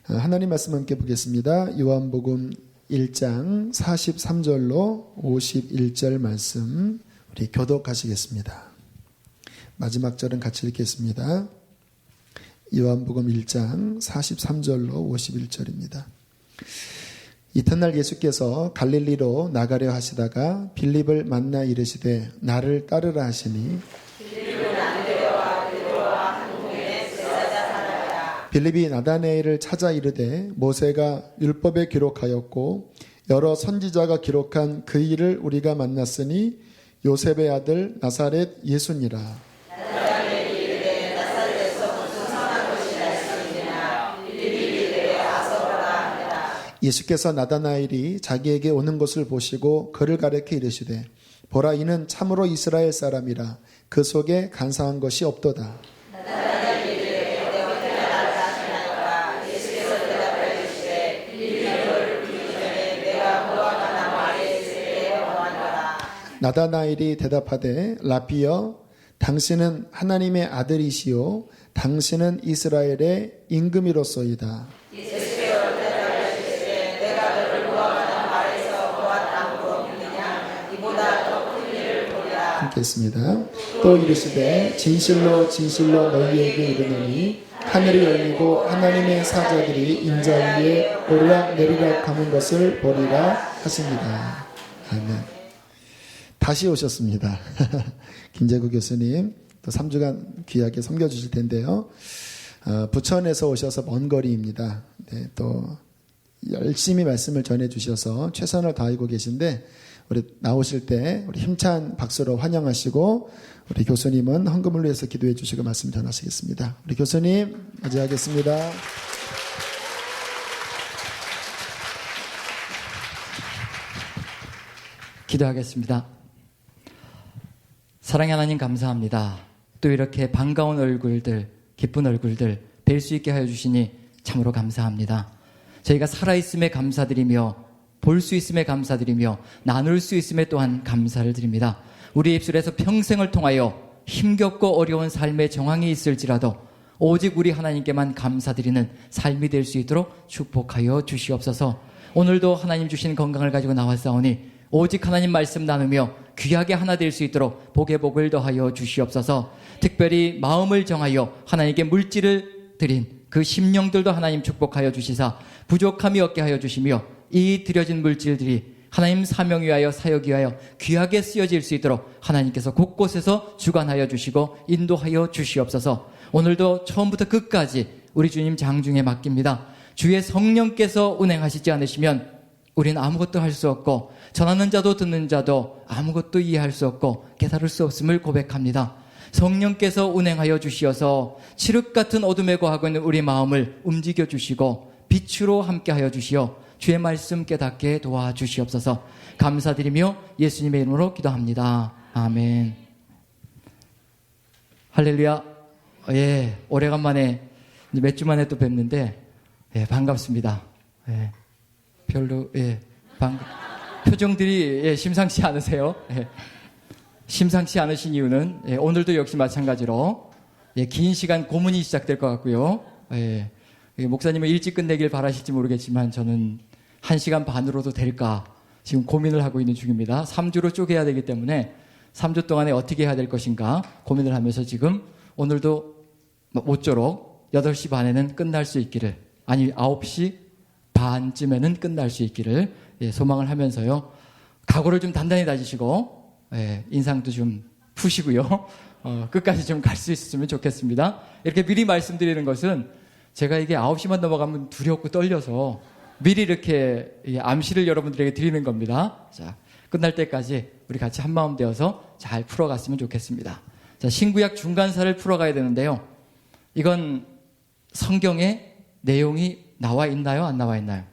하나님 말씀 함께 보겠습니다. 요한복음 1장 43절로 51절 말씀 우리 교독하시겠습니다. 마지막 절은 같이 읽겠습니다. 요한복음 1장 43절로 51절입니다. 이튿날 예수께서 갈릴리로 나가려 하시다가 빌립을 만나 이르시되 나를 따르라 하시니 빌립이 나다나엘을 찾아 이르되 모세가 율법에 기록하였고 여러 선지자가 기록한 그 일을 우리가 만났으니 요셉의 아들 나사렛 예수니라. 나다나엘이 이르되 나사렛에서 무슨 선한 것이 날 수 있느냐. 빌립이 이르되 와서 보라 하니라. 예수께서 나다나엘이 자기에게 오는 것을 보시고 그를 가리켜 이르시되 보라 이는 참으로 이스라엘 사람이라 그 속에 간사한 것이 없도다. 나다나엘이 대답하되 라비여 당신은 하나님의 아들이시요 당신은 이스라엘의 임금이로소이다. 예수께서 대답하시되 내가 너를 구하거나 말해서 보았다고 없느냐. 이보다 더 큰 일을 보리라. 함께 했습니다. 또 이르시되 진실로 진실로 너희에게 이르노니 하늘이 열리고 하나님의 사자들이 인자 위에 오르락내리락 하는 것을 보리라 하십니다. 아멘. 다시 오셨습니다. 김재구 교수님 또 3주간 귀하게 섬겨주실 텐데요. 부천에서 오셔서 먼 거리입니다. 네, 또 열심히 말씀을 전해주셔서 최선을 다하고 계신데 우리 나오실 때 우리 힘찬 박수로 환영하시고 우리 교수님은 헌금을 위해서 기도해 주시고 말씀 전하시겠습니다. 우리 교수님 맞이하겠습니다. 기도하겠습니다. 사랑의 하나님 감사합니다. 또 이렇게 반가운 얼굴들, 기쁜 얼굴들 뵐 수 있게 하여 주시니 참으로 감사합니다. 저희가 살아있음에 감사드리며 볼 수 있음에 감사드리며 나눌 수 있음에 또한 감사를 드립니다. 우리 입술에서 평생을 통하여 힘겹고 어려운 삶의 정황이 있을지라도 오직 우리 하나님께만 감사드리는 삶이 될 수 있도록 축복하여 주시옵소서. 오늘도 하나님 주신 건강을 가지고 나왔사오니 오직 하나님 말씀 나누며 귀하게 하나 될 수 있도록 복에 복을 더하여 주시옵소서. 특별히 마음을 정하여 하나님께 물질을 드린 그 심령들도 하나님 축복하여 주시사 부족함이 없게 하여 주시며 이 드려진 물질들이 하나님 사명 위하여 사역 위하여 귀하게 쓰여질 수 있도록 하나님께서 곳곳에서 주관하여 주시고 인도하여 주시옵소서. 오늘도 처음부터 끝까지 우리 주님 장중에 맡깁니다. 주의 성령께서 운행하시지 않으시면 우리는 아무것도 할 수 없고 전하는 자도 듣는 자도 아무것도 이해할 수 없고 깨달을 수 없음을 고백합니다. 성령께서 운행하여 주시어서 칠흑 같은 어둠에 거하고 있는 우리 마음을 움직여 주시고 빛으로 함께하여 주시어 주의 말씀 깨닫게 도와주시옵소서. 감사드리며 예수님의 이름으로 기도합니다. 아멘. 할렐루야. 예, 오래간만에 몇 주 만에 또 뵙는데 예, 반갑습니다. 예. 별로 표정들이 심상치 않으세요. 심상치 않으신 이유는 오늘도 역시 마찬가지로 긴 시간 고문이 시작될 것 같고요. 목사님은 일찍 끝내길 바라실지 모르겠지만 저는 1시간 반으로도 될까 지금 고민을 하고 있는 중입니다. 3주로 쪼개야 되기 때문에 3주 동안에 어떻게 해야 될 것인가 고민을 하면서 지금 오늘도 모쪼록 8시 반에는 끝날 수 있기를, 아니 9시 반쯤에는 끝날 수 있기를 소망을 하면서요. 각오를 좀 단단히 다지시고 인상도 좀 푸시고요. 끝까지 좀 갈 수 있었으면 좋겠습니다. 이렇게 미리 말씀드리는 것은 제가 이게 9시만 넘어가면 두렵고 떨려서 미리 이렇게 암시를 여러분들에게 드리는 겁니다. 자, 끝날 때까지 우리 같이 한마음 되어서 잘 풀어갔으면 좋겠습니다. 자, 신구약 중간사를 풀어가야 되는데요. 이건 성경에 내용이 나와 있나요? 안 나와 있나요?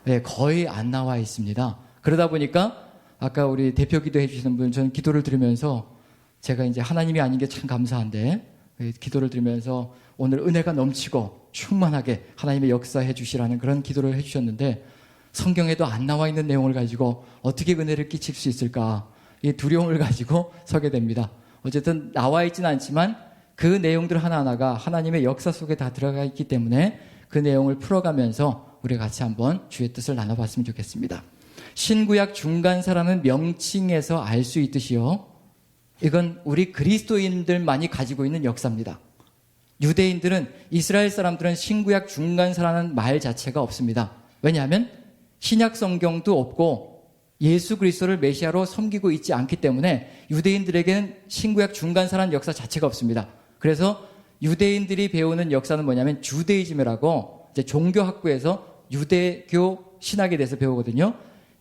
네, 거의 안 나와 있습니다. 그러다 보니까 아까 우리 대표 기도해 주시는 분, 저는 기도를 들으면서 제가 이제 하나님이 아닌 게 참 감사한데 기도를 들으면서 오늘 은혜가 넘치고 충만하게 하나님의 역사해 주시라는 그런 기도를 해 주셨는데 성경에도 안 나와 있는 내용을 가지고 어떻게 은혜를 끼칠 수 있을까 이 두려움을 가지고 서게 됩니다. 어쨌든 나와 있지는 않지만 그 내용들 하나하나가 하나님의 역사 속에 다 들어가 있기 때문에 그 내용을 풀어가면서 우리 같이 한번 주의 뜻을 나눠봤으면 좋겠습니다. 신구약 중간사라는 명칭에서 알 수 있듯이요, 이건 우리 그리스도인들만이 가지고 있는 역사입니다. 유대인들은, 이스라엘 사람들은 신구약 중간사라는 말 자체가 없습니다. 왜냐하면 신약 성경도 없고 예수 그리스도를 메시아로 섬기고 있지 않기 때문에 유대인들에게는 신구약 중간사라는 역사 자체가 없습니다. 그래서 유대인들이 배우는 역사는 뭐냐면 주데이즘이라고, 이제 종교학부에서 유대교 신학에 대해서 배우거든요.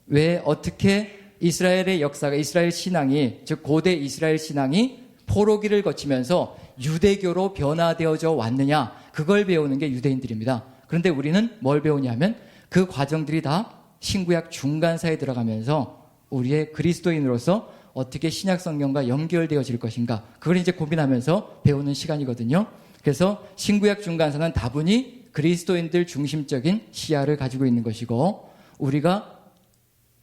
왜 어떻게 이스라엘의 역사가, 이스라엘 신앙이, 즉 고대 이스라엘 신앙이 포로기를 거치면서 유대교로 변화되어져 왔느냐, 그걸 배우는 게 유대인들입니다. 그런데 우리는 뭘 배우냐면 그 과정들이 다 신구약 중간사에 들어가면서 우리의 그리스도인으로서 어떻게 신약 성경과 연결되어질 것인가, 그걸 이제 고민하면서 배우는 시간이거든요. 그래서 신구약 중간사는 다분히 그리스도인들 중심적인 시야를 가지고 있는 것이고, 우리가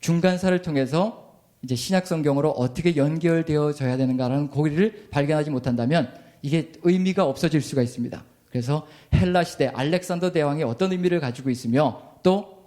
중간사를 통해서 이제 신약 성경으로 어떻게 연결되어져야 되는가라는 고리를 발견하지 못한다면 이게 의미가 없어질 수가 있습니다. 그래서 헬라 시대 알렉산더 대왕이 어떤 의미를 가지고 있으며, 또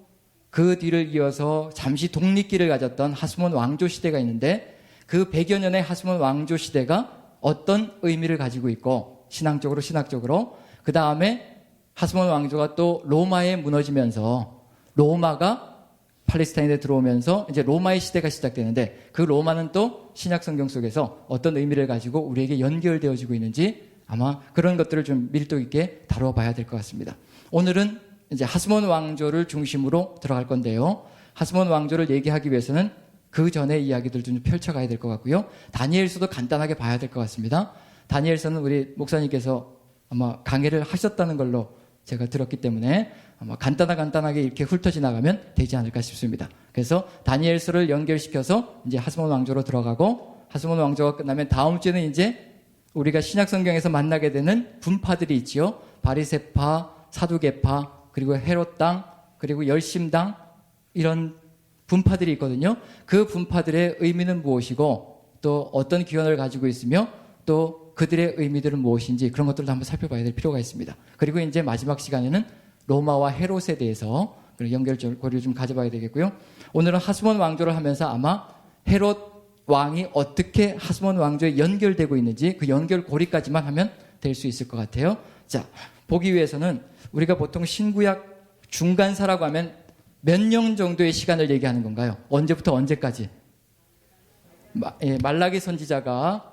그 뒤를 이어서 잠시 독립기를 가졌던 하스몬 왕조 시대가 있는데, 그 100여 년의 하스몬 왕조 시대가 어떤 의미를 가지고 있고, 신학적으로 그 다음에 하스몬 왕조가 또 로마에 무너지면서 로마가 팔레스타인에 들어오면서 이제 로마의 시대가 시작되는데, 그 로마는 또 신약 성경 속에서 어떤 의미를 가지고 우리에게 연결되어지고 있는지 아마 그런 것들을 좀 밀도 있게 다뤄봐야 될 것 같습니다. 오늘은 이제 하스몬 왕조를 중심으로 들어갈 건데요, 하스몬 왕조를 얘기하기 위해서는 그 전의 이야기들 좀 펼쳐가야 될 것 같고요, 다니엘서도 간단하게 봐야 될 것 같습니다. 다니엘서는 우리 목사님께서 아마 강의를 하셨다는 걸로 제가 들었기 때문에 아마 간단하게 이렇게 훑어 지나가면 되지 않을까 싶습니다. 그래서 다니엘서를 연결시켜서 이제 하스몬 왕조로 들어가고, 하스몬 왕조가 끝나면 다음 주에는 이제 우리가 신약 성경에서 만나게 되는 분파들이 있지요. 바리새파, 사두개파, 그리고 헤롯당, 그리고 열심당, 이런 분파들이 있거든요. 그 분파들의 의미는 무엇이고, 또 어떤 기원을 가지고 있으며, 또 그들의 의미들은 무엇인지, 그런 것들도 한번 살펴봐야 될 필요가 있습니다. 그리고 이제 마지막 시간에는 로마와 헤롯에 대해서 연결고리를 좀 가져봐야 되겠고요. 오늘은 하스몬 왕조를 하면서 아마 헤롯 왕이 어떻게 하스몬 왕조에 연결되고 있는지, 그 연결고리까지만 하면 될 수 있을 것 같아요. 자, 보기 위해서는 우리가 보통 신구약 중간사라고 하면 몇 년 정도의 시간을 얘기하는 건가요? 언제부터 언제까지? 말라기 선지자가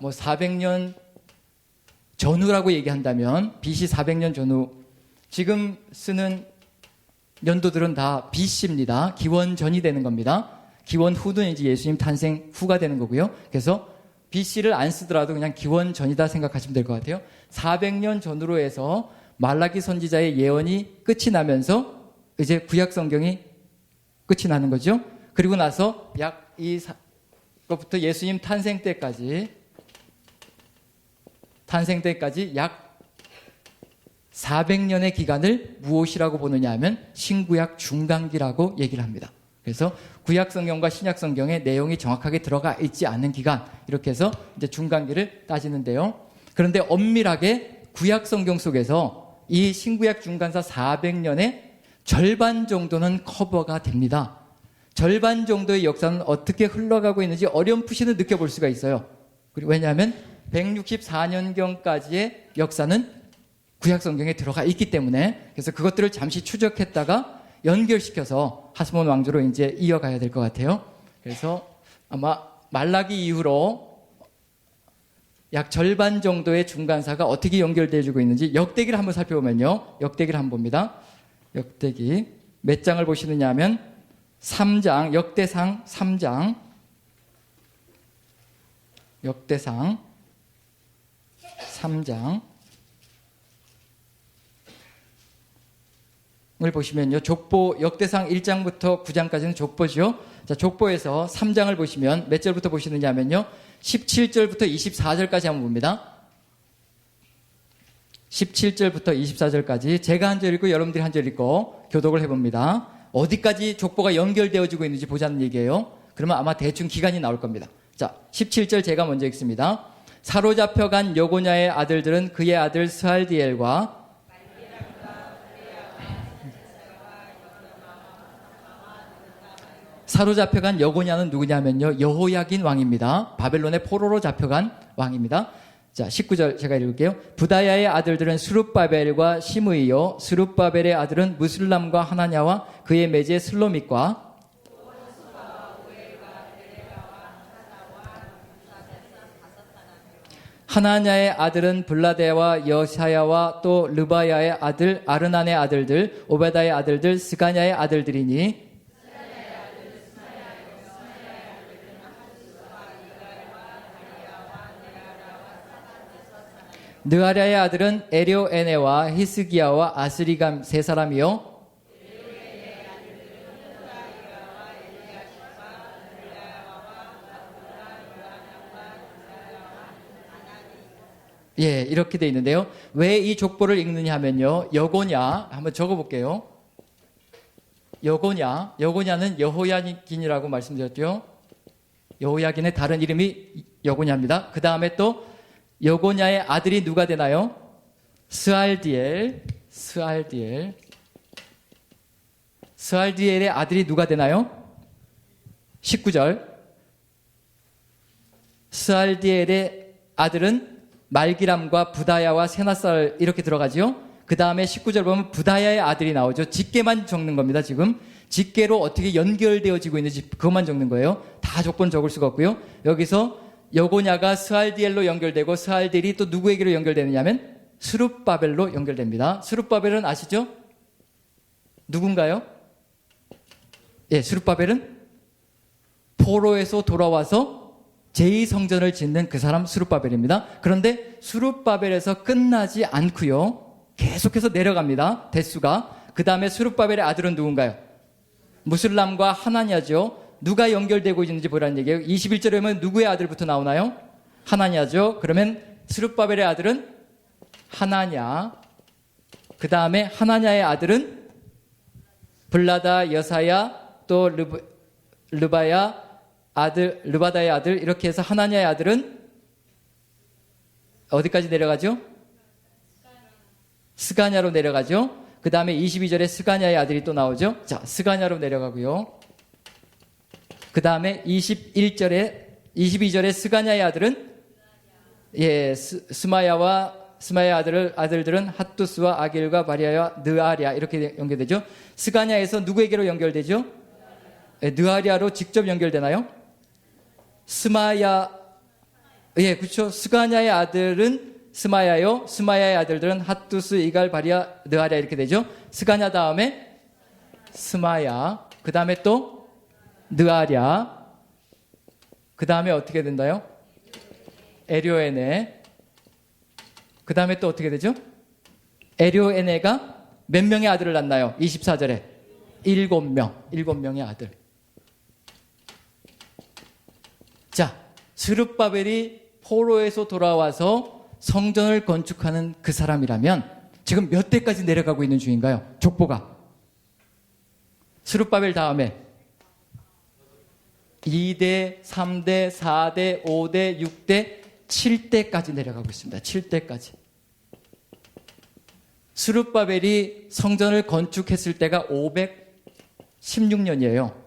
뭐 400년 전후라고 얘기한다면, BC 400년 전후, 지금 쓰는 연도들은 다 BC입니다. 기원 전이 되는 겁니다. 기원 후는 이제 예수님 탄생 후가 되는 거고요. 그래서 BC를 안 쓰더라도 그냥 기원 전이다 생각하시면 될 것 같아요. 400년 전으로 해서 말라기 선지자의 예언이 끝이 나면서 이제 구약 성경이 끝이 나는 거죠. 그리고 나서 약 이것부터 예수님 탄생 때까지 약 400년의 기간을 무엇이라고 보느냐 하면 신구약 중간기라고 얘기를 합니다. 그래서 구약 성경과 신약 성경의 내용이 정확하게 들어가 있지 않는 기간, 이렇게 해서 이제 중간기를 따지는데요. 그런데 엄밀하게 구약 성경 속에서 이 신구약 중간사 400년의 절반 정도는 커버가 됩니다. 절반 정도의 역사는 어떻게 흘러가고 있는지 어렴풋이는 느껴볼 수가 있어요. 그리고 왜냐하면 164년경까지의 역사는 구약 성경에 들어가 있기 때문에, 그래서 그것들을 잠시 추적했다가 연결시켜서 하스몬 왕조로 이제 이어가야 될 것 같아요. 그래서 아마 말라기 이후로 약 절반 정도의 중간사가 어떻게 연결되어지고 있는지 역대기를 한번 살펴보면요, 역대기를 한번 봅니다. 역대기 몇 장을 보시느냐 하면 3장, 역대상 3장, 역대상 3장 을 보시면요, 족보, 역대상 1장부터 9장까지는 족보죠. 자, 족보에서 3장을 보시면 몇 절부터 보시느냐 하면요, 17절부터 24절까지 한번 봅니다. 17절부터 24절까지 제가 한 절 읽고 여러분들이 한 절 읽고 교독을 해봅니다. 어디까지 족보가 연결되어지고 있는지 보자는 얘기예요. 그러면 아마 대충 기간이 나올 겁니다. 자, 17절 제가 먼저 읽습니다. 사로잡혀간 여고냐의 아들들은 그의 아들 스알디엘과 사로잡혀간 여고냐는 누구냐면요, 여호야긴 왕입니다. 바벨론의 포로로 잡혀간 왕입니다. 자, 19절 제가 읽을게요. 부다야의 아들들은 스룹바벨과 시므이요, 스룹바벨의 아들은 무슬람과 하나냐와 그의 매제 슬로밋과 하나냐의 아들은 블라데와 여사야와 또 르바야의 아들 아르난의 아들들, 오베다의 아들들, 스가냐의 아들들이니 느아랴의 아들은 에료에네와 히스기야와 아스리감 세 사람이요. 예, 이렇게 돼 있는데요. 왜 이 족보를 읽느냐 하면요, 여고냐 한번 적어볼게요. 여고냐는 여호야긴이라고 말씀드렸죠. 여호야긴의 다른 이름이 여고냐입니다. 그 다음에 또 여고냐의 아들이 누가 되나요? 스알디엘의 아들이 누가 되나요? 19절. 스알디엘의 아들은 말기람과 부다야와 세나살 이렇게 들어가지요. 그 다음에 19절 보면 부다야의 아들이 나오죠. 직계만 적는 겁니다. 지금 직계로 어떻게 연결되어지고 있는지 그것만 적는 거예요. 다 조건 적을 수가 없고요. 여기서 여고냐가 스알디엘로 연결되고 스알디엘이 또 누구에게로 연결되느냐면 스룹바벨로 연결됩니다. 스룹바벨은 아시죠? 누군가요? 예, 스룹바벨은 포로에서 돌아와서 제2성전을 짓는 그 사람 스룹바벨입니다. 그런데 스룹바벨에서 끝나지 않고요. 계속해서 내려갑니다. 대수가. 그 다음에 스룹바벨의 아들은 누군가요? 무슬람과 하나냐죠. 누가 연결되고 있는지 보라는 얘기예요. 21절에 보면 누구의 아들부터 나오나요? 하나냐죠. 그러면 스룹바벨의 아들은 하나냐. 그 다음에 하나냐의 아들은 블라다, 여사야, 또 르바다의 아들, 이렇게 해서 하나냐의 아들은 어디까지 내려가죠? 스가냐로 내려가죠. 그 다음에 22절에 스가냐의 아들이 또 나오죠. 자, 스가냐로 내려가고요. 그 다음에 22절에 스가냐의 아들은 스마야의 아들들은 핫두스와 아길과 바리아와 느아랴 이렇게 연결되죠. 스가냐에서 누구에게로 연결되죠? 느아랴로 직접 연결되나요? 스마야, 예, 그렇죠. 스가냐의 아들은 스마야요. 스마야의 아들들은 핫두스, 이갈, 바리아, 느아랴 이렇게 되죠. 스가냐 다음에 스마야, 그 다음에 또 느아랴, 그 다음에 어떻게 된다요? 에료에네, 그 다음에 또 어떻게 되죠? 에료에네가 몇 명의 아들을 낳나요? 24절에 7명의 아들. 자, 스룹바벨이 포로에서 돌아와서 성전을 건축하는 그 사람이라면 지금 몇 대까지 내려가고 있는 중인가요? 족보가. 스룹바벨 다음에 2대, 3대, 4대, 5대, 6대, 7대까지 내려가고 있습니다. 7대까지. 스룹바벨이 성전을 건축했을 때가 516년이에요.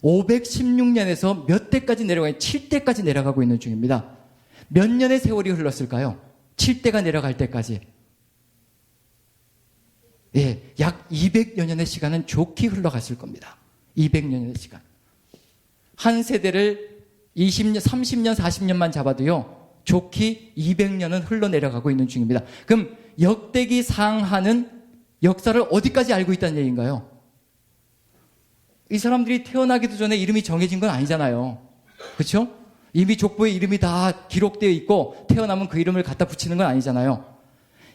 516년에서 몇 대까지 내려가요? 7대까지 내려가고 있는 중입니다. 몇 년의 세월이 흘렀을까요? 7대가 내려갈 때까지. 예, 약 200여 년의 시간은 좋게 흘러갔을 겁니다. 200년의 시간. 한 세대를 20년, 30년, 40년만 잡아도요, 좋게 200년은 흘러내려가고 있는 중입니다. 그럼 역대기 상하는 역사를 어디까지 알고 있다는 얘기인가요? 이 사람들이 태어나기도 전에 이름이 정해진 건 아니잖아요. 그렇죠? 이미 족보에 이름이 다 기록되어 있고 태어나면 그 이름을 갖다 붙이는 건 아니잖아요.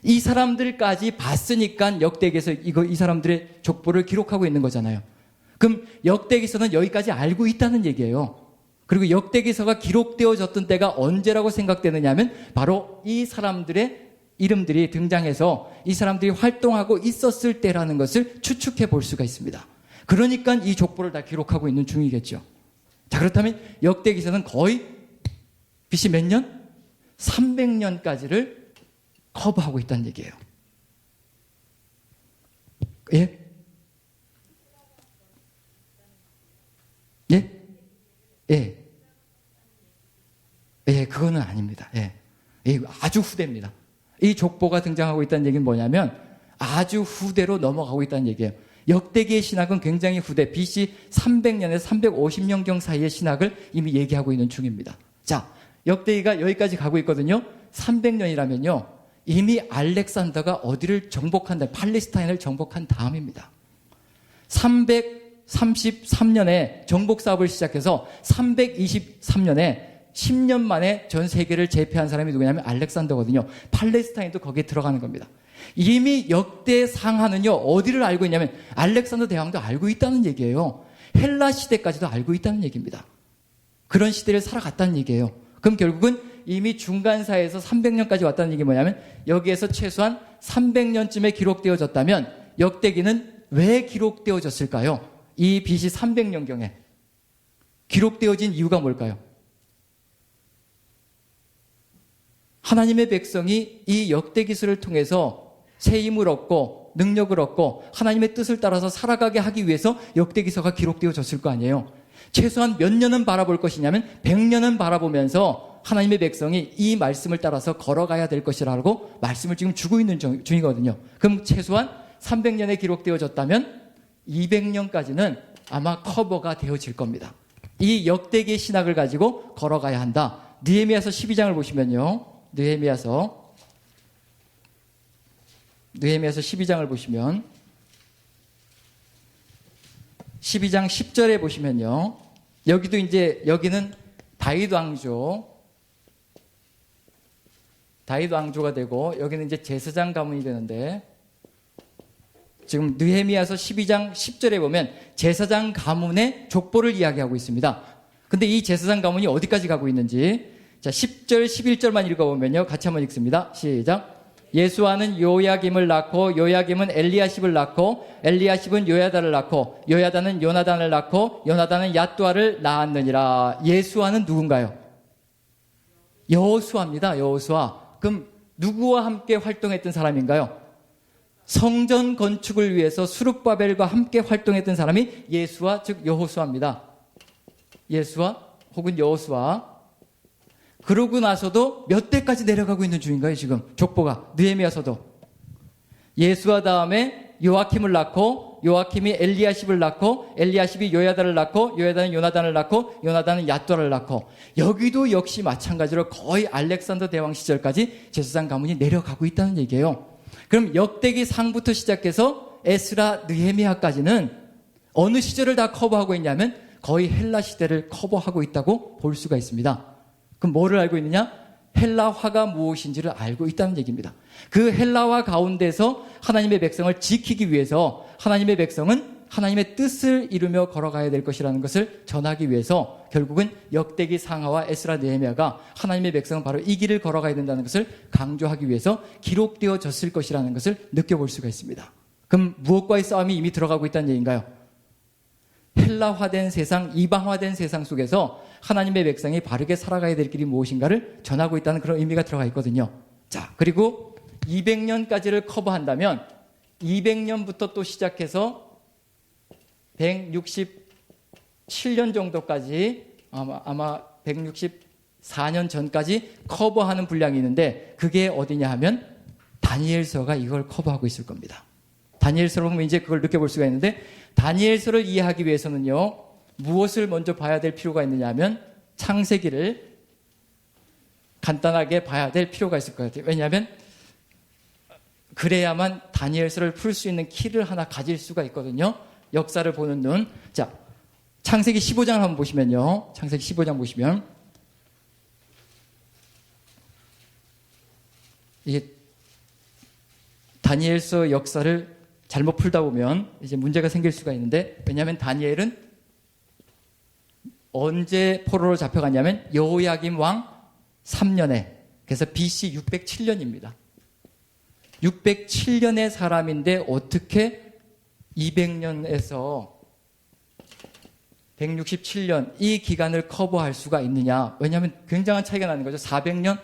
이 사람들까지 봤으니까 역대기에서 이 사람들의 족보를 기록하고 있는 거잖아요. 그럼 역대기서는 여기까지 알고 있다는 얘기예요. 그리고 역대기서가 기록되어졌던 때가 언제라고 생각되느냐면 바로 이 사람들의 이름들이 등장해서 이 사람들이 활동하고 있었을 때라는 것을 추측해 볼 수가 있습니다. 그러니까 이 족보를 다 기록하고 있는 중이겠죠. 자, 그렇다면 역대기서는 거의 BC 몇 년? 300년까지를 커버하고 있다는 얘기예요. 예? 예? 예. 예, 그거는 아닙니다. 예. 예, 아주 후대입니다. 이 족보가 등장하고 있다는 얘기는 뭐냐면 아주 후대로 넘어가고 있다는 얘기예요. 역대기의 신학은 굉장히 후대, BC 300년에서 350년경 사이의 신학을 이미 얘기하고 있는 중입니다. 자, 역대기가 여기까지 가고 있거든요. 300년이라면요. 이미 알렉산더가 어디를 정복한다, 팔레스타인을 정복한 다음입니다. 333년에 정복 사업을 시작해서 323년에 10년 만에 전 세계를 제패한 사람이 누구냐면 알렉산더거든요. 팔레스타인도 거기에 들어가는 겁니다. 이미 역대 상하는요, 어디를 알고 있냐면 알렉산더 대왕도 알고 있다는 얘기예요. 헬라 시대까지도 알고 있다는 얘기입니다. 그런 시대를 살아갔다는 얘기예요. 그럼 결국은 이미 중간사에서 300년까지 왔다는 얘기 뭐냐면 여기에서 최소한 300년쯤에 기록되어졌다면 역대기는 왜 기록되어졌을까요? 이 BC 300년경에 기록되어진 이유가 뭘까요? 하나님의 백성이 이 역대기서를 통해서 새 힘을 얻고 능력을 얻고 하나님의 뜻을 따라서 살아가게 하기 위해서 역대기서가 기록되어졌을 거 아니에요. 최소한 몇 년은 바라볼 것이냐면 100년은 바라보면서 하나님의 백성이 이 말씀을 따라서 걸어가야 될 것이라고 말씀을 지금 주고 있는 중이거든요. 그럼 최소한 300년에 기록되어졌다면 200년까지는 아마 커버가 되어질 겁니다. 이 역대기의 신학을 가지고 걸어가야 한다. 느헤미야서 12장을 보시면요. 느헤미야서 12장을 보시면 12장 10절에 보시면요. 여기도 이제 여기는 다윗 왕조가 되고 여기는 이제 제사장 가문이 되는데 지금 느헤미야서 12장 10절에 보면 제사장 가문의 족보를 이야기하고 있습니다. 근데 이 제사장 가문이 어디까지 가고 있는지 자 10절 11절만 읽어보면요. 같이 한번 읽습니다. 시작. 예수아는 요야김을 낳고 요야김은 엘리야십을 낳고 엘리야십은 요야다를 낳고 요야다는 요나단을 낳고 요나단은 얏두아를 낳았느니라. 예수아는 누군가요? 여호수아입니다. 여호수아. 그럼 누구와 함께 활동했던 사람인가요? 성전 건축을 위해서 수룹바벨과 함께 활동했던 사람이 예수아 즉 여호수아입니다. 예수아 혹은 여호수아. 그러고 나서도 몇 대까지 내려가고 있는 중인가요? 지금 족보가 느헤미야서도 예수아 다음에 요아킴을 낳고 요아킴이 엘리야십을 낳고 엘리야십이 요야다를 낳고 요야다는 요나단을 낳고 요나단은 얏두아를 낳고 여기도 역시 마찬가지로 거의 알렉산더 대왕 시절까지 제사장 가문이 내려가고 있다는 얘기예요. 그럼 역대기 상부터 시작해서 에스라 느헤미야까지는 어느 시절을 다 커버하고 있냐면 거의 헬라 시대를 커버하고 있다고 볼 수가 있습니다. 그럼 뭐를 알고 있느냐? 헬라화가 무엇인지를 알고 있다는 얘기입니다. 그 헬라화 가운데서 하나님의 백성을 지키기 위해서 하나님의 백성은 하나님의 뜻을 이루며 걸어가야 될 것이라는 것을 전하기 위해서 결국은 역대기 상하와 에스라 느헤미야가 하나님의 백성은 바로 이 길을 걸어가야 된다는 것을 강조하기 위해서 기록되어졌을 것이라는 것을 느껴볼 수가 있습니다. 그럼 무엇과의 싸움이 이미 들어가고 있다는 얘기인가요? 헬라화된 세상, 이방화된 세상 속에서 하나님의 백성이 바르게 살아가야 될 길이 무엇인가를 전하고 있다는 그런 의미가 들어가 있거든요. 자, 그리고 200년까지를 커버한다면 200년부터 또 시작해서 167년 정도까지 아마 164년 전까지 커버하는 분량이 있는데 그게 어디냐 하면 다니엘서가 이걸 커버하고 있을 겁니다. 다니엘서를 보면 이제 그걸 느껴볼 수가 있는데 다니엘서를 이해하기 위해서는요. 무엇을 먼저 봐야 될 필요가 있느냐 하면 창세기를 간단하게 봐야 될 필요가 있을 것 같아요. 왜냐하면 그래야만 다니엘서를 풀 수 있는 키를 하나 가질 수가 있거든요. 역사를 보는 눈. 자, 창세기 15장을 한번 보시면요. 창세기 15장 보시면 이게 다니엘서 역사를 잘못 풀다 보면 이제 문제가 생길 수가 있는데 왜냐하면 다니엘은 언제 포로로 잡혀갔냐면 여호야김 왕 3년에 그래서 BC 607년입니다. 607년의 사람인데 어떻게 200년에서 167년 이 기간을 커버할 수가 있느냐. 왜냐하면 굉장한 차이가 나는 거죠. 400년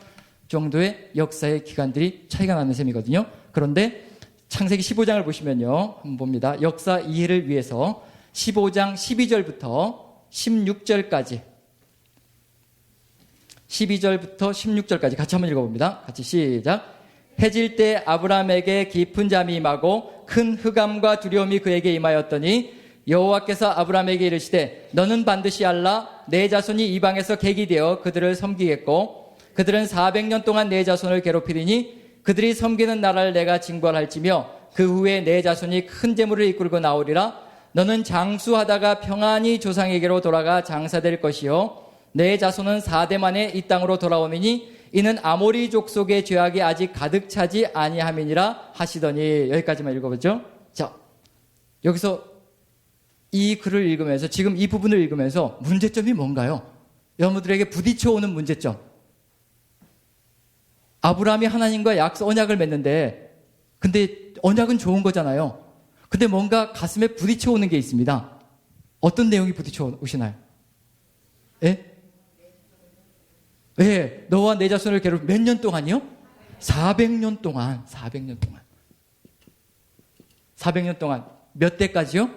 정도의 역사의 기간들이 차이가 나는 셈이거든요. 그런데 창세기 15장을 보시면요. 한번 봅니다. 역사 이해를 위해서 15장 12절부터 16절까지 12절부터 16절까지 같이 한번 읽어봅니다. 같이 시작. 해질 때 아브라함에게 깊은 잠이 임하고 큰 흑암과 두려움이 그에게 임하였더니 여호와께서 아브라함에게 이르시되 너는 반드시 알라 내 자손이 이방에서 객이 되어 그들을 섬기겠고 그들은 400년 동안 내 자손을 괴롭히리니 그들이 섬기는 나라를 내가 징벌할지며 그 후에 내 자손이 큰 재물을 이끌고 나오리라. 너는 장수하다가 평안히 조상에게로 돌아가 장사될 것이요 내 자손은 4대 만에 이 땅으로 돌아오미니 이는 아모리 족속의 죄악이 아직 가득 차지 아니함이니라 하시더니. 여기까지만 읽어보죠. 자, 여기서 이 글을 읽으면서 지금 이 부분을 읽으면서 문제점이 뭔가요? 여러분들에게 부딪혀오는 문제점. 아브라함이 하나님과 언약을 맺는데 근데 언약은 좋은 거잖아요. 근데 뭔가 가슴에 부딪혀오는 게 있습니다. 어떤 내용이 부딪혀오시나요? 예? 예, 너와 내 자손을 괴롭혀 몇 년 동안이요? 400년 동안. 400년 동안 몇 대까지요?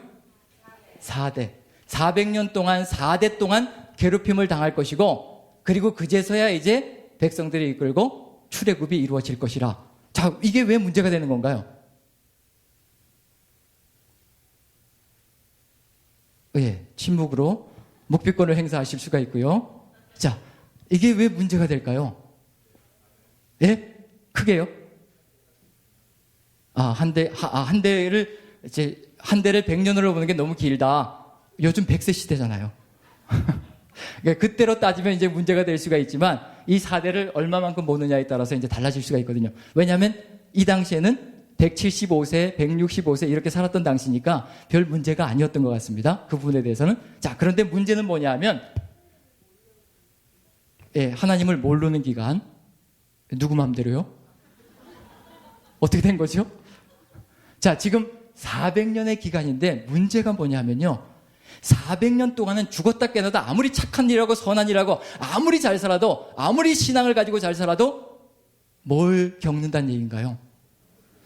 4대. 400년 동안 4대 동안 괴롭힘을 당할 것이고 그리고 그제서야 이제 백성들이 이끌고 출애굽이 이루어질 것이라. 자, 이게 왜 문제가 되는 건가요? 예, 침묵으로 묵비권을 행사하실 수가 있고요. 자, 이게 왜 문제가 될까요? 예? 크게요? 한 대를 100년으로 보는 게 너무 길다. 요즘 100세 시대잖아요. 그때로 따지면 이제 문제가 될 수가 있지만 이 4대를 얼마만큼 모느냐에 따라서 이제 달라질 수가 있거든요. 왜냐하면 이 당시에는 175세, 165세 이렇게 살았던 당시니까 별 문제가 아니었던 것 같습니다. 그 부분에 대해서는. 자, 그런데 문제는 뭐냐 하면 예, 하나님을 모르는 기간. 누구 마음대로요? 어떻게 된 거죠? 자, 지금 400년의 기간인데 문제가 뭐냐면요. 400년 동안은 죽었다 깨어나도 아무리 착한 일하고 선한 일하고 아무리 잘 살아도 아무리 신앙을 가지고 잘 살아도 뭘 겪는다는 얘기인가요?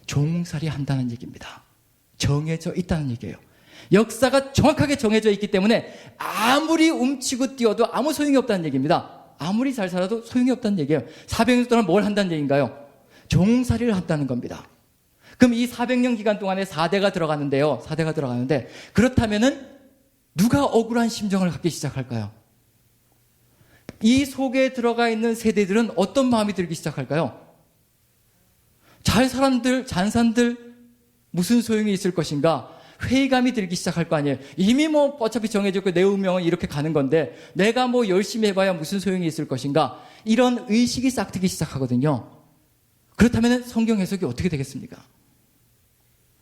종살이 한다는 얘기입니다. 정해져 있다는 얘기예요. 역사가 정확하게 정해져 있기 때문에 아무리 움치고 뛰어도 아무 소용이 없다는 얘기입니다. 아무리 잘 살아도 소용이 없다는 얘기예요. 400년 동안 뭘 한다는 얘기인가요? 종살이를 한다는 겁니다. 그럼 이 400년 기간 동안에 4대가 들어가는데요. 4대가 들어가는데 그렇다면은 누가 억울한 심정을 갖기 시작할까요? 이 속에 들어가 있는 세대들은 어떤 마음이 들기 시작할까요? 잔산들 무슨 소용이 있을 것인가? 회의감이 들기 시작할 거 아니에요. 이미 뭐 어차피 정해졌고 내 운명은 이렇게 가는 건데 내가 뭐 열심히 해봐야 무슨 소용이 있을 것인가? 이런 의식이 싹트기 시작하거든요. 그렇다면 성경 해석이 어떻게 되겠습니까?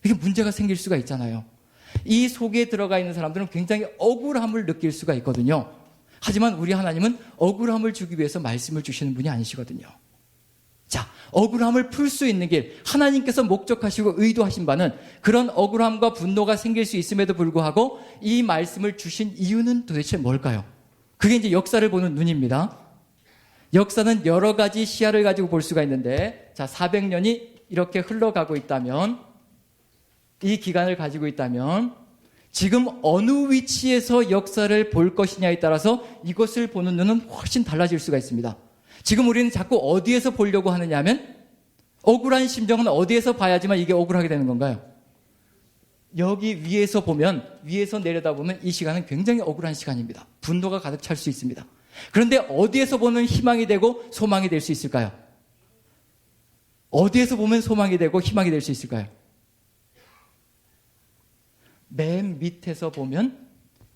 이게 문제가 생길 수가 있잖아요. 이 속에 들어가 있는 사람들은 굉장히 억울함을 느낄 수가 있거든요. 하지만 우리 하나님은 억울함을 주기 위해서 말씀을 주시는 분이 아니시거든요. 자, 억울함을 풀 수 있는 길, 하나님께서 목적하시고 의도하신 바는 그런 억울함과 분노가 생길 수 있음에도 불구하고 이 말씀을 주신 이유는 도대체 뭘까요? 그게 이제 역사를 보는 눈입니다. 역사는 여러 가지 시야를 가지고 볼 수가 있는데, 자, 400년이 이렇게 흘러가고 있다면, 이 기간을 가지고 있다면, 지금 어느 위치에서 역사를 볼 것이냐에 따라서 이것을 보는 눈은 훨씬 달라질 수가 있습니다. 지금 우리는 자꾸 어디에서 보려고 하느냐 하면 억울한 심정은 어디에서 봐야지만 이게 억울하게 되는 건가요? 여기 위에서 보면, 위에서 내려다보면 이 시간은 굉장히 억울한 시간입니다. 분노가 가득 찰 수 있습니다. 그런데 어디에서 보면 희망이 되고 소망이 될 수 있을까요? 어디에서 보면 소망이 되고 희망이 될 수 있을까요? 맨 밑에서 보면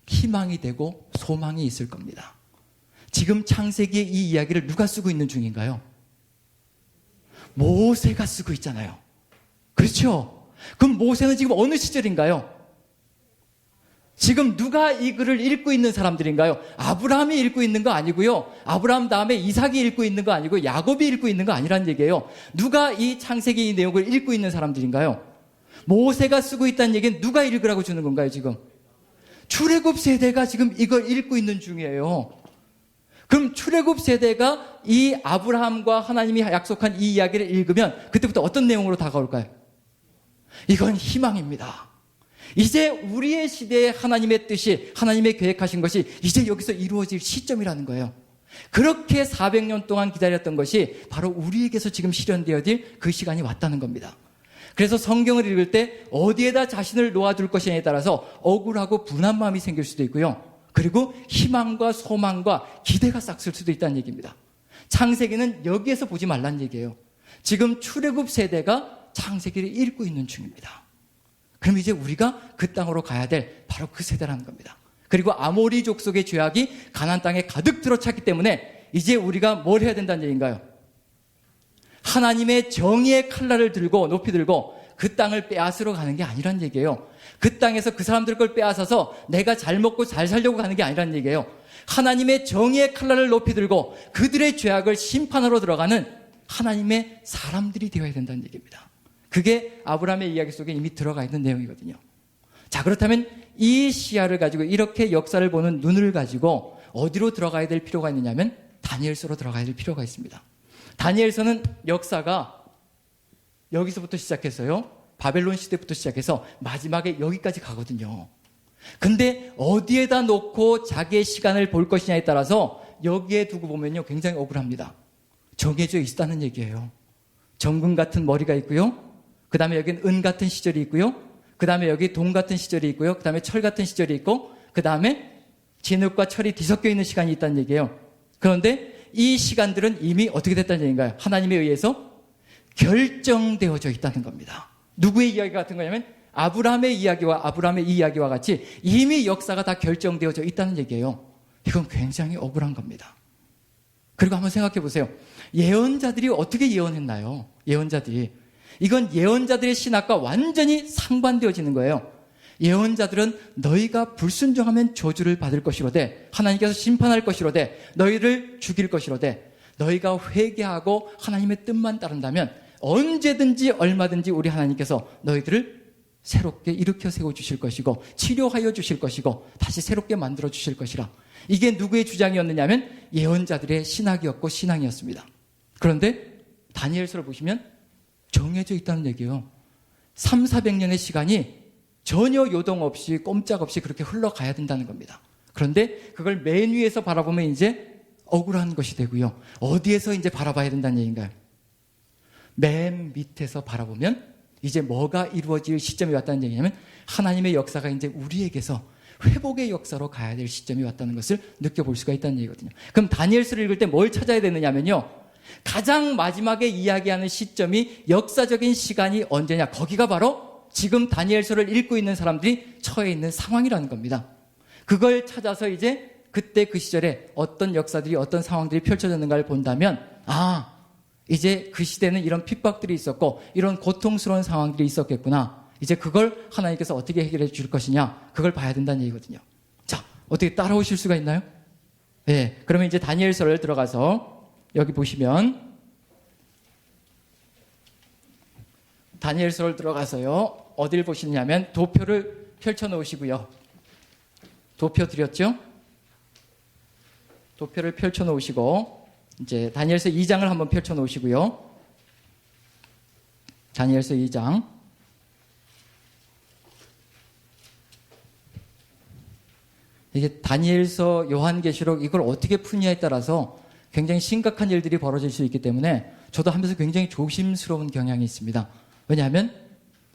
희망이 되고 소망이 있을 겁니다. 지금 창세기의 이 이야기를 누가 쓰고 있는 중인가요? 모세가 쓰고 있잖아요. 그렇죠? 그럼 모세는 지금 어느 시절인가요? 지금 누가 이 글을 읽고 있는 사람들인가요? 아브라함이 읽고 있는 거 아니고요. 아브라함 다음에 이삭이 읽고 있는 거 아니고 야곱이 읽고 있는 거 아니라는 얘기예요. 누가 이 창세기 이 내용을 읽고 있는 사람들인가요? 모세가 쓰고 있다는 얘기는 누가 읽으라고 주는 건가요, 지금? 출애굽 세대가 지금 이걸 읽고 있는 중이에요. 그럼 출애굽 세대가 이 아브라함과 하나님이 약속한 이 이야기를 읽으면 그때부터 어떤 내용으로 다가올까요? 이건 희망입니다. 이제 우리의 시대에 하나님의 뜻이, 하나님의 계획하신 것이 이제 여기서 이루어질 시점이라는 거예요. 그렇게 400년 동안 기다렸던 것이 바로 우리에게서 지금 실현되어질 그 시간이 왔다는 겁니다. 그래서 성경을 읽을 때 어디에다 자신을 놓아둘 것이냐에 따라서 억울하고 분한 마음이 생길 수도 있고요. 그리고 희망과 소망과 기대가 싹쓸 수도 있다는 얘기입니다. 창세기는 여기에서 보지 말라는 얘기예요. 지금 출애굽 세대가 창세기를 읽고 있는 중입니다. 그럼 이제 우리가 그 땅으로 가야 될 바로 그 세대라는 겁니다. 그리고 아모리 족속의 죄악이 가나안 땅에 가득 들어찼기 때문에 이제 우리가 뭘 해야 된다는 얘기인가요? 하나님의 정의의 칼날을 들고 높이 들고 그 땅을 빼앗으러 가는 게 아니란 얘기예요. 그 땅에서 그 사람들 걸 빼앗아서 내가 잘 먹고 잘 살려고 가는 게 아니란 얘기예요. 하나님의 정의의 칼날을 높이 들고 그들의 죄악을 심판하러 들어가는 하나님의 사람들이 되어야 된다는 얘기입니다. 그게 아브라함의 이야기 속에 이미 들어가 있는 내용이거든요. 자, 그렇다면 이 시야를 가지고 이렇게 역사를 보는 눈을 가지고 어디로 들어가야 될 필요가 있느냐면 다니엘서로 들어가야 될 필요가 있습니다. 다니엘서는 역사가 여기서부터 시작해서요, 바벨론 시대부터 시작해서 마지막에 여기까지 가거든요. 근데 어디에다 놓고 자기의 시간을 볼 것이냐에 따라서 여기에 두고 보면요 굉장히 억울합니다. 정해져 있다는 얘기예요. 정금 같은 머리가 있고요, 그 다음에 여기는 은 같은 시절이 있고요, 그 다음에 여기 동 같은 시절이 있고요, 그 다음에 철 같은 시절이 있고, 그 다음에 진흙과 철이 뒤섞여 있는 시간이 있다는 얘기예요. 그런데 이 시간들은 이미 어떻게 됐다는 얘기인가요? 하나님에 의해서 결정되어져 있다는 겁니다. 누구의 이야기 같은 거냐면 아브라함의 이 이야기와 같이 이미 역사가 다 결정되어져 있다는 얘기예요. 이건 굉장히 억울한 겁니다. 그리고 한번 생각해 보세요. 예언자들이 어떻게 예언했나요? 예언자들이. 이건 예언자들의 신학과 완전히 상반되어지는 거예요. 예언자들은 너희가 불순종하면 저주를 받을 것이로되 하나님께서 심판할 것이로되 너희를 죽일 것이로되 너희가 회개하고 하나님의 뜻만 따른다면 언제든지 얼마든지 우리 하나님께서 너희들을 새롭게 일으켜 세워주실 것이고 치료하여 주실 것이고 다시 새롭게 만들어 주실 것이라. 이게 누구의 주장이었느냐면 예언자들의 신학이었고 신앙이었습니다. 그런데 다니엘서를 보시면 정해져 있다는 얘기예요. 300~400년의 시간이 전혀 요동 없이 꼼짝없이 그렇게 흘러가야 된다는 겁니다. 그런데 그걸 맨 위에서 바라보면 이제 억울한 것이 되고요. 어디에서 이제 바라봐야 된다는 얘기인가요? 맨 밑에서 바라보면 이제 뭐가 이루어질 시점이 왔다는 얘기냐면 하나님의 역사가 이제 우리에게서 회복의 역사로 가야 될 시점이 왔다는 것을 느껴볼 수가 있다는 얘기거든요. 그럼 다니엘서를 읽을 때 뭘 찾아야 되느냐면요, 가장 마지막에 이야기하는 시점이 역사적인 시간이 언제냐, 거기가 바로 지금 다니엘서를 읽고 있는 사람들이 처해 있는 상황이라는 겁니다. 그걸 찾아서 이제 그때 그 시절에 어떤 역사들이 어떤 상황들이 펼쳐졌는가를 본다면 이제 그 시대는 이런 핍박들이 있었고 이런 고통스러운 상황들이 있었겠구나. 이제 그걸 하나님께서 어떻게 해결해 줄 것이냐, 그걸 봐야 된다는 얘기거든요. 자, 어떻게 따라오실 수가 있나요? 네, 그러면 이제 다니엘서를 들어가서 여기 보시면 다니엘서를 들어가서요 어딜 보시냐면 도표를 펼쳐 놓으시고요. 도표 드렸죠? 도표를 펼쳐 놓으시고 이제 다니엘서 2장을 한번 펼쳐 놓으시고요. 다니엘서 2장. 이게 다니엘서, 요한계시록 이걸 어떻게 푸냐에 따라서 굉장히 심각한 일들이 벌어질 수 있기 때문에 저도 하면서 굉장히 조심스러운 경향이 있습니다. 왜냐하면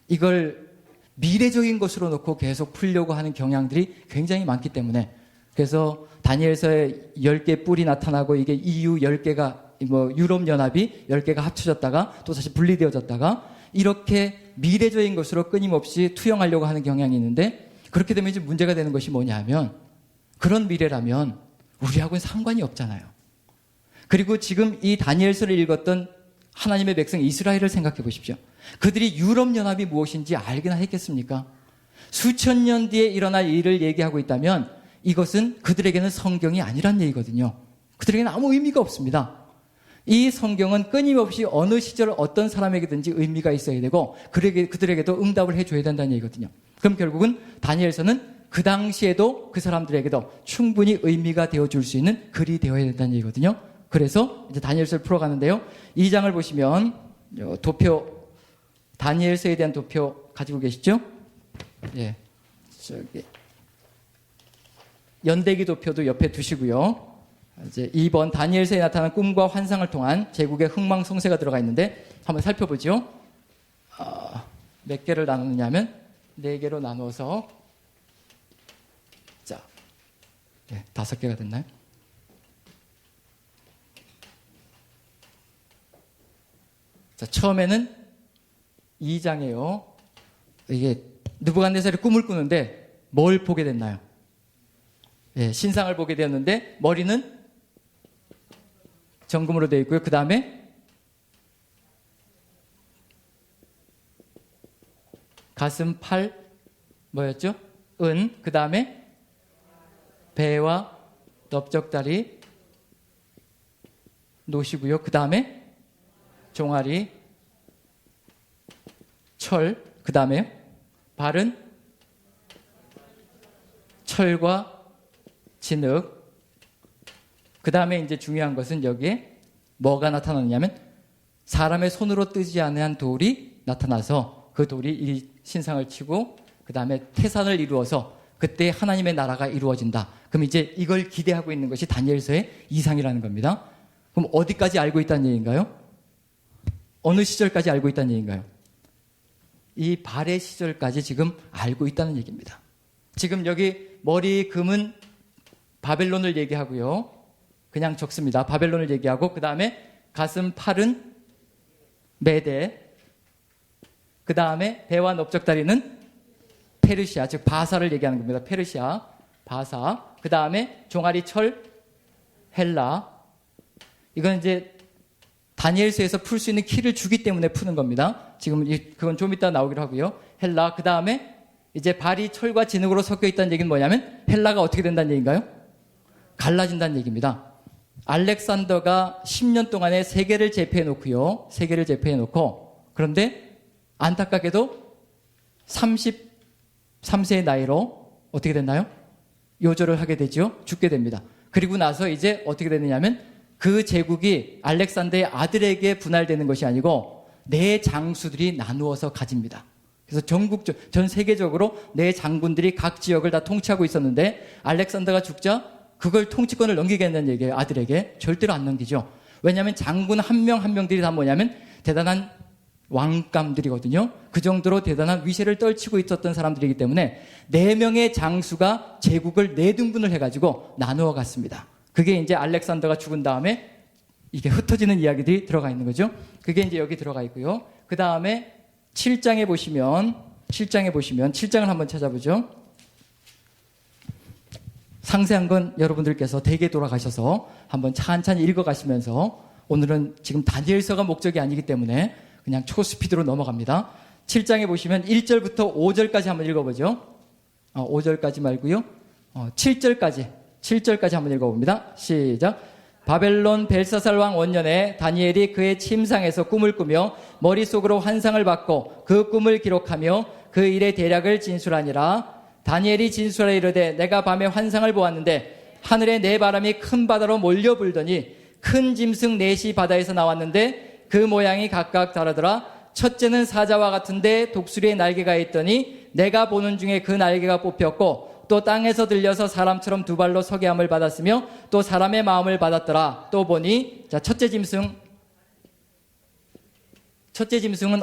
이걸 미래적인 것으로 놓고 계속 풀려고 하는 경향들이 굉장히 많기 때문에. 그래서 다니엘서에 10개 뿔이 나타나고 이게 EU 10개가 유럽연합이 10개가 합쳐졌다가 또 다시 분리되어졌다가 이렇게 미래적인 것으로 끊임없이 투영하려고 하는 경향이 있는데, 그렇게 되면 이제 문제가 되는 것이 뭐냐 하면 그런 미래라면 우리하고는 상관이 없잖아요. 그리고 지금 이 다니엘서를 읽었던 하나님의 백성 이스라엘을 생각해 보십시오. 그들이 유럽연합이 무엇인지 알기나 했겠습니까? 수천 년 뒤에 일어날 일을 얘기하고 있다면 이것은 그들에게는 성경이 아니란 얘기거든요. 그들에게는 아무 의미가 없습니다. 이 성경은 끊임없이 어느 시절 어떤 사람에게든지 의미가 있어야 되고 그들에게도 응답을 해줘야 된다는 얘기거든요. 그럼 결국은 다니엘서는 그 당시에도 그 사람들에게도 충분히 의미가 되어줄 수 있는 글이 되어야 된다는 얘기거든요. 그래서 이제 다니엘서를 풀어가는데요. 2장을 보시면 도표, 다니엘서에 대한 도표 가지고 계시죠? 예, 저기 연대기 도표도 옆에 두시고요. 이제 2번 다니엘서에 나타난 꿈과 환상을 통한 제국의 흥망성쇠가 들어가 있는데 한번 살펴보죠. 몇 개를 나누느냐면 4개로 나눠서 자, 5개가 됐나요? 자, 처음에는 2장이에요. 이게 느부갓네살이 꿈을 꾸는데 뭘 보게 됐나요? 예, 신상을 보게 되었는데 머리는 정금으로 되어 있고요. 그 다음에 가슴, 팔, 뭐였죠? 은, 그 다음에 배와 넓적다리 노시고요. 그 다음에 종아리, 철, 그 다음에 발은 철과 진흙, 그 다음에 이제 중요한 것은 여기에 뭐가 나타나느냐면 사람의 손으로 뜨지 않은 돌이 나타나서 그 돌이 이 신상을 치고 그 다음에 태산을 이루어서 그때 하나님의 나라가 이루어진다. 그럼 이제 이걸 기대하고 있는 것이 다니엘서의 이상이라는 겁니다. 그럼 어디까지 알고 있다는 얘기인가요? 어느 시절까지 알고 있다는 얘기인가요? 이 발의 시절까지 지금 알고 있다는 얘기입니다. 지금 여기 머리 금은 바벨론을 얘기하고요. 그냥 적습니다. 바벨론을 얘기하고 그 다음에 가슴, 팔은 메대, 그 다음에 배와 넓적다리는 페르시아, 즉 바사를 얘기하는 겁니다. 페르시아, 바사, 그 다음에 종아리, 철, 헬라. 이건 이제 다니엘서에서 풀 수 있는 키를 주기 때문에 푸는 겁니다. 지금 그건 좀 이따 나오기로 하고요. 헬라, 그 다음에 이제 발이 철과 진흙으로 섞여 있다는 얘기는 뭐냐면 헬라가 어떻게 된다는 얘기인가요? 갈라진다는 얘기입니다. 알렉산더가 10년 동안에 세계를 제패해 놓고요. 세계를 제패해 놓고 그런데 안타깝게도 33세의 나이로 어떻게 됐나요? 요절을 하게 되죠. 죽게 됩니다. 그리고 나서 이제 어떻게 되느냐면 그 제국이 알렉산더의 아들에게 분할되는 것이 아니고 네 장수들이 나누어서 가집니다. 그래서 전 세계적으로 네 장군들이 각 지역을 다 통치하고 있었는데 알렉산더가 죽자 그걸 통치권을 넘기겠다는 얘기예요. 아들에게. 절대로 안 넘기죠. 왜냐하면 장군 한 명 한 명들이 다 뭐냐면 대단한 왕감들이거든요. 그 정도로 대단한 위세를 떨치고 있었던 사람들이기 때문에 4명의 장수가 제국을 4등분을 해가지고 나누어 갔습니다. 그게 이제 알렉산더가 죽은 다음에 이게 흩어지는 이야기들이 들어가 있는 거죠. 그게 이제 여기 들어가 있고요. 그 다음에 7장에 보시면 7장을 한번 찾아보죠. 상세한 건 여러분들께서 댁에 돌아가셔서 한번 찬찬히 읽어가시면서 오늘은 지금 다니엘서가 목적이 아니기 때문에 그냥 초스피드로 넘어갑니다. 7장에 보시면 1절부터 5절까지 한번 읽어보죠. 5절까지 말고요. 7절까지 한번 읽어봅니다. 시작. 바벨론 벨사살 왕 원년에 다니엘이 그의 침상에서 꿈을 꾸며 머릿속으로 환상을 받고 그 꿈을 기록하며 그 일의 대략을 진술하니라. 다니엘이 진술하여 이르되 내가 밤에 환상을 보았는데 하늘에 네 바람이 큰 바다로 몰려 불더니 큰 짐승 넷이 바다에서 나왔는데 그 모양이 각각 다르더라. 첫째는 사자와 같은데 독수리의 날개가 있더니 내가 보는 중에 그 날개가 뽑혔고 또 땅에서 들려서 사람처럼 두 발로 서게 함을 받았으며 또 사람의 마음을 받았더라. 또 보니 자 첫째 짐승은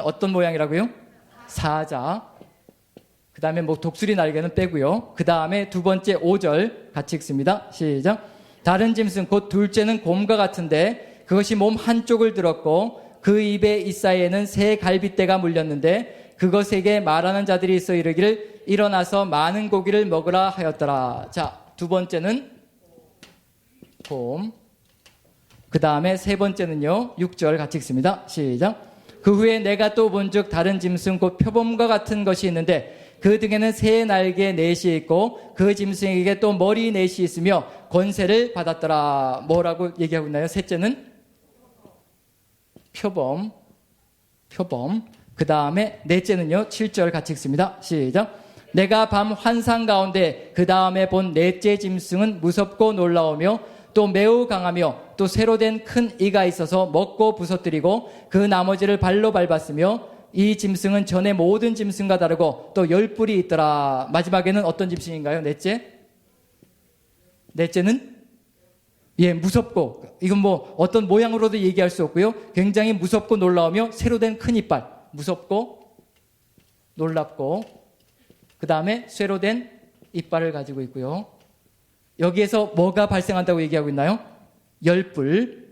어떤 모양이라고요? 사자. 그 다음에 뭐 독수리 날개는 빼고요. 그 다음에 두 번째 5절 같이 읽습니다. 시작. 다른 짐승 곧 둘째는 곰과 같은데 그것이 몸 한쪽을 들었고 그 입에 이사이에는 새 갈빗대가 물렸는데 그것에게 말하는 자들이 있어 이르기를 일어나서 많은 고기를 먹으라 하였더라. 자, 두 번째는 곰. 그 다음에 세 번째는요. 6절 같이 읽습니다. 시작. 그 후에 내가 또 본즉 다른 짐승 곧 표범과 같은 것이 있는데 그 등에는 새 날개 넷이 있고 그 짐승에게 또 머리 넷이 있으며 권세를 받았더라. 뭐라고 얘기하고 있나요? 셋째는 표범. 그 다음에 넷째는요. 7절 같이 읽습니다. 시작. 내가 밤 환상 가운데 그 다음에 본 넷째 짐승은 무섭고 놀라우며 또 매우 강하며 또 새로 된 큰 이가 있어서 먹고 부서뜨리고 그 나머지를 발로 밟았으며 이 짐승은 전에 모든 짐승과 다르고 또 10뿔이 있더라. 마지막에는 어떤 짐승인가요? 넷째는 무섭고, 이건 뭐 어떤 모양으로도 얘기할 수 없고요. 굉장히 무섭고 놀라우며 새로 된 큰 이빨. 무섭고 놀랍고 그 다음에 쇠로 된 이빨을 가지고 있고요. 여기에서 뭐가 발생한다고 얘기하고 있나요? 10뿔.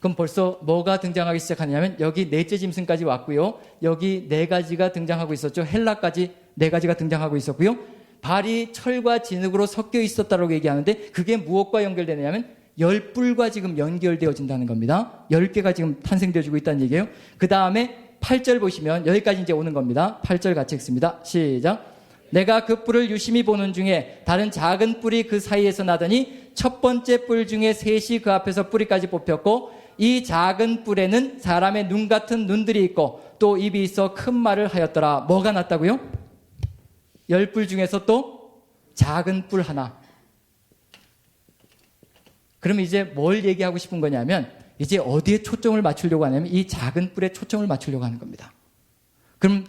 그럼 벌써 뭐가 등장하기 시작하냐면 여기 넷째 짐승까지 왔고요. 여기 4가지가 등장하고 있었죠. 헬라까지 4가지가 등장하고 있었고요. 발이 철과 진흙으로 섞여 있었다고 얘기하는데 그게 무엇과 연결되냐면 10뿔과 지금 연결되어진다는 겁니다. 10개가 지금 탄생되어지고 있다는 얘기예요. 그 다음에 8절 보시면 여기까지 이제 오는 겁니다. 8절 같이 읽습니다. 시작. 내가 그 뿔을 유심히 보는 중에 다른 작은 뿔이 그 사이에서 나더니 첫 번째 뿔 중에 셋이 그 앞에서 뿌리까지 뽑혔고 이 작은 뿔에는 사람의 눈 같은 눈들이 있고 또 입이 있어 큰 말을 하였더라. 뭐가 났다고요? 10뿔 중에서 또 작은 뿔 하나. 그럼 이제 뭘 얘기하고 싶은 거냐면 이제 어디에 초점을 맞추려고 하냐면 이 작은 뿔에 초점을 맞추려고 하는 겁니다. 그럼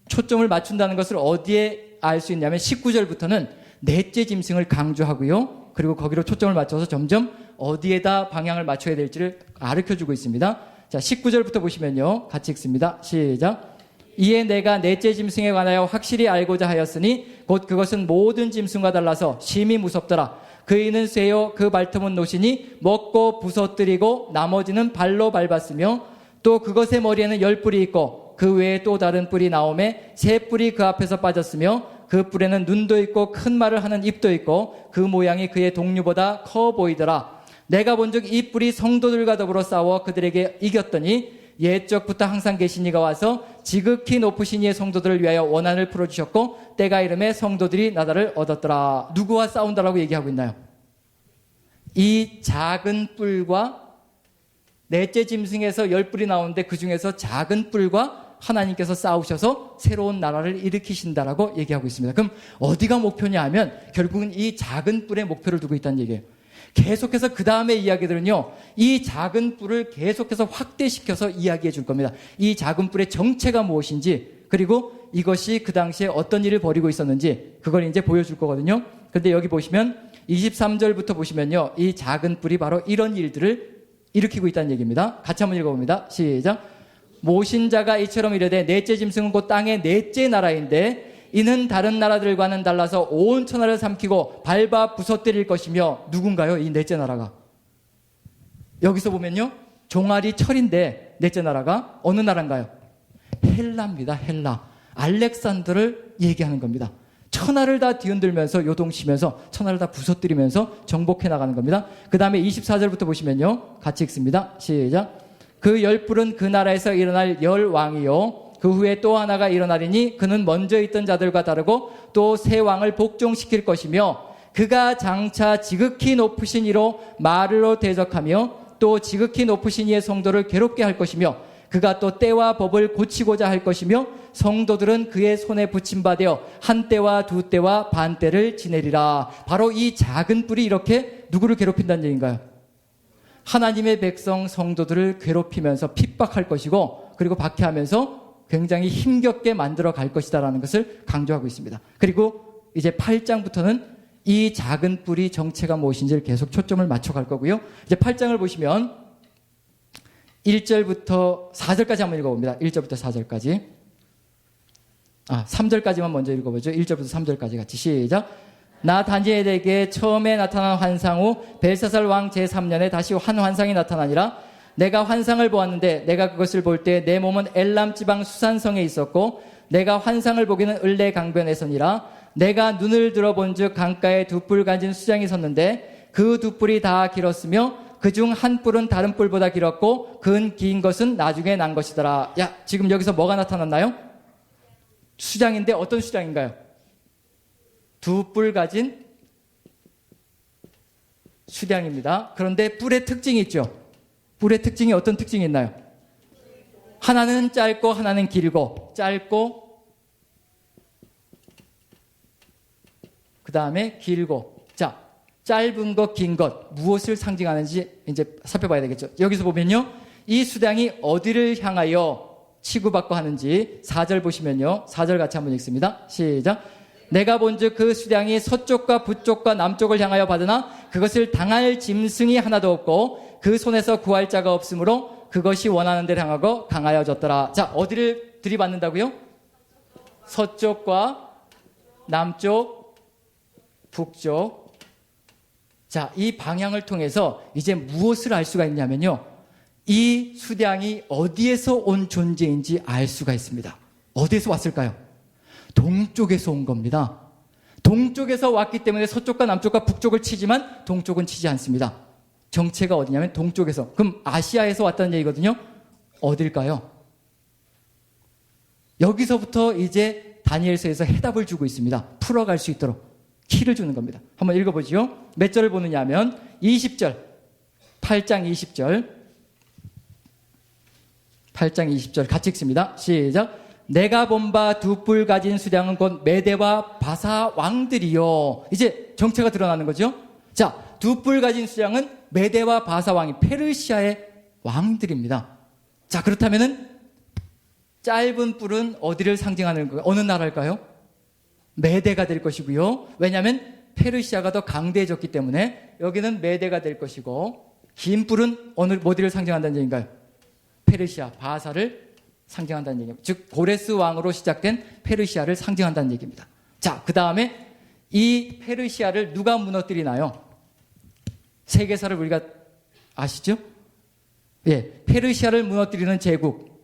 초점을 맞춘다는 것을 어디에 알 수 있냐면 19절부터는 넷째 짐승을 강조하고요. 그리고 거기로 초점을 맞춰서 점점 어디에다 방향을 맞춰야 될지를 가르쳐주고 있습니다. 자, 19절부터 보시면요. 같이 읽습니다. 시작. 이에 내가 넷째 짐승에 관하여 확실히 알고자 하였으니 곧 그것은 모든 짐승과 달라서 심히 무섭더라. 그 이는 쇠요 그 발톱은 노시니 먹고 부서뜨리고 나머지는 발로 밟았으며 또 그것의 머리에는 10뿔이 있고 그 외에 또 다른 뿔이 나오매 새 뿔이 그 앞에서 빠졌으며 그 뿔에는 눈도 있고 큰 말을 하는 입도 있고 그 모양이 그의 동류보다 커 보이더라. 내가 본즉 이 뿔이 성도들과 더불어 싸워 그들에게 이겼더니 옛적부터 항상 계신 이가 와서 지극히 높으신 이의 성도들을 위하여 원한을 풀어주셨고 때가 이름에 성도들이 나다를 얻었더라. 누구와 싸운다라고 얘기하고 있나요? 이 작은 뿔과 넷째 짐승에서 10뿔이 나오는데 그 중에서 작은 뿔과 하나님께서 싸우셔서 새로운 나라를 일으키신다라고 얘기하고 있습니다. 그럼 어디가 목표냐 하면 결국은 이 작은 뿔에 목표를 두고 있다는 얘기예요. 계속해서 그 다음에 이야기들은요, 이 작은 뿔을 계속해서 확대시켜서 이야기해 줄 겁니다. 이 작은 뿔의 정체가 무엇인지, 그리고 이것이 그 당시에 어떤 일을 벌이고 있었는지, 그걸 이제 보여줄 거거든요. 그런데 여기 보시면 23절부터 보시면요, 이 작은 뿔이 바로 이런 일들을 일으키고 있다는 얘기입니다. 같이 한번 읽어봅니다. 시작. 모신 자가 이처럼 이르되 넷째 짐승은 곧 땅의 넷째 나라인데 이는 다른 나라들과는 달라서 온 천하를 삼키고 밟아 부서뜨릴 것이며 누군가요? 이 넷째 나라가. 여기서 보면요. 종아리 철인데 넷째 나라가 어느 나라인가요? 헬라입니다. 헬라. 알렉산더를 얘기하는 겁니다. 천하를 다 뒤흔들면서 요동치면서 천하를 다 부서뜨리면서 정복해 나가는 겁니다. 그 다음에 24절부터 보시면요. 같이 읽습니다. 시작. 그 10뿔은 그 나라에서 일어날 10왕이요. 그 후에 또 하나가 일어나리니 그는 먼저 있던 자들과 다르고 또 새 왕을 복종시킬 것이며 그가 장차 지극히 높으신 이로 말로 대적하며 또 지극히 높으신 이의 성도를 괴롭게 할 것이며 그가 또 때와 법을 고치고자 할 것이며 성도들은 그의 손에 붙임받아 한 때와 두 때와 반 때를 지내리라. 바로 이 작은 뿔이 이렇게 누구를 괴롭힌다는 얘기인가요? 하나님의 백성 성도들을 괴롭히면서 핍박할 것이고 그리고 박해하면서 굉장히 힘겹게 만들어 갈 것이다라는 것을 강조하고 있습니다. 그리고 이제 8장부터는 이 작은 뿔이 정체가 무엇인지를 계속 초점을 맞춰갈 거고요. 이제 8장을 보시면 1절부터 4절까지 한번 읽어봅니다. 1절부터 4절까지. 3절까지만 먼저 읽어보죠. 1절부터 3절까지 같이 시작. 나 다니엘에게 처음에 나타난 환상 후 벨사살 왕 제3년에 다시 한 환상이 나타나니라. 내가 환상을 보았는데 내가 그것을 볼 때 내 몸은 엘람 지방 수산성에 있었고 내가 환상을 보기는 을레 강변에서니라. 내가 눈을 들어본 즉 강가에 2뿔 가진 수장이 섰는데 그 2뿔이 다 길었으며 그중 한 뿔은 다른 뿔보다 길었고 그 긴 것은 나중에 난 것이더라. 야, 지금 여기서 뭐가 나타났나요? 수장인데 어떤 수장인가요? 2뿔 가진 수량입니다. 그런데 뿔의 특징이 있죠. 뿔의 특징이 어떤 특징이 있나요? 하나는 짧고 하나는 길고, 짧고 그 다음에 길고. 자, 짧은 것, 긴 것 무엇을 상징하는지 이제 살펴봐야 되겠죠. 여기서 보면요, 이 수량이 어디를 향하여 치고받고 하는지 4절 보시면요, 4절 같이 한번 읽습니다. 시작. 내가 본즉 그 수량이 서쪽과 북쪽과 남쪽을 향하여 받으나 그것을 당할 짐승이 하나도 없고 그 손에서 구할 자가 없으므로 그것이 원하는 데를 향하고 강하여졌더라. 자, 어디를 들이받는다고요? 서쪽과 남쪽, 북쪽. 자, 이 방향을 통해서 이제 무엇을 알 수가 있냐면요, 이 수량이 어디에서 온 존재인지 알 수가 있습니다. 어디에서 왔을까요? 동쪽에서 온 겁니다. 동쪽에서 왔기 때문에 서쪽과 남쪽과 북쪽을 치지만 동쪽은 치지 않습니다. 정체가 어디냐면 동쪽에서. 그럼 아시아에서 왔다는 얘기거든요. 어딜까요? 여기서부터 이제 다니엘서에서 해답을 주고 있습니다. 풀어갈 수 있도록 키를 주는 겁니다. 한번 읽어보죠. 몇 절을 보느냐 하면 20절, 8장 20절, 8장 20절 같이 읽습니다. 시작. 내가 본 바 두 뿔 가진 수량은 곧 메대와 바사 왕들이요. 이제 정체가 드러나는 거죠. 자, 두 뿔 가진 수량은 메대와 바사 왕이 페르시아의 왕들입니다. 자, 그렇다면은 짧은 뿔은 어디를 상징하는 거예요? 어느 나라일까요? 메대가 될 것이고요. 왜냐하면 페르시아가 더 강대해졌기 때문에 여기는 메대가 될 것이고, 긴 뿔은 어디를 상징한다는 얘기인가요? 페르시아, 바사를 상징한다는 얘기입니다. 즉 고레스 왕으로 시작된 페르시아를 상징한다는 얘기입니다. 자, 그 다음에 이 페르시아를 누가 무너뜨리나요? 세계사를 우리가 아시죠? 예, 페르시아를 무너뜨리는 제국.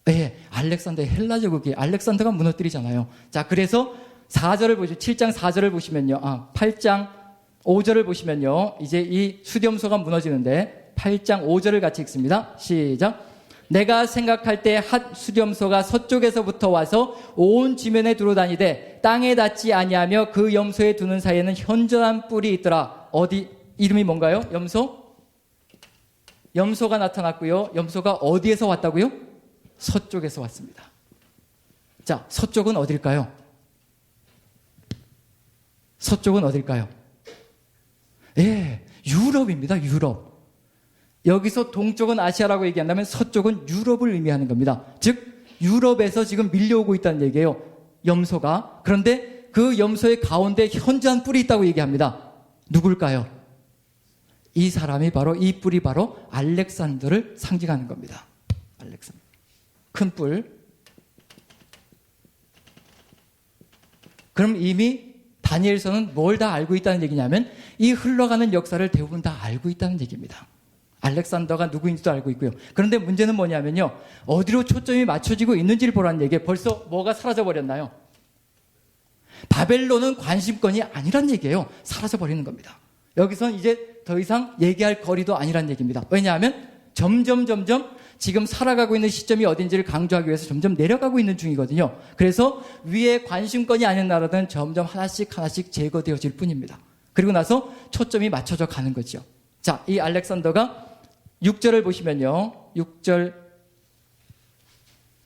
예, 알렉산더, 헬라 제국이 알렉산더가 무너뜨리잖아요. 자, 그래서 4절을 보시면 7장 4절을 보시면요, 8장 5절을 보시면요, 이제 이 수렴소가 무너지는데 8장 5절을 같이 읽습니다. 시작. 내가 생각할 때 핫 수렴소가 서쪽에서부터 와서 온 지면에 두루다니되 땅에 닿지 아니하며 그 염소에 두는 사이에는 현저한 뿔이 있더라. 어디 이름이 뭔가요? 염소? 염소가 나타났고요. 염소가 어디에서 왔다고요? 서쪽에서 왔습니다. 자, 서쪽은 어딜까요? 서쪽은 어딜까요? 예, 유럽입니다. 유럽. 여기서 동쪽은 아시아라고 얘기한다면 서쪽은 유럽을 의미하는 겁니다. 즉 유럽에서 지금 밀려오고 있다는 얘기예요, 염소가. 그런데 그 염소의 가운데 현저한 뿔이 있다고 얘기합니다. 누굴까요? 이 사람이 바로, 이 뿔이 바로 알렉산더를 상징하는 겁니다. 알렉산더, 큰 뿔. 그럼 이미 다니엘서는 뭘 다 알고 있다는 얘기냐면 이 흘러가는 역사를 대부분 다 알고 있다는 얘기입니다. 알렉산더가 누구인지도 알고 있고요. 그런데 문제는 뭐냐면요, 어디로 초점이 맞춰지고 있는지를 보라는 얘기예요. 벌써 뭐가 사라져버렸나요? 바벨론은 관심권이 아니란 얘기예요. 사라져버리는 겁니다. 여기선 이제 더 이상 얘기할 거리도 아니란 얘기입니다. 왜냐하면 점점 지금 살아가고 있는 시점이 어딘지를 강조하기 위해서 점점 내려가고 있는 중이거든요. 그래서 위에 관심권이 아닌 나라들은 점점 하나씩 제거되어질 뿐입니다. 그리고 나서 초점이 맞춰져 가는 거죠. 자, 이 알렉산더가 6절을 보시면요,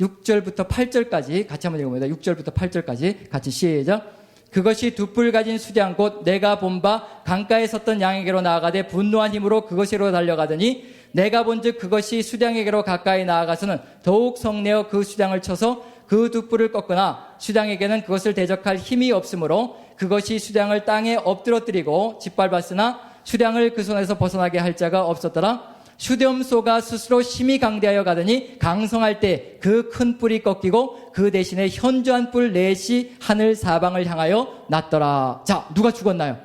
6절부터 8절까지 같이 한번 읽어봅니다. 6절부터 8절까지 같이 시작. 그것이 두 뿔 가진 수량 곧 내가 본 바 강가에 섰던 양에게로 나아가되 분노한 힘으로 그것으로 달려가더니 내가 본즉 그것이 수량에게로 가까이 나아가서는 더욱 성내어 그 수량을 쳐서 그 두 뿔을 꺾으나 수량에게는 그것을 대적할 힘이 없으므로 그것이 수량을 땅에 엎드러뜨리고 짓밟았으나 수량을 그 손에서 벗어나게 할 자가 없었더라. 수렴소가 스스로 힘이 강대하여 가더니 강성할 때 그 큰 뿔이 꺾이고 그 대신에 현저한 뿔 넷이 하늘 사방을 향하여 났더라. 자, 누가 죽었나요?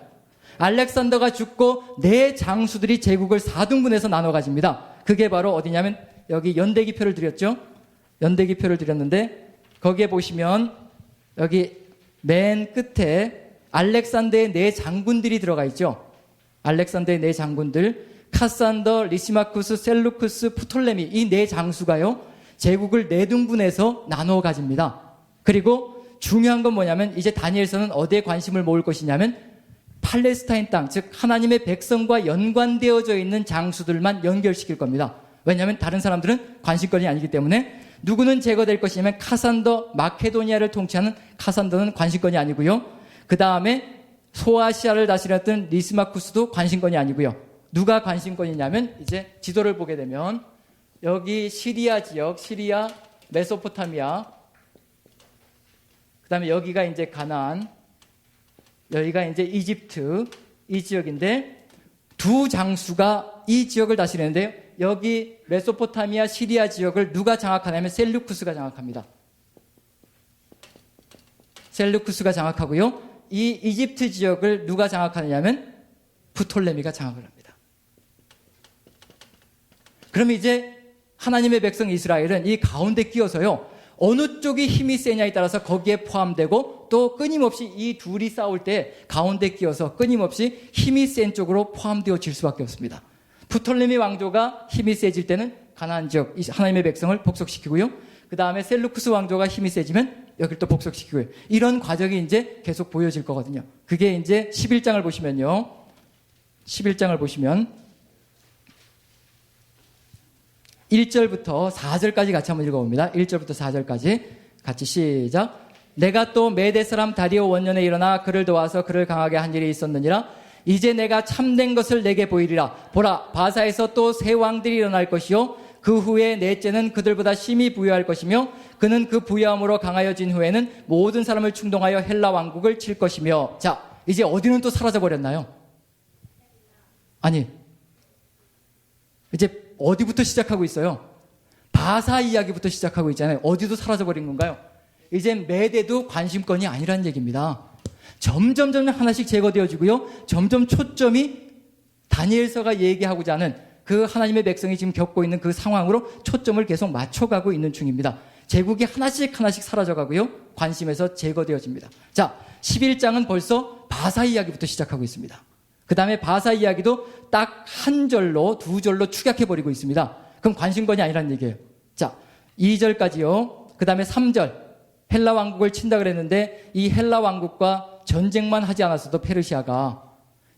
알렉산더가 죽고 네 장수들이 제국을 4등분해서 나눠 가집니다. 그게 바로 어디냐면 여기 연대기표를 드렸죠. 연대기표를 드렸는데 거기에 보시면 여기 맨 끝에 알렉산더의 네 장군들이 들어가 있죠. 알렉산더의 네 장군들, 카산더, 리시마쿠스, 셀루쿠스, 프톨레미, 이 네 장수가요, 제국을 4등분해서 나누어 가집니다. 그리고 중요한 건 뭐냐면 이제 다니엘서는 어디에 관심을 모을 것이냐면 팔레스타인 땅, 즉 하나님의 백성과 연관되어져 있는 장수들만 연결시킬 겁니다. 왜냐하면 다른 사람들은 관심권이 아니기 때문에. 누구는 제거될 것이냐면 카산더, 마케도니아를 통치하는 카산더는 관심권이 아니고요. 그 다음에 소아시아를 다스렸던 리스마쿠스도 관심권이 아니고요. 누가 관심권이냐면 이제 지도를 보게 되면 여기 시리아 지역, 시리아, 메소포타미아, 그 다음에 여기가 이제 가나안, 여기가 이제 이집트, 이 지역인데 두 장수가 이 지역을 다스리는데요. 여기 메소포타미아, 시리아 지역을 누가 장악하냐면 셀루쿠스가 장악합니다. 셀루쿠스가 장악하고요. 이 이집트 지역을 누가 장악하느냐면 프톨레미가 장악을 합니다. 그럼 이제 하나님의 백성 이스라엘은 이 가운데 끼어서요. 어느 쪽이 힘이 세냐에 따라서 거기에 포함되고 또 끊임없이 이 둘이 싸울 때 가운데 끼어서 끊임없이 힘이 센 쪽으로 포함되어질 수밖에 없습니다. 프톨레미 왕조가 힘이 세질 때는 가나안 지역 하나님의 백성을 복속시키고요. 그 다음에 셀루쿠스 왕조가 힘이 세지면 여기를 또 복속시키고요. 이런 과정이 이제 계속 보여질 거거든요. 그게 이제 11장을 보시면요. 11장을 보시면 1절부터 4절까지 같이 한번 읽어봅니다. 1절부터 4절까지 같이 시작. 내가 또 메대 사람 다리오 원년에 일어나 그를 도와서 그를 강하게 한 일이 있었느니라. 이제 내가 참된 것을 내게 보이리라. 보라, 바사에서 또 새 왕들이 일어날 것이요 그 후에 넷째는 그들보다 심히 부유할 것이며 그는 그 부유함으로 강하여진 후에는 모든 사람을 충동하여 헬라 왕국을 칠 것이며. 자, 이제 어디는 또 사라져 버렸나요? 아니, 이제 어디부터 시작하고 있어요? 바사 이야기부터 시작하고 있잖아요. 어디도 사라져 버린 건가요? 이제 메대도 관심권이 아니라는 얘기입니다. 점점 하나씩 제거되어지고요. 점점 초점이 다니엘서가 얘기하고자 하는 그 하나님의 백성이 지금 겪고 있는 그 상황으로 초점을 계속 맞춰가고 있는 중입니다. 제국이 하나씩 사라져가고요. 관심에서 제거되어집니다. 자, 11장은 벌써 바사 이야기부터 시작하고 있습니다. 그 다음에 바사 이야기도 딱 한 절로 두 절로 축약해버리고 있습니다. 그럼 관심권이 아니라는 얘기예요. 자, 2절까지요. 그 다음에 3절. 헬라 왕국을 친다 그랬는데 이 헬라 왕국과 전쟁만 하지 않았어도 페르시아가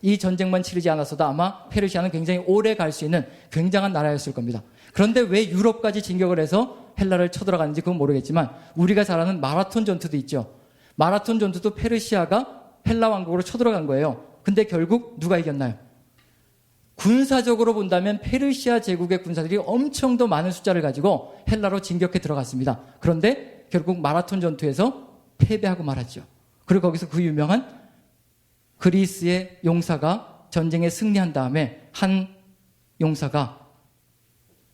이 전쟁만 치르지 않았어도 아마 페르시아는 굉장히 오래 갈 수 있는 굉장한 나라였을 겁니다. 그런데 왜 유럽까지 진격을 해서 헬라를 쳐들어가는지 그건 모르겠지만 우리가 잘 아는 마라톤 전투도 있죠. 마라톤 전투도 페르시아가 헬라 왕국으로 쳐들어간 거예요. 근데 결국 누가 이겼나요? 군사적으로 본다면 페르시아 제국의 군사들이 엄청 더 많은 숫자를 가지고 헬라로 진격해 들어갔습니다. 그런데 결국 마라톤 전투에서 패배하고 말았죠. 그리고 거기서 그 유명한 그리스의 용사가 전쟁에 승리한 다음에 한 용사가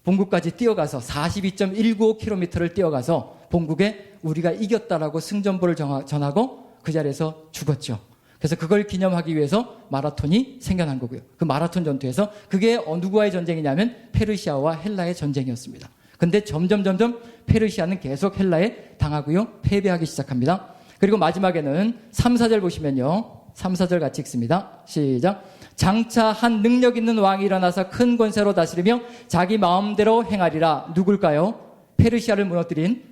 본국까지 뛰어가서 42.195km를 뛰어가서 본국에 우리가 이겼다라고 승전보를 전하고 그 자리에서 죽었죠. 그래서 그걸 기념하기 위해서 마라톤이 생겨난 거고요. 그 마라톤 전투에서 그게 누구와의 전쟁이냐면 페르시아와 헬라의 전쟁이었습니다. 근데 점점 페르시아는 계속 헬라에 당하고요. 패배하기 시작합니다. 그리고 마지막에는 3, 4절 보시면요. 3, 4절 같이 읽습니다. 시작. 장차 한 능력 있는 왕이 일어나서 큰 권세로 다스리며 자기 마음대로 행하리라. 누굴까요? 페르시아를 무너뜨린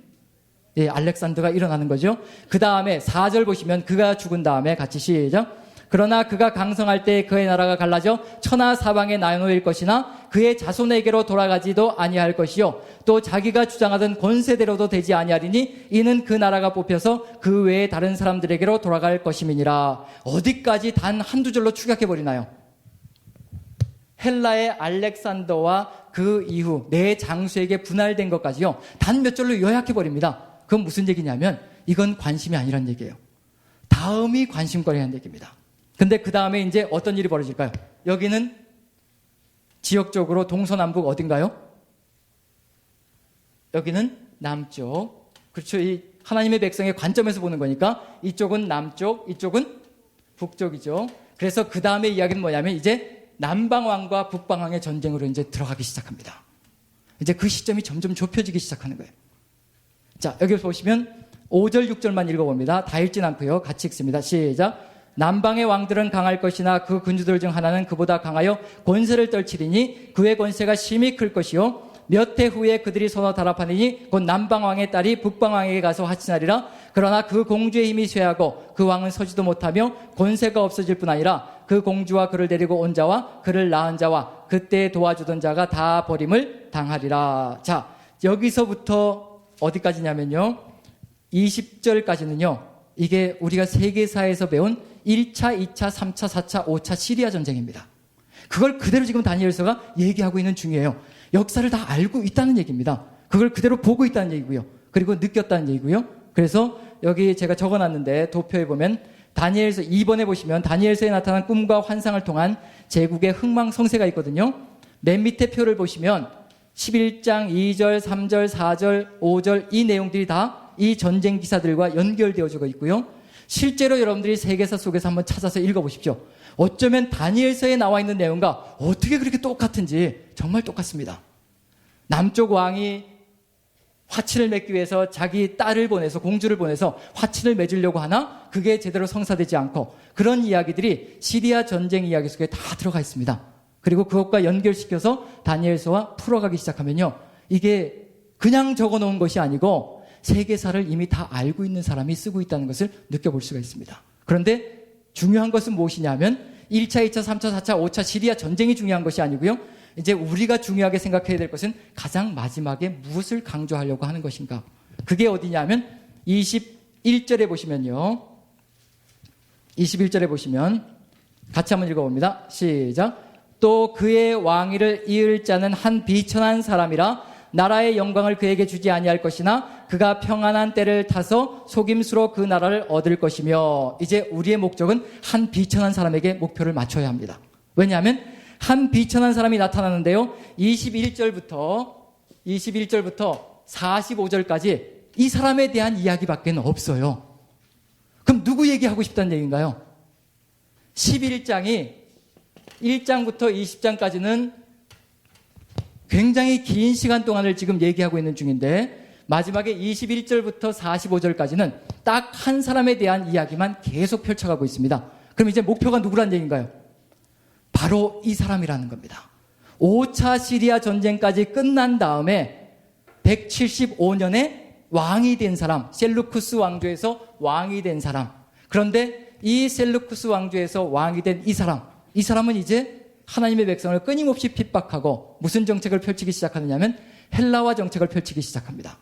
알렉산더가 일어나는 거죠. 그 다음에 4절 보시면 그가 죽은 다음에 같이 시작. 그러나 그가 강성할 때 그의 나라가 갈라져 천하 사방에 나눠일 것이나 그의 자손에게로 돌아가지도 아니할 것이요 또 자기가 주장하던 권세대로도 되지 아니하리니 이는 그 나라가 뽑혀서 그 외에 다른 사람들에게로 돌아갈 것임이니라. 어디까지 단 한두 절로 축약해버리나요? 헬라의 알렉산더와 그 이후 네 장수에게 분할된 것까지요. 단 몇 절로 요약해버립니다. 그건 무슨 얘기냐면 이건 관심이 아니란 얘기예요. 다음이 관심거리라는 얘기입니다. 근데 그 다음에 이제 어떤 일이 벌어질까요? 여기는 지역적으로 동서남북 어딘가요? 여기는 남쪽. 그렇죠. 이 하나님의 백성의 관점에서 보는 거니까 이쪽은 남쪽, 이쪽은 북쪽이죠. 그래서 그 다음에 이야기는 뭐냐면 이제 남방왕과 북방왕의 전쟁으로 이제 들어가기 시작합니다. 이제 그 시점이 점점 좁혀지기 시작하는 거예요. 자, 여기 보시면 5절, 6절만 읽어봅니다. 다 읽진 않고요. 같이 읽습니다. 시작. 남방의 왕들은 강할 것이나 그 군주들 중 하나는 그보다 강하여 권세를 떨치리니 그의 권세가 심히 클 것이요 몇 해 후에 그들이 서로 달합하니니 곧 남방왕의 딸이 북방왕에게 가서 화친하리라. 그러나 그 공주의 힘이 쇠하고 그 왕은 서지도 못하며 권세가 없어질 뿐 아니라 그 공주와 그를 데리고 온 자와 그를 낳은 자와 그때 도와주던 자가 다 버림을 당하리라. 자, 여기서부터 어디까지냐면요. 20절까지는요. 이게 우리가 세계사에서 배운 1차, 2차, 3차, 4차, 5차 시리아 전쟁입니다. 그걸 그대로 지금 다니엘서가 얘기하고 있는 중이에요. 역사를 다 알고 있다는 얘기입니다. 그걸 그대로 보고 있다는 얘기고요. 그리고 느꼈다는 얘기고요. 그래서 여기 제가 적어놨는데 도표에 보면 다니엘서 2번에 보시면 다니엘서에 나타난 꿈과 환상을 통한 제국의 흥망성쇠가 있거든요. 맨 밑에 표를 보시면 11장 2절, 3절, 4절, 5절 이 내용들이 다 이 전쟁 기사들과 연결되어져 있고요. 실제로 여러분들이 세계사 속에서 한번 찾아서 읽어보십시오. 어쩌면 다니엘서에 나와 있는 내용과 어떻게 그렇게 똑같은지 정말 똑같습니다. 남쪽 왕이 화친을 맺기 위해서 자기 딸을 보내서 공주를 보내서 화친을 맺으려고 하나 그게 제대로 성사되지 않고 그런 이야기들이 시리아 전쟁 이야기 속에 다 들어가 있습니다. 그리고 그것과 연결시켜서 다니엘서와 풀어가기 시작하면요. 이게 그냥 적어놓은 것이 아니고 세계사를 이미 다 알고 있는 사람이 쓰고 있다는 것을 느껴볼 수가 있습니다. 그런데 중요한 것은 무엇이냐면 1차, 2차, 3차, 4차, 5차 시리아 전쟁이 중요한 것이 아니고요. 이제 우리가 중요하게 생각해야 될 것은 가장 마지막에 무엇을 강조하려고 하는 것인가. 그게 어디냐면 21절에 보시면요. 21절에 보시면 같이 한번 읽어봅니다. 시작. 또 그의 왕위를 이을 자는 한 비천한 사람이라 나라의 영광을 그에게 주지 아니할 것이나 그가 평안한 때를 타서 속임수로 그 나라를 얻을 것이며 이제 우리의 목적은 한 비천한 사람에게 목표를 맞춰야 합니다. 왜냐하면 한 비천한 사람이 나타나는데요. 21절부터 45절까지 이 사람에 대한 이야기밖에 없어요. 그럼 누구 얘기하고 싶다는 얘기인가요? 11장이 1장부터 20장까지는 굉장히 긴 시간 동안을 지금 얘기하고 있는 중인데 마지막에 21절부터 45절까지는 딱 한 사람에 대한 이야기만 계속 펼쳐가고 있습니다. 그럼 이제 목표가 누구란 얘기인가요? 바로 이 사람이라는 겁니다. 5차 시리아 전쟁까지 끝난 다음에 175년에 왕이 된 사람, 셀루쿠스 왕조에서 왕이 된 사람. 그런데 이 셀루쿠스 왕조에서 왕이 된 이 사람은 이제 하나님의 백성을 끊임없이 핍박하고 무슨 정책을 펼치기 시작하느냐면 헬라화 정책을 펼치기 시작합니다.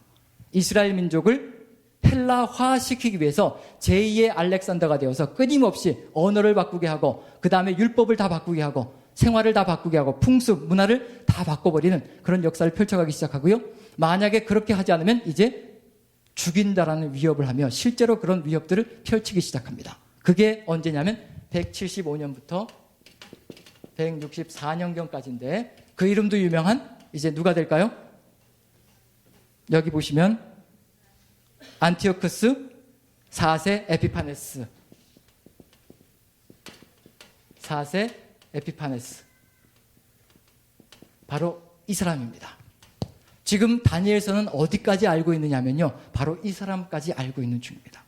이스라엘 민족을 헬라화 시키기 위해서 제2의 알렉산더가 되어서 끊임없이 언어를 바꾸게 하고 그 다음에 율법을 다 바꾸게 하고 생활을 다 바꾸게 하고 풍습, 문화를 다 바꿔버리는 그런 역사를 펼쳐가기 시작하고요. 만약에 그렇게 하지 않으면 이제 죽인다라는 위협을 하며 실제로 그런 위협들을 펼치기 시작합니다. 그게 언제냐면 175년부터 164년경까지인데 그 이름도 유명한 이제 누가 될까요? 여기 보시면 안티오쿠스 4세 에피파네스 4세 에피파네스 바로 이 사람입니다. 지금 다니엘서는 어디까지 알고 있느냐면요. 바로 이 사람까지 알고 있는 중입니다.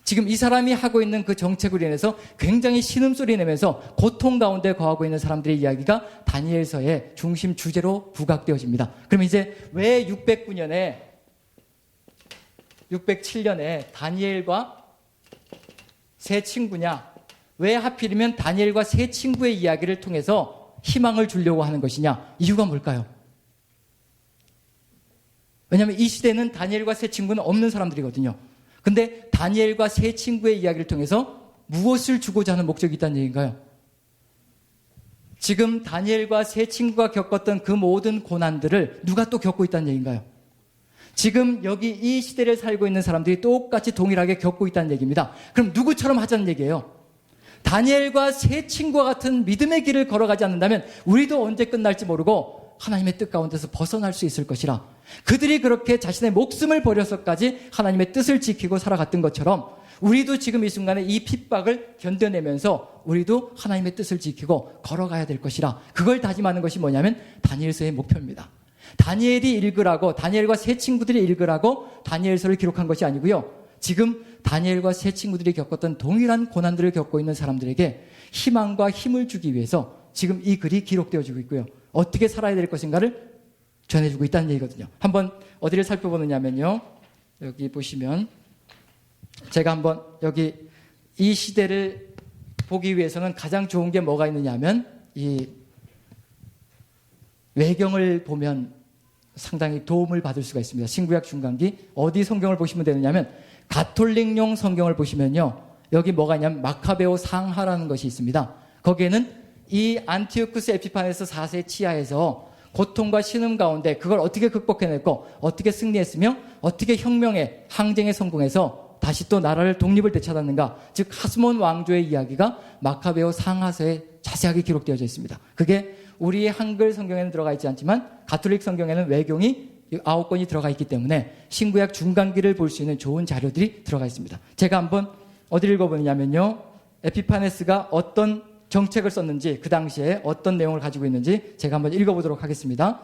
지금 이 사람이 하고 있는 그 정책으로 인해서 굉장히 신음소리 내면서 고통 가운데 거하고 있는 사람들의 이야기가 다니엘서의 중심 주제로 부각되어집니다. 그럼 이제 왜 607년에 다니엘과 세 친구냐? 왜 하필이면 다니엘과 세 친구의 이야기를 통해서 희망을 주려고 하는 것이냐? 이유가 뭘까요? 왜냐하면 이 시대는 다니엘과 세 친구는 없는 사람들이거든요. 근데 다니엘과 세 친구의 이야기를 통해서 무엇을 주고자 하는 목적이 있다는 얘기인가요? 지금 다니엘과 세 친구가 겪었던 그 모든 고난들을 누가 또 겪고 있다는 얘기인가요? 지금 여기 이 시대를 살고 있는 사람들이 똑같이 동일하게 겪고 있다는 얘기입니다. 그럼 누구처럼 하자는 얘기예요? 다니엘과 세 친구와 같은 믿음의 길을 걸어가지 않는다면 우리도 언제 끝날지 모르고 하나님의 뜻 가운데서 벗어날 수 있을 것이라. 그들이 그렇게 자신의 목숨을 버려서까지 하나님의 뜻을 지키고 살아갔던 것처럼 우리도 지금 이 순간에 이 핍박을 견뎌내면서 우리도 하나님의 뜻을 지키고 걸어가야 될 것이라. 그걸 다짐하는 것이 뭐냐면 다니엘서의 목표입니다. 다니엘이 읽으라고, 다니엘과 세 친구들이 읽으라고 다니엘서를 기록한 것이 아니고요. 지금 다니엘과 세 친구들이 겪었던 동일한 고난들을 겪고 있는 사람들에게 희망과 힘을 주기 위해서 지금 이 글이 기록되어지고 있고요. 어떻게 살아야 될 것인가를 전해주고 있다는 얘기거든요. 한번 어디를 살펴보느냐면요. 여기 보시면 제가 한번 여기 이 시대를 보기 위해서는 가장 좋은 게 뭐가 있느냐 하면 이 외경을 보면 상당히 도움을 받을 수가 있습니다. 신구약 중간기 어디 성경을 보시면 되느냐면 가톨릭용 성경을 보시면요. 여기 뭐가 있냐면 마카베오 상하라는 것이 있습니다. 거기에는 이 안티오쿠스 에피파네스 4세 치하에서 고통과 신음 가운데 그걸 어떻게 극복해냈고 어떻게 승리했으며 어떻게 혁명에 항쟁에 성공해서 다시 또 나라를 독립을 되찾았는가, 즉 하스몬 왕조의 이야기가 마카베오 상하서에 자세하게 기록되어져 있습니다. 그게 우리의 한글 성경에는 들어가 있지 않지만 가톨릭 성경에는 외경이 9권이 들어가 있기 때문에 신구약 중간기를 볼 수 있는 좋은 자료들이 들어가 있습니다. 제가 한번 어디를 읽어보느냐면요, 에피파네스가 어떤 정책을 썼는지, 그 당시에 어떤 내용을 가지고 있는지 제가 한번 읽어보도록 하겠습니다.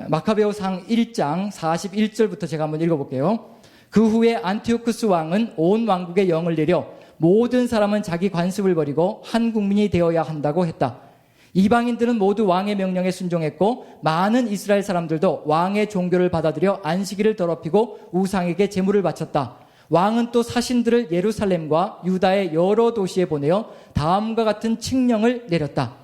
마카베오상 1장 41절부터 제가 한번 읽어볼게요. 그 후에 안티오쿠스 왕은 온 왕국에 영을 내려 모든 사람은 자기 관습을 버리고 한 국민이 되어야 한다고 했다. 이방인들은 모두 왕의 명령에 순종했고 많은 이스라엘 사람들도 왕의 종교를 받아들여 안식일을 더럽히고 우상에게 제물을 바쳤다. 왕은 또 사신들을 예루살렘과 유다의 여러 도시에 보내어 다음과 같은 칙령을 내렸다.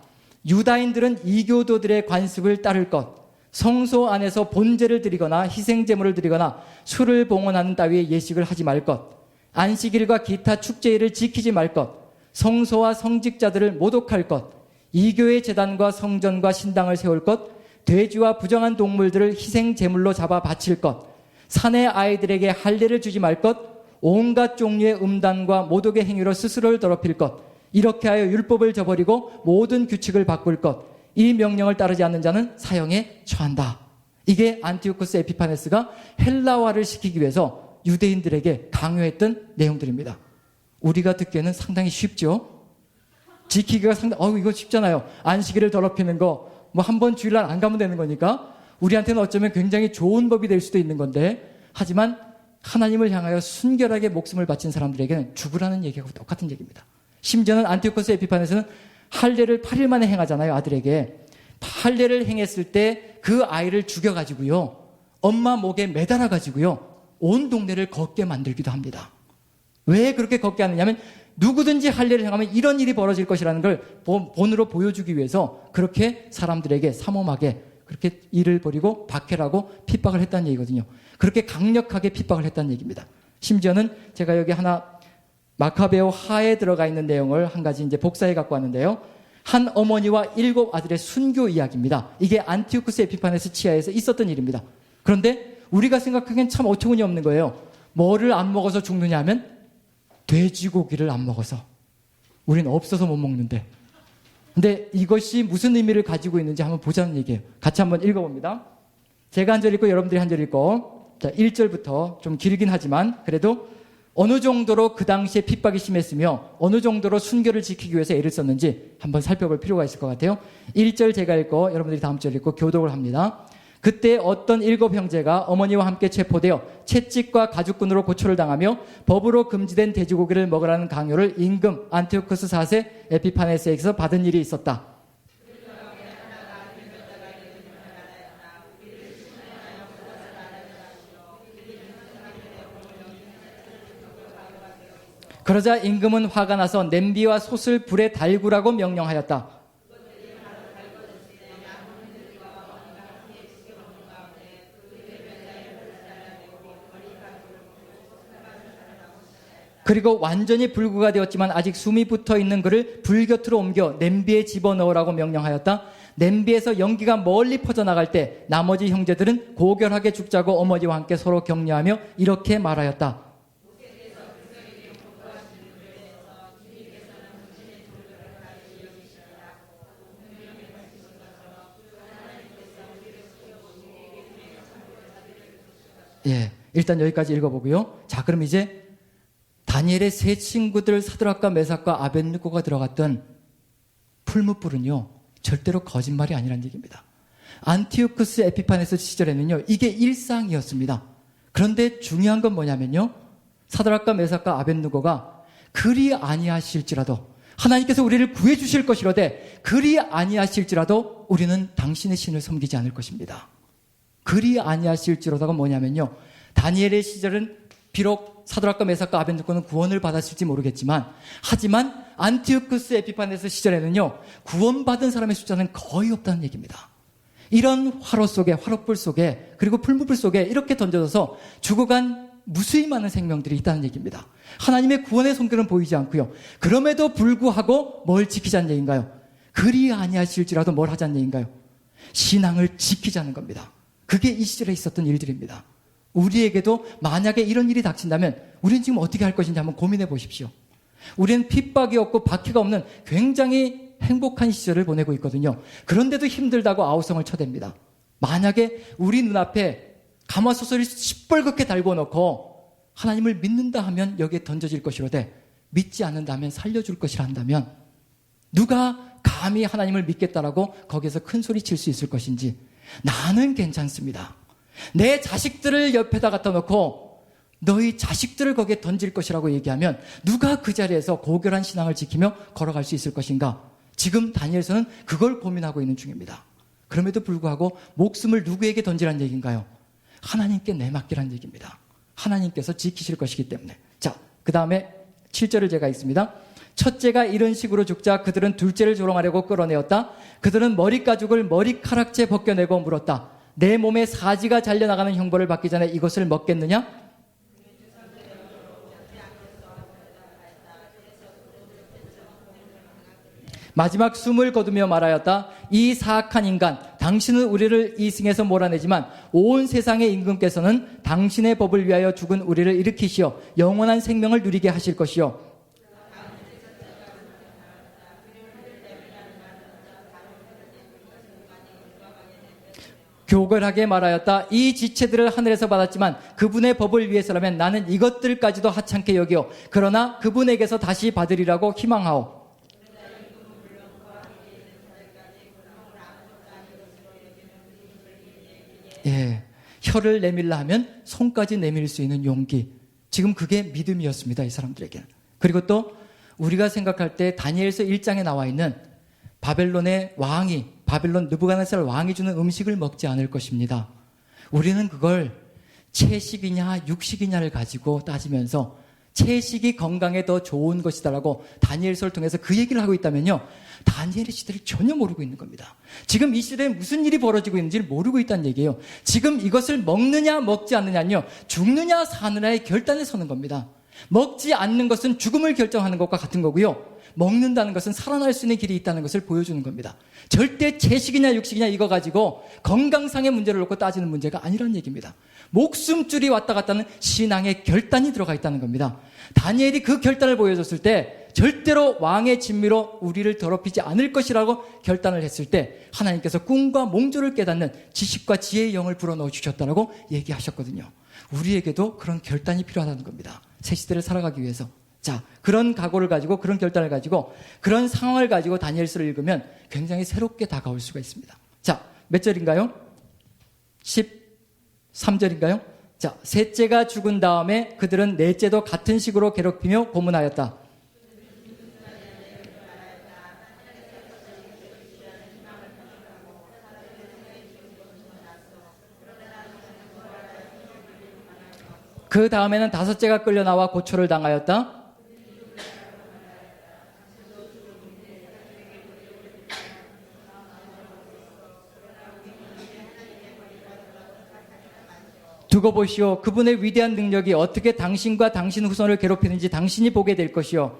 유다인들은 이교도들의 관습을 따를 것, 성소 안에서 번제를 드리거나 희생제물을 드리거나 술을 봉헌하는 따위의 예식을 하지 말 것, 안식일과 기타 축제일을 지키지 말 것, 성소와 성직자들을 모독할 것, 이교의 제단과 성전과 신당을 세울 것, 돼지와 부정한 동물들을 희생제물로 잡아 바칠 것, 사내 아이들에게 할례를 주지 말 것, 온갖 종류의 음단과 모독의 행위로 스스로를 더럽힐 것, 이렇게 하여 율법을 저버리고 모든 규칙을 바꿀 것, 이 명령을 따르지 않는 자는 사형에 처한다. 이게 안티오쿠스 에피파네스가 헬라화를 시키기 위해서 유대인들에게 강요했던 내용들입니다. 우리가 듣기에는 상당히 쉽죠? 지키기가 상당히, 이거 쉽잖아요. 안식일을 더럽히는 거, 뭐 한 번 주일날 안 가면 되는 거니까 우리한테는 어쩌면 굉장히 좋은 법이 될 수도 있는 건데, 하지만 하나님을 향하여 순결하게 목숨을 바친 사람들에게는 죽으라는 얘기하고 똑같은 얘기입니다. 심지어는 안티오쿠스 에피파네스는 할례를 8일 만에 행하잖아요. 아들에게 할례를 행했을 때 그 아이를 죽여가지고요, 엄마 목에 매달아가지고요, 온 동네를 걷게 만들기도 합니다. 왜 그렇게 걷게 하느냐면 누구든지 할례를 행하면 이런 일이 벌어질 것이라는 걸 본으로 보여주기 위해서 그렇게 사람들에게 삼엄하게 그렇게 일을 벌이고 박해라고 핍박을 했다는 얘기거든요. 그렇게 강력하게 핍박을 했다는 얘기입니다. 심지어는 제가 여기 하나 마카베오 하에 들어가 있는 내용을 한 가지 이제 복사해 갖고 왔는데요. 한 어머니와 7 아들의 순교 이야기입니다. 이게 안티오쿠스 에피파네스 치하에서 있었던 일입니다. 그런데 우리가 생각하기엔 참 어처구니 없는 거예요. 뭐를 안 먹어서 죽느냐 하면 돼지고기를 안 먹어서. 우리는 없어서 못 먹는데. 근데 이것이 무슨 의미를 가지고 있는지 한번 보자는 얘기예요. 같이 한번 읽어봅니다. 제가 한 절 읽고 여러분들이 한 절 읽고, 자, 1절부터 좀 길긴 하지만 그래도 어느 정도로 그 당시에 핍박이 심했으며 어느 정도로 순결을 지키기 위해서 애를 썼는지 한번 살펴볼 필요가 있을 것 같아요. 1절 제가 읽고 여러분들이 다음 절 읽고 교독을 합니다. 그때 어떤 7 형제가 어머니와 함께 체포되어 채찍과 가죽끈으로 고초를 당하며 법으로 금지된 돼지고기를 먹으라는 강요를 임금 안티오쿠스 4세 에피파네스에게서 받은 일이 있었다. 그러자 임금은 화가 나서 냄비와 솥을 불에 달구라고 명령하였다. 그리고 완전히 불구가 되었지만 아직 숨이 붙어있는 그를 불 곁으로 옮겨 냄비에 집어넣으라고 명령하였다. 냄비에서 연기가 멀리 퍼져나갈 때 나머지 형제들은 고결하게 죽자고 어머니와 함께 서로 격려하며 이렇게 말하였다. 예, 일단 여기까지 읽어보고요. 자, 그럼 이제 다니엘의 세 친구들 사드락과 메삭과 아벳느고가 들어갔던 풀무불은요, 절대로 거짓말이 아니라는 얘기입니다. 안티오쿠스 에피파네스 시절에는요, 이게 일상이었습니다. 그런데 중요한 건 뭐냐면요, 사드락과 메삭과 아벳느고가 그리 아니하실지라도, 하나님께서 우리를 구해주실 것이로되 그리 아니하실지라도 우리는 당신의 신을 섬기지 않을 것입니다. 그리 아니하실지로다가 뭐냐면요, 다니엘의 시절은 비록 사드락과 메삭과 아벳느고는 구원을 받았을지 모르겠지만, 하지만 안티오쿠스 에피파네스 시절에는요, 구원받은 사람의 숫자는 거의 없다는 얘기입니다. 이런 화로 속에, 화롯불 속에, 그리고 풀무불 속에 이렇게 던져져서 죽어간 무수히 많은 생명들이 있다는 얘기입니다. 하나님의 구원의 손길은 보이지 않고요. 그럼에도 불구하고 뭘 지키자는 얘기인가요? 그리 아니하실지라도 뭘 하자는 얘기인가요? 신앙을 지키자는 겁니다. 그게 이 시절에 있었던 일들입니다. 우리에게도 만약에 이런 일이 닥친다면 우리는 지금 어떻게 할 것인지 한번 고민해 보십시오. 우리는 핍박이 없고 박해가 없는 굉장히 행복한 시절을 보내고 있거든요. 그런데도 힘들다고 아우성을 쳐댑니다. 만약에 우리 눈앞에 가마솥을 시뻘겋게 달고 놓고 하나님을 믿는다 하면 여기에 던져질 것이로되 믿지 않는다 하면 살려줄 것이라 한다면 누가 감히 하나님을 믿겠다라고 거기에서 큰 소리 칠 수 있을 것인지. 나는 괜찮습니다. 내 자식들을 옆에다 갖다 놓고 너희 자식들을 거기에 던질 것이라고 얘기하면 누가 그 자리에서 고결한 신앙을 지키며 걸어갈 수 있을 것인가? 지금 다니엘서는 그걸 고민하고 있는 중입니다. 그럼에도 불구하고 목숨을 누구에게 던지라는 얘기인가요? 하나님께 내맡기라는 얘기입니다. 하나님께서 지키실 것이기 때문에. 자, 그 다음에 7절을 제가 읽습니다. 첫째가 이런 식으로 죽자 그들은 둘째를 조롱하려고 끌어내었다. 그들은 머리가죽을 머리카락째 벗겨내고 물었다. 내 몸에 사지가 잘려나가는 형벌을 받기 전에 이것을 먹겠느냐? 마지막 숨을 거두며 말하였다. 이 사악한 인간, 당신은 우리를 이 승에서 몰아내지만 온 세상의 임금께서는 당신의 법을 위하여 죽은 우리를 일으키시어 영원한 생명을 누리게 하실 것이요. 교결하게 말하였다. 이 지체들을 하늘에서 받았지만 그분의 법을 위해서라면 나는 이것들까지도 하찮게 여기요. 그러나 그분에게서 다시 받으리라고 희망하오. 예, 혀를 내밀라 하면 손까지 내밀 수 있는 용기. 지금 그게 믿음이었습니다. 이 사람들에게는. 그리고 또 우리가 생각할 때 다니엘서 1장에 나와 있는 바벨론의 왕이, 바벨론 느부갓네살 왕이 주는 음식을 먹지 않을 것입니다. 우리는 그걸 채식이냐 육식이냐를 가지고 따지면서 채식이 건강에 더 좋은 것이다라고 다니엘서를 통해서 그 얘기를 하고 있다면요, 다니엘의 시대를 전혀 모르고 있는 겁니다. 지금 이 시대에 무슨 일이 벌어지고 있는지를 모르고 있다는 얘기예요. 지금 이것을 먹느냐 먹지 않느냐는요, 죽느냐 사느냐의 결단에 서는 겁니다. 먹지 않는 것은 죽음을 결정하는 것과 같은 거고요, 먹는다는 것은 살아날 수 있는 길이 있다는 것을 보여주는 겁니다. 절대 채식이냐 육식이냐 이거 가지고 건강상의 문제를 놓고 따지는 문제가 아니라는 얘기입니다. 목숨줄이 왔다 갔다 하는 신앙의 결단이 들어가 있다는 겁니다. 다니엘이 그 결단을 보여줬을 때 절대로 왕의 진미로 우리를 더럽히지 않을 것이라고 결단을 했을 때 하나님께서 꿈과 몽조를 깨닫는 지식과 지혜의 영을 불어넣어 주셨다라고 얘기하셨거든요. 우리에게도 그런 결단이 필요하다는 겁니다. 새 시대를 살아가기 위해서. 자, 그런 각오를 가지고, 그런 결단을 가지고, 그런 상황을 가지고 다니엘서를 읽으면 굉장히 새롭게 다가올 수가 있습니다. 자, 몇 절인가요? 13절인가요? 자, 셋째가 죽은 다음에 그들은 넷째도 같은 식으로 괴롭히며 고문하였다. 그 다음에는 다섯째가 끌려나와 고초를 당하였다. 두고 보시오. 그분의 위대한 능력이 어떻게 당신과 당신 후손을 괴롭히는지 당신이 보게 될 것이요.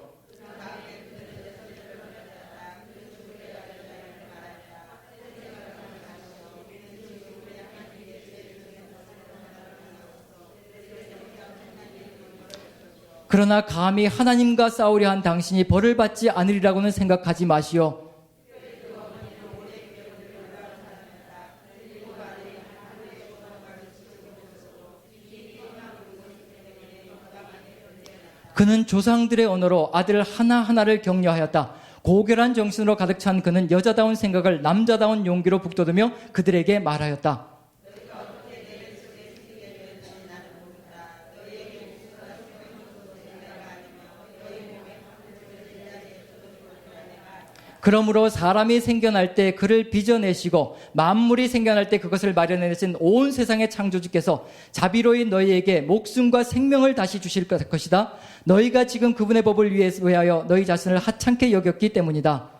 그러나 감히 하나님과 싸우려 한 당신이 벌을 받지 않으리라고는 생각하지 마시오. 그는 조상들의 언어로 아들 하나하나를 격려하였다. 고결한 정신으로 가득 찬 그는 여자다운 생각을 남자다운 용기로 북돋으며 그들에게 말하였다. 그러므로 사람이 생겨날 때 그를 빚어내시고 만물이 생겨날 때 그것을 마련해내신 온 세상의 창조주께서 자비로인 너희에게 목숨과 생명을 다시 주실 것이다. 너희가 지금 그분의 법을 위하여 너희 자신을 하찮게 여겼기 때문이다.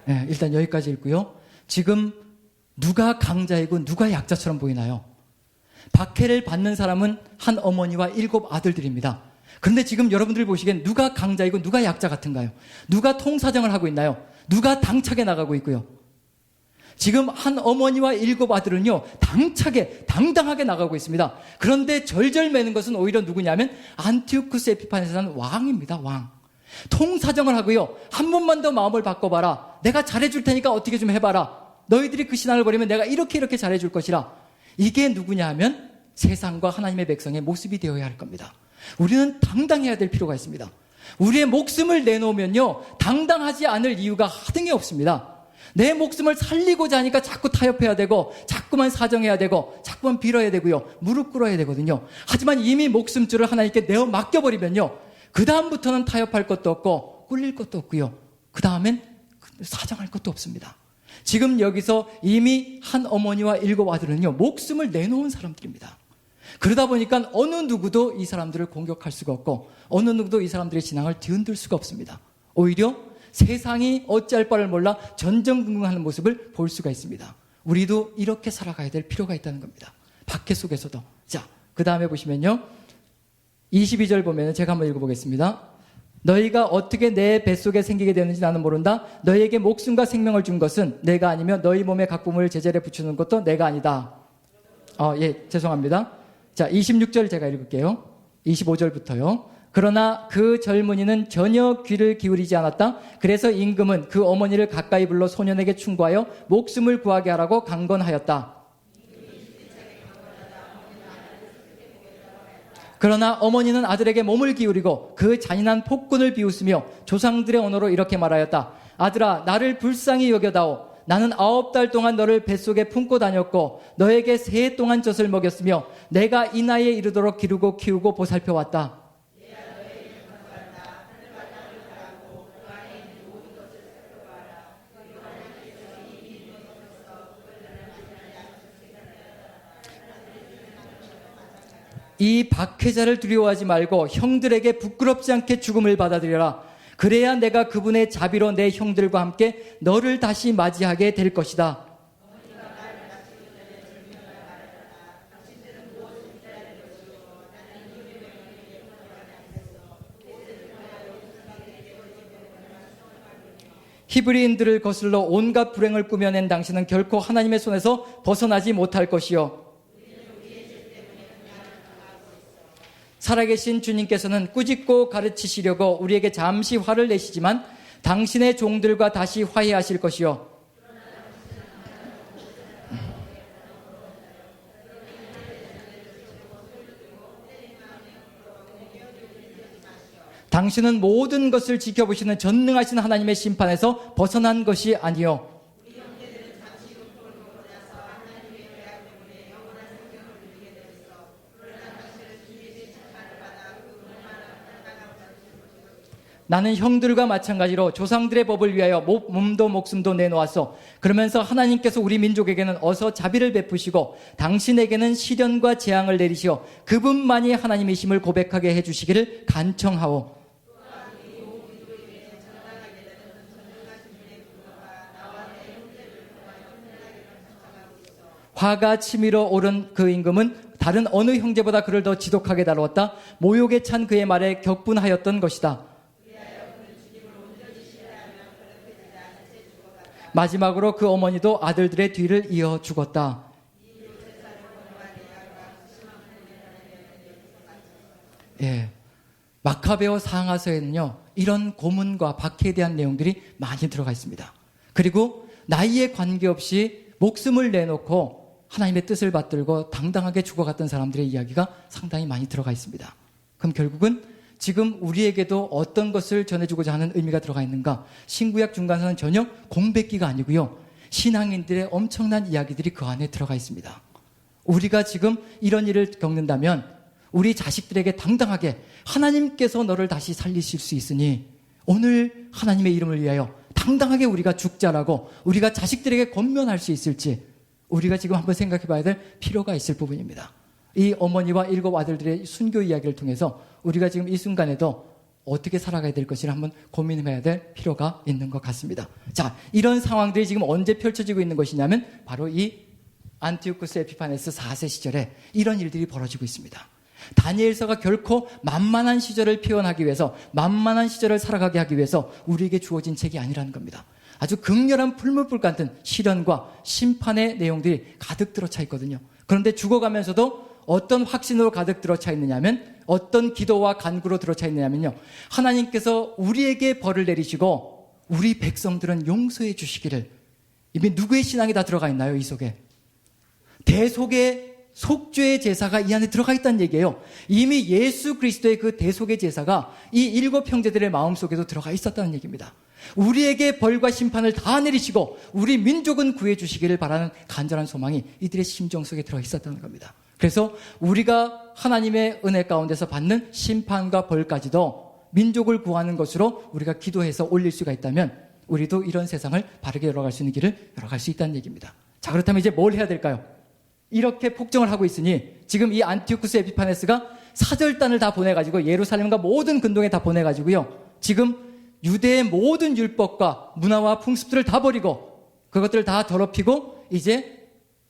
예, 일단 여기까지 읽고요. 지금 누가 강자이고 누가 약자처럼 보이나요? 박해를 받는 사람은 한 어머니와 7 아들들입니다. 그런데 지금 여러분들이 보시기엔 누가 강자이고 누가 약자 같은가요? 누가 통사정을 하고 있나요? 누가 당차게 나가고 있고요? 지금 한 어머니와 7 아들은요, 당당하게 나가고 있습니다. 그런데 절절매는 것은 오히려 누구냐면 안티오쿠스 에피파네스라는 왕입니다. 왕. 통사정을 하고요. 한 번만 더 마음을 바꿔봐라. 내가 잘해줄 테니까 어떻게 좀 해봐라. 너희들이 그 신앙을 버리면 내가 이렇게 잘해줄 것이라. 이게 누구냐 하면 세상과 하나님의 백성의 모습이 되어야 할 겁니다. 우리는 당당해야 될 필요가 있습니다. 우리의 목숨을 내놓으면요, 당당하지 않을 이유가 하등이 없습니다. 내 목숨을 살리고자 하니까 자꾸 타협해야 되고, 자꾸만 사정해야 되고, 자꾸만 빌어야 되고요, 무릎 꿇어야 되거든요. 하지만 이미 목숨줄을 하나님께 내어 맡겨버리면요, 그 다음부터는 타협할 것도 없고 꿀릴 것도 없고요, 그 다음엔 사정할 것도 없습니다. 지금 여기서 이미 한 어머니와 7 아들은요, 목숨을 내놓은 사람들입니다. 그러다 보니까 어느 누구도 이 사람들을 공격할 수가 없고, 어느 누구도 이 사람들의 신앙을 뒤흔들 수가 없습니다. 오히려 세상이 어찌할 바를 몰라 전전긍긍하는 모습을 볼 수가 있습니다. 우리도 이렇게 살아가야 될 필요가 있다는 겁니다. 박해 속에서도. 자, 그 다음에 보시면요, 22절 보면 제가 한번 읽어보겠습니다. 너희가 어떻게 내 뱃속에 생기게 되는지 나는 모른다. 너희에게 목숨과 생명을 준 것은 내가 아니며 너희 몸의 각 부분을 제자리에 붙이는 것도 내가 아니다. 예, 죄송합니다. 자, 26절 제가 읽을게요. 25절부터요. 그러나 그 젊은이는 전혀 귀를 기울이지 않았다. 그래서 임금은 그 어머니를 가까이 불러 소년에게 충고하여 목숨을 구하게 하라고 강건하였다. 그러나 어머니는 아들에게 몸을 기울이고 그 잔인한 폭군을 비웃으며 조상들의 언어로 이렇게 말하였다. 아들아, 나를 불쌍히 여겨다오. 나는 9달 동안 너를 뱃속에 품고 다녔고 너에게 3해 동안 젖을 먹였으며 내가 이 나이에 이르도록 기르고 키우고 보살펴왔다. 이 박해자를 두려워하지 말고 형들에게 부끄럽지 않게 죽음을 받아들여라. 그래야 내가 그분의 자비로 내 형들과 함께 너를 다시 맞이하게 될 것이다. 히브리인들을 거슬러 온갖 불행을 꾸며낸 당신은 결코 하나님의 손에서 벗어나지 못할 것이요. 살아계신 주님께서는 꾸짖고 가르치시려고 우리에게 잠시 화를 내시지만 당신의 종들과 다시 화해하실 것이요. 당신은 모든 것을 지켜보시는 전능하신 하나님의 심판에서 벗어난 것이 아니요. 나는 형들과 마찬가지로 조상들의 법을 위하여 몸도 목숨도 내놓았소. 그러면서 하나님께서 우리 민족에게는 어서 자비를 베푸시고 당신에게는 시련과 재앙을 내리시어 그분만이 하나님이심을 고백하게 해주시기를 간청하오. 화가 치밀어 오른 그 임금은 다른 어느 형제보다 그를 더 지독하게 다루었다. 모욕에 찬 그의 말에 격분하였던 것이다. 마지막으로 그 어머니도 아들들의 뒤를 이어 죽었다. 예, 마카베오 상하서에는요, 이런 고문과 박해에 대한 내용들이 많이 들어가 있습니다. 그리고 나이에 관계없이 목숨을 내놓고 하나님의 뜻을 받들고 당당하게 죽어갔던 사람들의 이야기가 상당히 많이 들어가 있습니다. 그럼 결국은 지금 우리에게도 어떤 것을 전해주고자 하는 의미가 들어가 있는가? 신구약 중간서는 전혀 공백기가 아니고요, 신앙인들의 엄청난 이야기들이 그 안에 들어가 있습니다. 우리가 지금 이런 일을 겪는다면 우리 자식들에게 당당하게 하나님께서 너를 다시 살리실 수 있으니 오늘 하나님의 이름을 위하여 당당하게 우리가 죽자라고 우리가 자식들에게 권면할 수 있을지 우리가 지금 한번 생각해 봐야 될 필요가 있을 부분입니다. 이 어머니와 7 아들들의 순교 이야기를 통해서 우리가 지금 이 순간에도 어떻게 살아가야 될 것을 한번 고민해야 될 필요가 있는 것 같습니다. 자, 이런 상황들이 지금 언제 펼쳐지고 있는 것이냐면 바로 이 안티오쿠스 에피파네스 4세 시절에 이런 일들이 벌어지고 있습니다. 다니엘서가 결코 만만한 시절을 표현하기 위해서, 만만한 시절을 살아가게 하기 위해서 우리에게 주어진 책이 아니라는 겁니다. 아주 극렬한 풀무불 같은 시련과 심판의 내용들이 가득 들어차 있거든요. 그런데 죽어가면서도 어떤 확신으로 가득 들어차 있느냐면, 어떤 기도와 간구로 들어차 있느냐면요, 하나님께서 우리에게 벌을 내리시고 우리 백성들은 용서해 주시기를. 이미 누구의 신앙이 다 들어가 있나요? 이 속에 대속의 속죄의 제사가 이 안에 들어가 있다는 얘기예요. 이미 예수 그리스도의 그 대속의 제사가 이 7 형제들의 마음속에도 들어가 있었다는 얘기입니다. 우리에게 벌과 심판을 다 내리시고 우리 민족은 구해 주시기를 바라는 간절한 소망이 이들의 심정 속에 들어 있었다는 겁니다. 그래서 우리가 하나님의 은혜 가운데서 받는 심판과 벌까지도 민족을 구하는 것으로 우리가 기도해서 올릴 수가 있다면 우리도 이런 세상을 바르게 열어갈 수 있는 길을 열어갈 수 있다는 얘기입니다. 자, 그렇다면 이제 뭘 해야 될까요? 이렇게 폭정을 하고 있으니 지금 이 안티오쿠스 에피파네스가 사절단을 다 보내가지고 예루살렘과 모든 근동에 다 보내가지고요, 지금 유대의 모든 율법과 문화와 풍습들을 다 버리고 그것들을 다 더럽히고 이제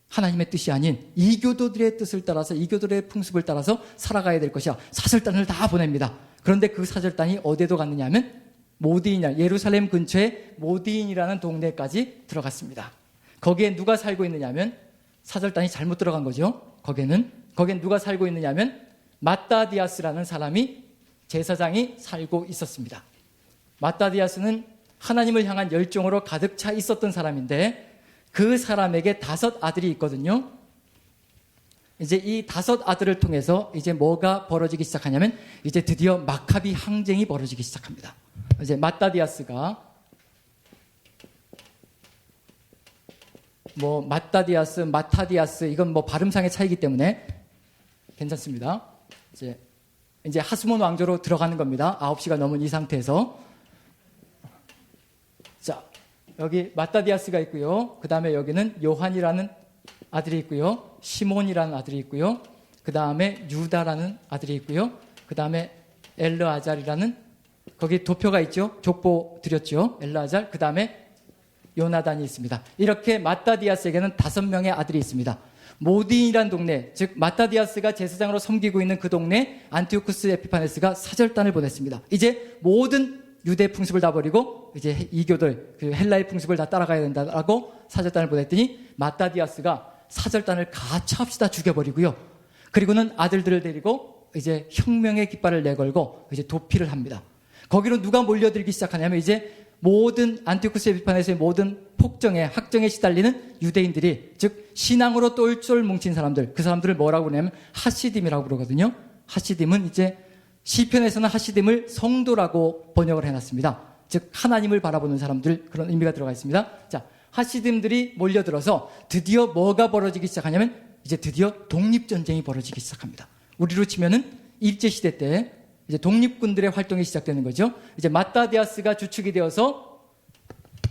하나님의 뜻이 아닌 이교도들의 뜻을 따라서, 이교도들의 풍습을 따라서 살아가야 될 것이야. 사절단을 다 보냅니다. 그런데 그 사절단이 어디에도 갔느냐 하면 모디인이라, 예루살렘 근처에 모디인이라는 동네까지 들어갔습니다. 거기에 누가 살고 있느냐 하면, 사절단이 잘못 들어간 거죠. 거기엔 누가 살고 있느냐 하면 마따디아스라는 사람이, 제사장이 살고 있었습니다. 마따디아스는 하나님을 향한 열정으로 가득 차 있었던 사람인데 그 사람에게 5 아들이 있거든요. 이제 이 5 아들을 통해서 이제 뭐가 벌어지기 시작하냐면 이제 드디어 마카비 항쟁이 벌어지기 시작합니다. 이제 마따디아스가 마따디아스, 마타디아스, 이건 발음상의 차이기 때문에 괜찮습니다. 이제 하스몬 왕조로 들어가는 겁니다. 9시가 넘은 이 상태에서. 자, 여기 마따디아스가 있고요. 그 다음에 여기는 요한이라는 아들이 있고요. 시몬이라는 아들이 있고요. 그 다음에 유다라는 아들이 있고요. 그 다음에 엘르아잘이라는, 거기 도표가 있죠. 족보 드렸죠. 엘르아잘. 그 다음에 요나단이 있습니다. 이렇게 마따디아스에게는 5명의 아들이 있습니다. 모디인이라는 동네, 즉 마따디아스가 제사장으로 섬기고 있는 그 동네 안티오쿠스 에피파네스가 사절단을 보냈습니다. 이제 모든 유대 풍습을 다 버리고 이제 이교들, 그 헬라의 풍습을 다 따라가야 된다라고 사절단을 보냈더니 마따디아스가 사절단을 가차없이 다 죽여버리고요. 그리고는 아들들을 데리고 이제 혁명의 깃발을 내걸고 이제 도피를 합니다. 거기로 누가 몰려들기 시작하냐면 이제 모든 안티오쿠스 에피파네스의 모든 폭정에, 학정에 시달리는 유대인들이, 즉 신앙으로 똘똘 뭉친 사람들, 그 사람들을 뭐라고 부르냐면 하시딤이라고 부르거든요. 하시딤은 이제 시편에서는 하시딤을 성도라고 번역을 해놨습니다. 즉 하나님을 바라보는 사람들, 그런 의미가 들어가 있습니다. 자, 하시딤들이 몰려들어서 드디어 뭐가 벌어지기 시작하냐면 이제 드디어 독립전쟁이 벌어지기 시작합니다. 우리로 치면은 일제시대 때 이제 독립군들의 활동이 시작되는 거죠. 이제 마따디아스가 주축이 되어서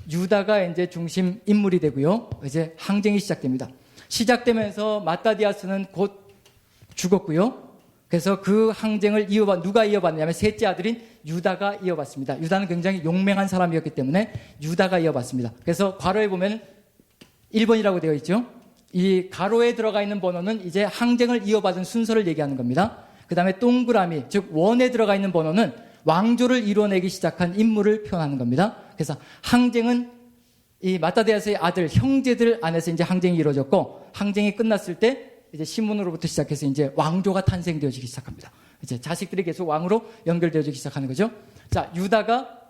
유다가 이제 중심 인물이 되고요. 이제 항쟁이 시작됩니다. 시작되면서 마따디아스는 곧 죽었고요. 그래서 그 항쟁을 누가 이어받느냐면 셋째 아들인 유다가 이어받습니다. 유다는 굉장히 용맹한 사람이었기 때문에 유다가 이어받습니다. 그래서 괄호에 보면 1번이라고 되어 있죠. 이 가로에 들어가 있는 번호는 이제 항쟁을 이어받은 순서를 얘기하는 겁니다. 그 다음에 동그라미, 즉 원에 들어가 있는 번호는 왕조를 이뤄내기 시작한 인물을 표현하는 겁니다. 그래서 항쟁은 이 마따디아스의 아들, 형제들 안에서 이제 항쟁이 이루어졌고, 항쟁이 끝났을 때 이제 시몬으로부터 시작해서 이제 왕조가 탄생되어지기 시작합니다. 이제 자식들이 계속 왕으로 연결되어지기 시작하는 거죠. 자, 유다가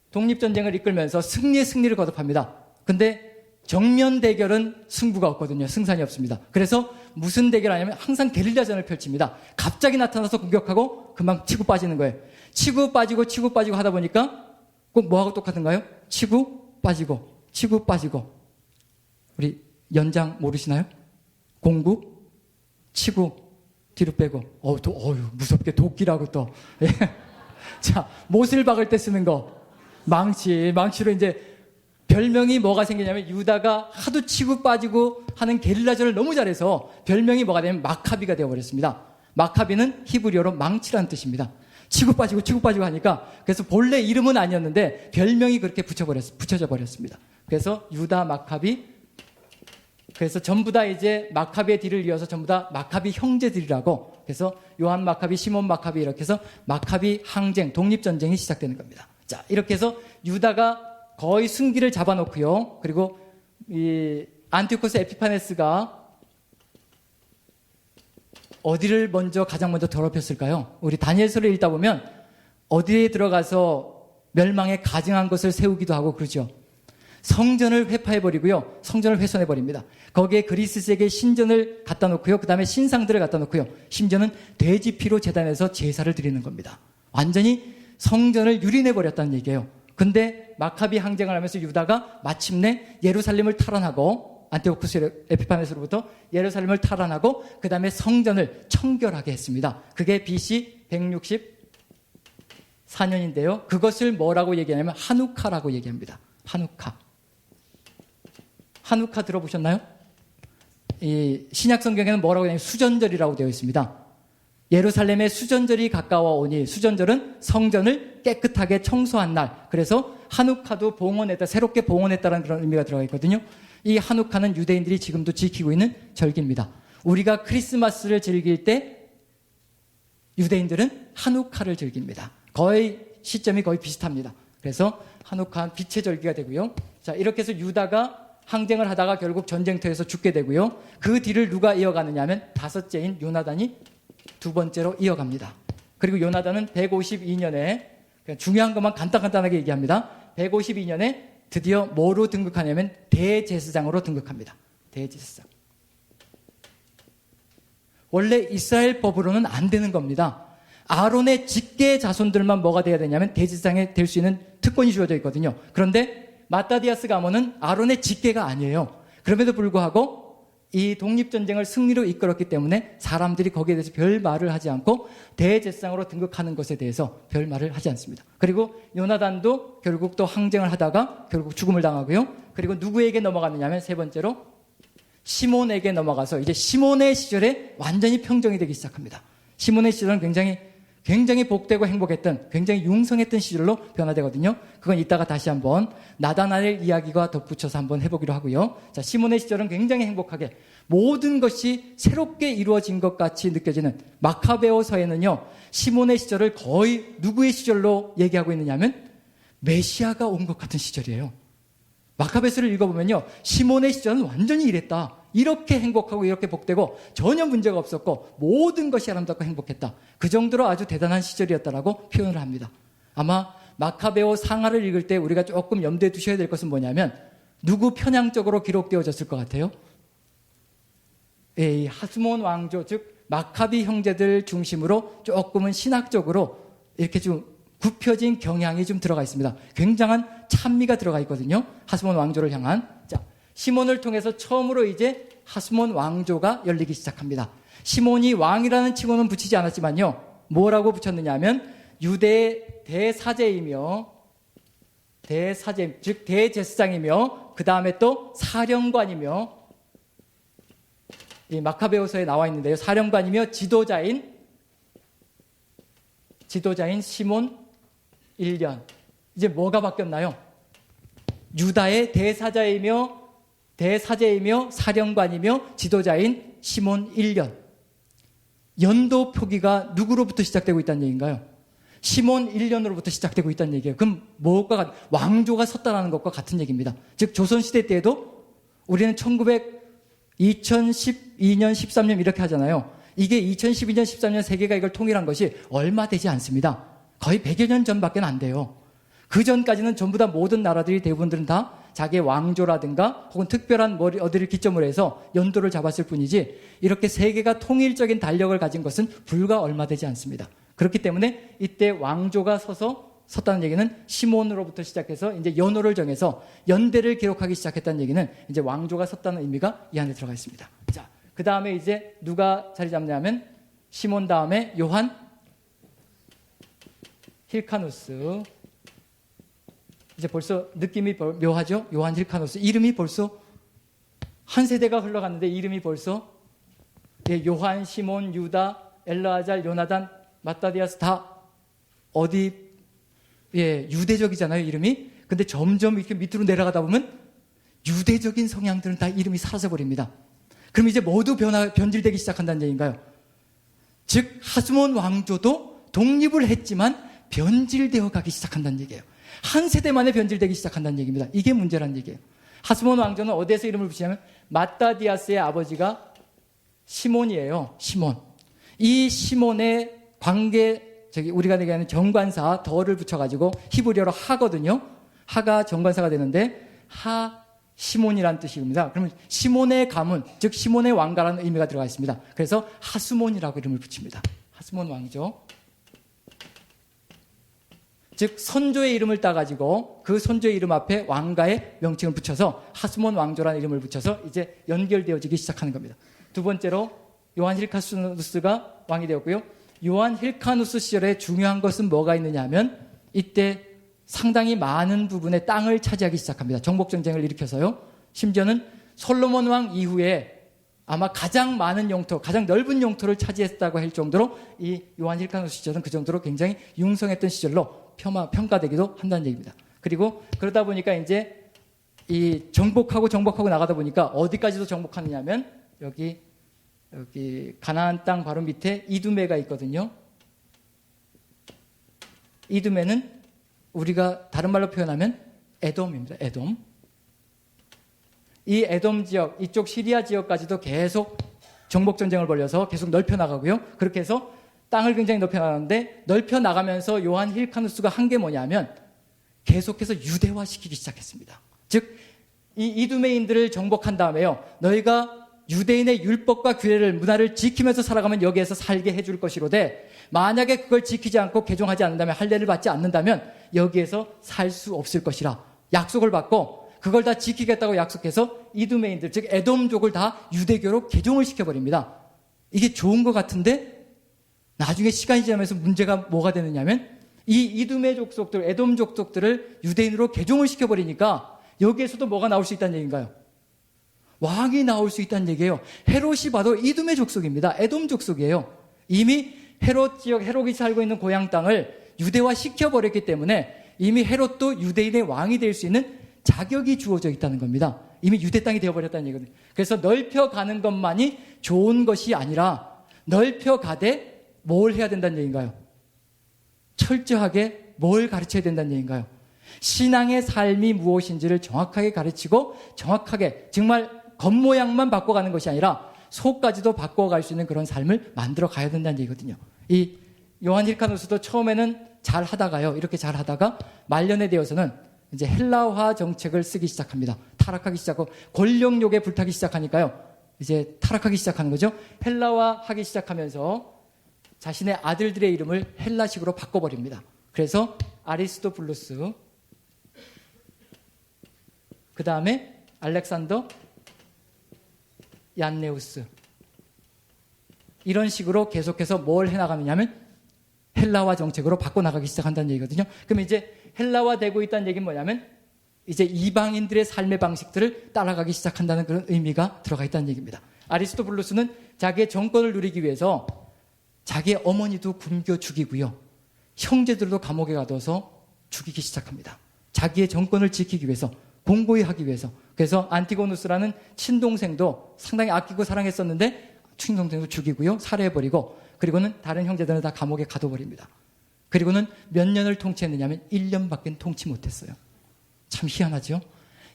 독립전쟁을 이끌면서 승리의 승리를 거듭합니다. 근데 정면 대결은 승부가 없거든요. 승산이 없습니다. 그래서 무슨 대결을 하냐면 항상 게릴라전을 펼칩니다. 갑자기 나타나서 공격하고 금방 치고 빠지는 거예요. 치고 빠지고 하다 보니까 꼭 뭐하고 똑같은가요? 치고 빠지고. 우리 연장 모르시나요? 공구, 치고, 뒤로 빼고. 무섭게 도끼라고 또. 자, 못을 박을 때 쓰는 거. 망치로 이제 별명이 뭐가 생기냐면 유다가 하도 치고 빠지고 하는 게릴라전을 너무 잘해서 별명이 뭐가 되면 마카비가 되어버렸습니다. 마카비는 히브리어로 망치라는 뜻입니다. 치고 빠지고 하니까 그래서 본래 이름은 아니었는데 별명이 그렇게 붙여져 버렸습니다. 그래서 유다 마카비, 그래서 전부 다 이제 마카비의 뒤를 이어서 전부 다 마카비 형제들이라고, 그래서 요한 마카비, 시몬 마카비 이렇게 해서 마카비 항쟁, 독립전쟁이 시작되는 겁니다. 자, 이렇게 해서 유다가 거의 승기를 잡아놓고요. 그리고 이 안티오코스 에피파네스가 어디를 가장 먼저 더럽혔을까요? 우리 다니엘서를 읽다 보면 어디에 들어가서 멸망에 가증한 것을 세우기도 하고 그러죠. 성전을 회파해버리고요. 성전을 훼손해버립니다. 거기에 그리스에게 신전을 갖다 놓고요. 그 다음에 신상들을 갖다 놓고요. 심지어는 돼지 피로 제단에서 제사를 드리는 겁니다. 완전히 성전을 유린해버렸다는 얘기예요. 근데 마카비 항쟁을 하면서 유다가 마침내 예루살렘을 탈환하고, 안티오쿠스 에피파네스로부터 예루살렘을 탈환하고 그 다음에 성전을 청결하게 했습니다. 그게 BC 164년인데요. 그것을 뭐라고 얘기하냐면 하누카라고 얘기합니다. 하누카 들어보셨나요? 이 신약 성경에는 뭐라고 하냐면 수전절이라고 되어 있습니다. 예루살렘에 수전절이 가까워 오니, 수전절은 성전을 깨끗하게 청소한 날. 그래서 하누카도 봉헌했다, 새롭게 봉헌했다는 그런 의미가 들어가 있거든요. 이 하누카는 유대인들이 지금도 지키고 있는 절기입니다. 우리가 크리스마스를 즐길 때 유대인들은 하누카를 즐깁니다. 시점이 거의 비슷합니다. 그래서 하누카는 빛의 절기가 되고요. 자, 이렇게 해서 유다가 항쟁을 하다가 결국 전쟁터에서 죽게 되고요. 그 뒤를 누가 이어가느냐 하면 다섯째인 요나단이 두 번째로 이어갑니다. 그리고 요나단은 152년에, 중요한 것만 간단하게 얘기합니다. 152년에 드디어 뭐로 등극하냐면 대제사장으로 등극합니다. 대제사장. 원래 이스라엘 법으로는 안 되는 겁니다. 아론의 직계 자손들만 뭐가 돼야 되냐면 대제사장이 될 수 있는 특권이 주어져 있거든요. 그런데 마따디아스 가문은 아론의 직계가 아니에요. 그럼에도 불구하고 이 독립전쟁을 승리로 이끌었기 때문에 사람들이 거기에 대해서 별 말을 하지 않고 대제사장으로 등극하는 것에 대해서 별 말을 하지 않습니다. 그리고 요나단도 결국 또 항쟁을 하다가 결국 죽음을 당하고요. 그리고 누구에게 넘어갔느냐 하면 세 번째로 시몬에게 넘어가서 이제 시몬의 시절에 완전히 평정이 되기 시작합니다. 시몬의 시절은 굉장히 복되고 행복했던, 굉장히 융성했던 시절로 변화되거든요. 그건 이따가 다시 한번 나다나엘 이야기가 덧붙여서 한번 해보기로 하고요. 자, 시몬의 시절은 굉장히 행복하게 모든 것이 새롭게 이루어진 것 같이 느껴지는 마카베오서에는요, 시몬의 시절을 거의 누구의 시절로 얘기하고 있느냐면 메시아가 온 것 같은 시절이에요. 마카베서를 읽어보면요, 시몬의 시절은 완전히 이랬다. 이렇게 행복하고 이렇게 복되고 전혀 문제가 없었고 모든 것이 아름답고 행복했다. 그 정도로 아주 대단한 시절이었다라고 표현을 합니다. 아마 마카베오 상하를 읽을 때 우리가 조금 염두에 두셔야 될 것은 뭐냐면 누구 편향적으로 기록되어졌을 것 같아요? 이 하스몬 왕조, 즉 마카비 형제들 중심으로 조금은 신학적으로 이렇게 좀 굽혀진 경향이 좀 들어가 있습니다. 굉장한 찬미가 들어가 있거든요. 하스몬 왕조를 향한. 자, 시몬을 통해서 처음으로 이제 하스몬 왕조가 열리기 시작합니다. 시몬이 왕이라는 칭호는 붙이지 않았지만요, 뭐라고 붙였느냐 하면 유대의 대사제이며, 즉 대제사장이며, 그 다음에 또 사령관이며, 이 마카베오서에 나와 있는데요, 사령관이며 지도자인 시몬 1년. 이제 뭐가 바뀌었나요? 유다의 대사제이며 사령관이며 지도자인 시몬 1년. 연도 표기가 누구로부터 시작되고 있다는 얘기인가요? 시몬 1년으로부터 시작되고 있다는 얘기예요. 그럼 왕조가 섰다는 것과 같은 얘기입니다. 즉 조선시대 때에도 우리는 2012년 13년 이렇게 하잖아요. 이게 2012년 13년 세계가 이걸 통일한 것이 얼마 되지 않습니다. 거의 100여 년 전밖에 안 돼요. 그 전까지는 전부 다 모든 나라들이 대부분들은 다 자기의 왕조라든가 혹은 특별한 어디를 기점으로 해서 연도를 잡았을 뿐이지 이렇게 세계가 통일적인 달력을 가진 것은 불과 얼마 되지 않습니다. 그렇기 때문에 이때 왕조가 섰다는 얘기는 시몬으로부터 시작해서 이제 연호를 정해서 연대를 기록하기 시작했다는 얘기는 이제 왕조가 섰다는 의미가 이 안에 들어가 있습니다. 자, 그 다음에 이제 누가 자리 잡냐면 시몬 다음에 요한 힐카누스. 이제 벌써 느낌이 묘하죠? 요한 힐카누스. 이름이 벌써 한 세대가 흘러갔는데 이름이 벌써 요한, 시몬, 유다, 엘르아잘, 요나단, 마따디아스 다 어디 유대적이잖아요, 이름이. 근데 점점 이렇게 밑으로 내려가다 보면 유대적인 성향들은 다 이름이 사라져 버립니다. 그럼 이제 모두 변질되기 시작한다는 얘기인가요? 즉 하스몬 왕조도 독립을 했지만 변질되어 가기 시작한다는 얘기예요. 한 세대 만에 변질되기 시작한다는 얘기입니다. 이게 문제라는 얘기예요. 하스몬 왕조는 어디에서 이름을 붙이냐면 마따디아스의 아버지가 시몬이에요. 시몬. 이 시몬의 우리가 얘기하는 정관사 덜을 붙여가지고 히브리어로 하거든요. 하가 정관사가 되는데 시몬이라는 뜻입니다. 그러면 시몬의 가문, 즉 시몬의 왕가라는 의미가 들어가 있습니다. 그래서 하스몬이라고 이름을 붙입니다. 하스몬 왕조. 즉 선조의 이름을 따가지고 그 선조의 이름 앞에 왕가의 명칭을 붙여서 하스몬 왕조라는 이름을 붙여서 이제 연결되어지기 시작하는 겁니다. 두 번째로 요한 힐카누스가 왕이 되었고요. 요한 힐카누스 시절에 중요한 것은 뭐가 있느냐 하면 이때 상당히 많은 부분의 땅을 차지하기 시작합니다. 정복전쟁을 일으켜서요. 심지어는 솔로몬 왕 이후에 아마 가장 많은 영토, 가장 넓은 영토를 차지했다고 할 정도로 이 요한 힐카누스 시절은 그 정도로 굉장히 융성했던 시절로 평가되기도 한다는 얘기입니다. 그리고 그러다 보니까 이제 이 정복하고 나가다 보니까 어디까지도 정복하느냐 하면 여기 가나안 땅 바로 밑에 이두메가 있거든요. 이두메는 우리가 다른 말로 표현하면 에돔입니다. 에돔. 이 에돔 지역, 이쪽 시리아 지역까지도 계속 정복전쟁을 벌여서 계속 넓혀나가고요. 그렇게 해서 땅을 굉장히 넓혀나가는데 넓혀나가면서 요한 힐카누스가 한 게 뭐냐면 계속해서 유대화시키기 시작했습니다. 즉, 이 이두메인들을 정복한 다음에요. 너희가 유대인의 율법과 규례를, 문화를 지키면서 살아가면 여기에서 살게 해줄 것이로되 만약에 그걸 지키지 않고 개종하지 않는다면, 할례를 받지 않는다면 여기에서 살 수 없을 것이라 약속을 받고 그걸 다 지키겠다고 약속해서 이두메인들, 즉 에돔족을 다 유대교로 개종을 시켜버립니다. 이게 좋은 것 같은데 나중에 시간이 지나면서 문제가 뭐가 되느냐면 이 이두메 족속들, 에돔 족속들을 유대인으로 개종을 시켜버리니까 여기에서도 뭐가 나올 수 있다는 얘기인가요? 왕이 나올 수 있다는 얘기예요. 헤롯이 봐도 이두메 족속입니다. 에돔 족속이에요. 이미 헤롯 지역, 헤롯이 살고 있는 고향 땅을 유대화 시켜버렸기 때문에 이미 헤롯도 유대인의 왕이 될 수 있는 자격이 주어져 있다는 겁니다. 이미 유대 땅이 되어버렸다는 얘기거든요. 그래서 넓혀가는 것만이 좋은 것이 아니라 넓혀가되 뭘 해야 된다는 얘기인가요? 철저하게 뭘 가르쳐야 된다는 얘기인가요? 신앙의 삶이 무엇인지를 정확하게 가르치고 정확하게 정말 겉모양만 바꿔가는 것이 아니라 속까지도 바꿔갈 수 있는 그런 삶을 만들어 가야 된다는 얘기거든요. 이 요한 힐카누스도 처음에는 잘 하다가요. 이렇게 잘 하다가 말년에 되어서는 이제 헬라화 정책을 쓰기 시작합니다. 타락하기 시작하고 권력욕에 불타기 시작하니까요. 이제 타락하기 시작하는 거죠. 헬라화 하기 시작하면서 자신의 아들들의 이름을 헬라식으로 바꿔버립니다. 그래서 아리스토블루스, 그 다음에 알렉산더, 얀네우스, 이런 식으로 계속해서 뭘 해나가느냐면 헬라화 정책으로 바꿔나가기 시작한다는 얘기거든요. 그럼 이제 헬라화되고 있다는 얘기는 뭐냐면 이제 이방인들의 삶의 방식들을 따라가기 시작한다는 그런 의미가 들어가 있다는 얘기입니다. 아리스토블루스는 자기의 정권을 누리기 위해서 자기의 어머니도 굶겨 죽이고요. 형제들도 감옥에 가둬서 죽이기 시작합니다. 자기의 정권을 지키기 위해서, 공고히 하기 위해서. 그래서 안티고누스라는 친동생도 상당히 아끼고 사랑했었는데 친동생도 죽이고요. 살해해버리고, 그리고는 다른 형제들은 다 감옥에 가둬버립니다. 그리고는 몇 년을 통치했느냐면 1년밖에 통치 못했어요. 참 희한하죠?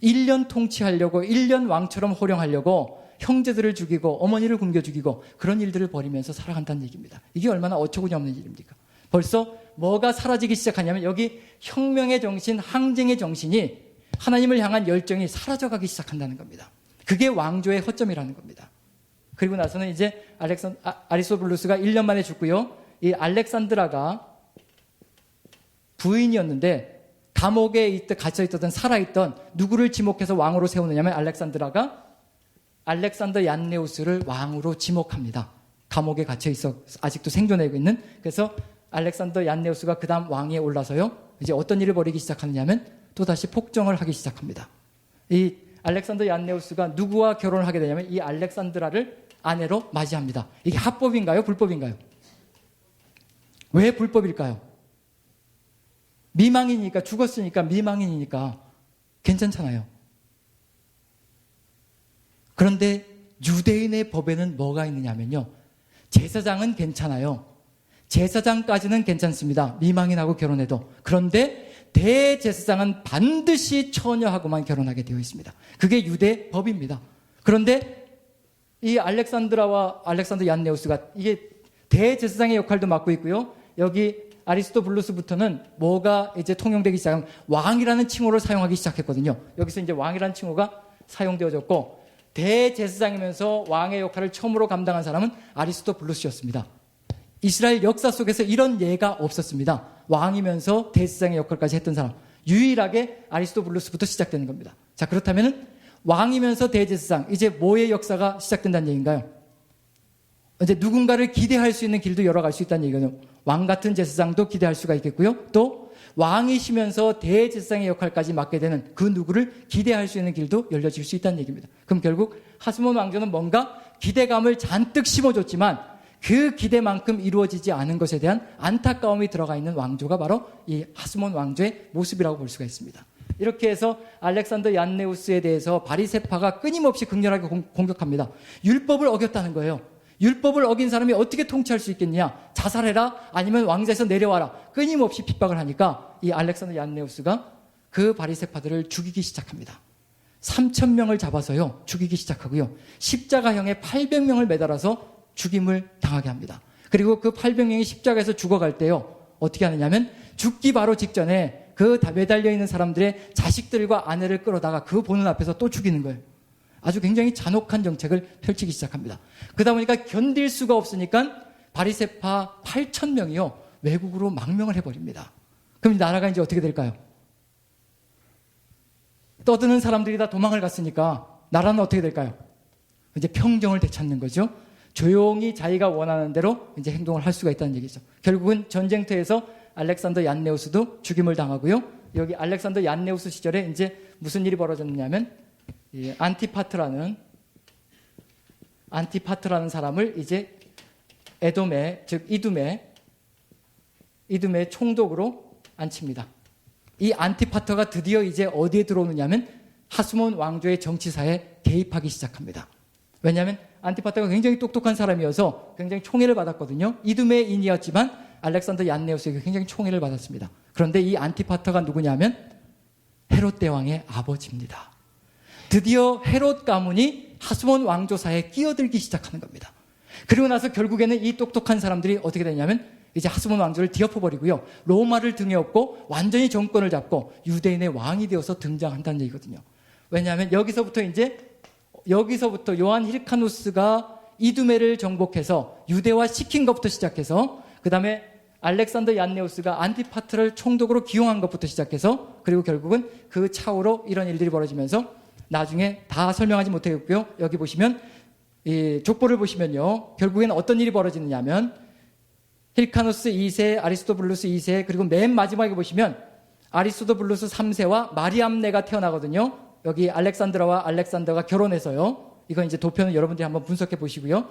1년 통치하려고, 1년 왕처럼 호령하려고 형제들을 죽이고 어머니를 굶겨 죽이고 그런 일들을 벌이면서 살아간다는 얘기입니다. 이게 얼마나 어처구니 없는 일입니까? 벌써 뭐가 사라지기 시작하냐면 여기 혁명의 정신, 항쟁의 정신이, 하나님을 향한 열정이 사라져가기 시작한다는 겁니다. 그게 왕조의 허점이라는 겁니다. 그리고 나서는 이제 아리스토블루스가 1년 만에 죽고요. 이 알렉산드라가 부인이었는데 감옥에 갇혀있던, 살아있던 누구를 지목해서 왕으로 세우느냐면 알렉산드라가 알렉산더 얀네우스를 왕으로 지목합니다. 감옥에 갇혀있어 아직도 생존하고 있는. 그래서 알렉산더 얀네우스가 그 다음 왕위에 올라서요. 이제 어떤 일을 벌이기 시작하느냐면 또다시 폭정을 하기 시작합니다. 이 알렉산더 얀네우스가 누구와 결혼을 하게 되냐면 이 알렉산드라를 아내로 맞이합니다. 이게 합법인가요? 불법인가요? 왜 불법일까요? 미망인이니까, 죽었으니까 미망인이니까 괜찮잖아요. 그런데 유대인의 법에는 뭐가 있느냐면요, 제사장은 괜찮아요. 제사장까지는 괜찮습니다. 미망인하고 결혼해도. 그런데 대제사장은 반드시 처녀하고만 결혼하게 되어 있습니다. 그게 유대 법입니다. 그런데 이 알렉산더 얀네우스가 이게 대제사장의 역할도 맡고 있고요. 여기 아리스토블루스부터는 뭐가 이제 통용되기 시작하면 왕이라는 칭호를 사용하기 시작했거든요. 여기서 이제 왕이라는 칭호가 사용되어졌고, 대제사장이면서 왕의 역할을 처음으로 감당한 사람은 아리스토블루스였습니다. 이스라엘 역사 속에서 이런 예가 없었습니다. 왕이면서 대제사장의 역할까지 했던 사람. 유일하게 아리스토블루스부터 시작되는 겁니다. 자, 그렇다면 왕이면서 대제사장, 이제 뭐의 역사가 시작된다는 얘기인가요? 이제 누군가를 기대할 수 있는 길도 열어갈 수 있다는 얘기거든요. 왕 같은 제사장도 기대할 수가 있겠고요. 또 왕이시면서 대제사장의 역할까지 맡게 되는 그 누구를 기대할 수 있는 길도 열려질 수 있다는 얘기입니다. 그럼 결국 하스몬 왕조는 뭔가 기대감을 잔뜩 심어줬지만 그 기대만큼 이루어지지 않은 것에 대한 안타까움이 들어가 있는 왕조가 바로 이 하스몬 왕조의 모습이라고 볼 수가 있습니다. 이렇게 해서 알렉산더 얀네우스에 대해서 바리새파가 끊임없이 극렬하게 공격합니다. 율법을 어겼다는 거예요. 율법을 어긴 사람이 어떻게 통치할 수 있겠냐? 자살해라, 아니면 왕좌에서 내려와라. 끊임없이 핍박을 하니까 이 알렉산더 얀네우스가 그 바리새파들을 죽이기 시작합니다. 3,000명을 잡아서요 죽이기 시작하고요, 십자가형에 800명을 매달아서 죽임을 당하게 합니다. 그리고 그 800명이 십자가에서 죽어갈 때요 어떻게 하느냐면, 죽기 바로 직전에 그 매달려 있는 사람들의 자식들과 아내를 끌어다가 그 보는 앞에서 또 죽이는 거예요. 아주 굉장히 잔혹한 정책을 펼치기 시작합니다. 그러다 보니까 견딜 수가 없으니까 바리새파 8,000명이요 외국으로 망명을 해버립니다. 그럼 나라가 이제 어떻게 될까요? 떠드는 사람들이 다 도망을 갔으니까 나라는 어떻게 될까요? 이제 평정을 되찾는 거죠. 조용히 자기가 원하는 대로 이제 행동을 할 수가 있다는 얘기죠. 결국은 전쟁터에서 알렉산더 얀네우스도 죽임을 당하고요. 여기 알렉산더 얀네우스 시절에 이제 무슨 일이 벌어졌냐면, 이 안티파트라는 사람을 이제 에돔의, 즉 이둠의 총독으로 앉힙니다. 이 안티파터가 드디어 이제 어디에 들어오느냐면 하스몬 왕조의 정치사에 개입하기 시작합니다. 왜냐하면 안티파터가 굉장히 똑똑한 사람이어서 굉장히 총애를 받았거든요. 이둠의 인이었지만 알렉산더 얀네우스에게 굉장히 총애를 받았습니다. 그런데 이 안티파터가 누구냐면 헤롯 대왕의 아버지입니다. 드디어 헤롯 가문이 하스몬 왕조사에 끼어들기 시작하는 겁니다. 그리고 나서 결국에는 이 똑똑한 사람들이 어떻게 되냐면 이제 하스몬 왕조를 뒤엎어버리고요, 로마를 등에 업고 완전히 정권을 잡고 유대인의 왕이 되어서 등장한다는 얘기거든요. 왜냐하면 여기서부터 요한 힐카누스가 이두메를 정복해서 유대화 시킨 것부터 시작해서, 그 다음에 알렉산더 얀네우스가 안티파트를 총독으로 기용한 것부터 시작해서, 그리고 결국은 그 차후로 이런 일들이 벌어지면서 나중에 다 설명하지 못하겠고요. 여기 보시면 이 족보를 보시면요, 결국에는 어떤 일이 벌어지느냐면 힐카누스 2세, 아리스토블루스 2세, 그리고 맨 마지막에 보시면 아리스토블루스 3세와 마리암네가 태어나거든요. 여기 알렉산드라와 알렉산더가 결혼해서요. 이건 이제 도표는 여러분들이 한번 분석해 보시고요.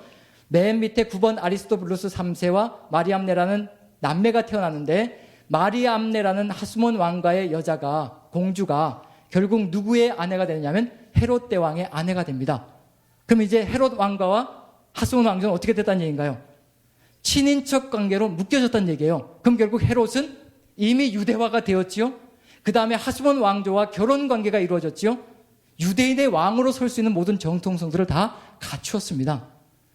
맨 밑에 9번 아리스토블루스 3세와 마리암네라는 남매가 태어나는데, 마리암네라는 하스몬 왕가의 여자가, 공주가 결국 누구의 아내가 되느냐면 헤롯 대왕의 아내가 됩니다. 그럼 이제 헤롯 왕가와 하스몬 왕조는 어떻게 됐다는 얘기인가요? 친인척 관계로 묶여졌다는 얘기예요. 그럼 결국 헤롯은 이미 유대화가 되었지요. 그 다음에 하스몬 왕조와 결혼 관계가 이루어졌지요. 유대인의 왕으로 설 수 있는 모든 정통성들을 다 갖추었습니다.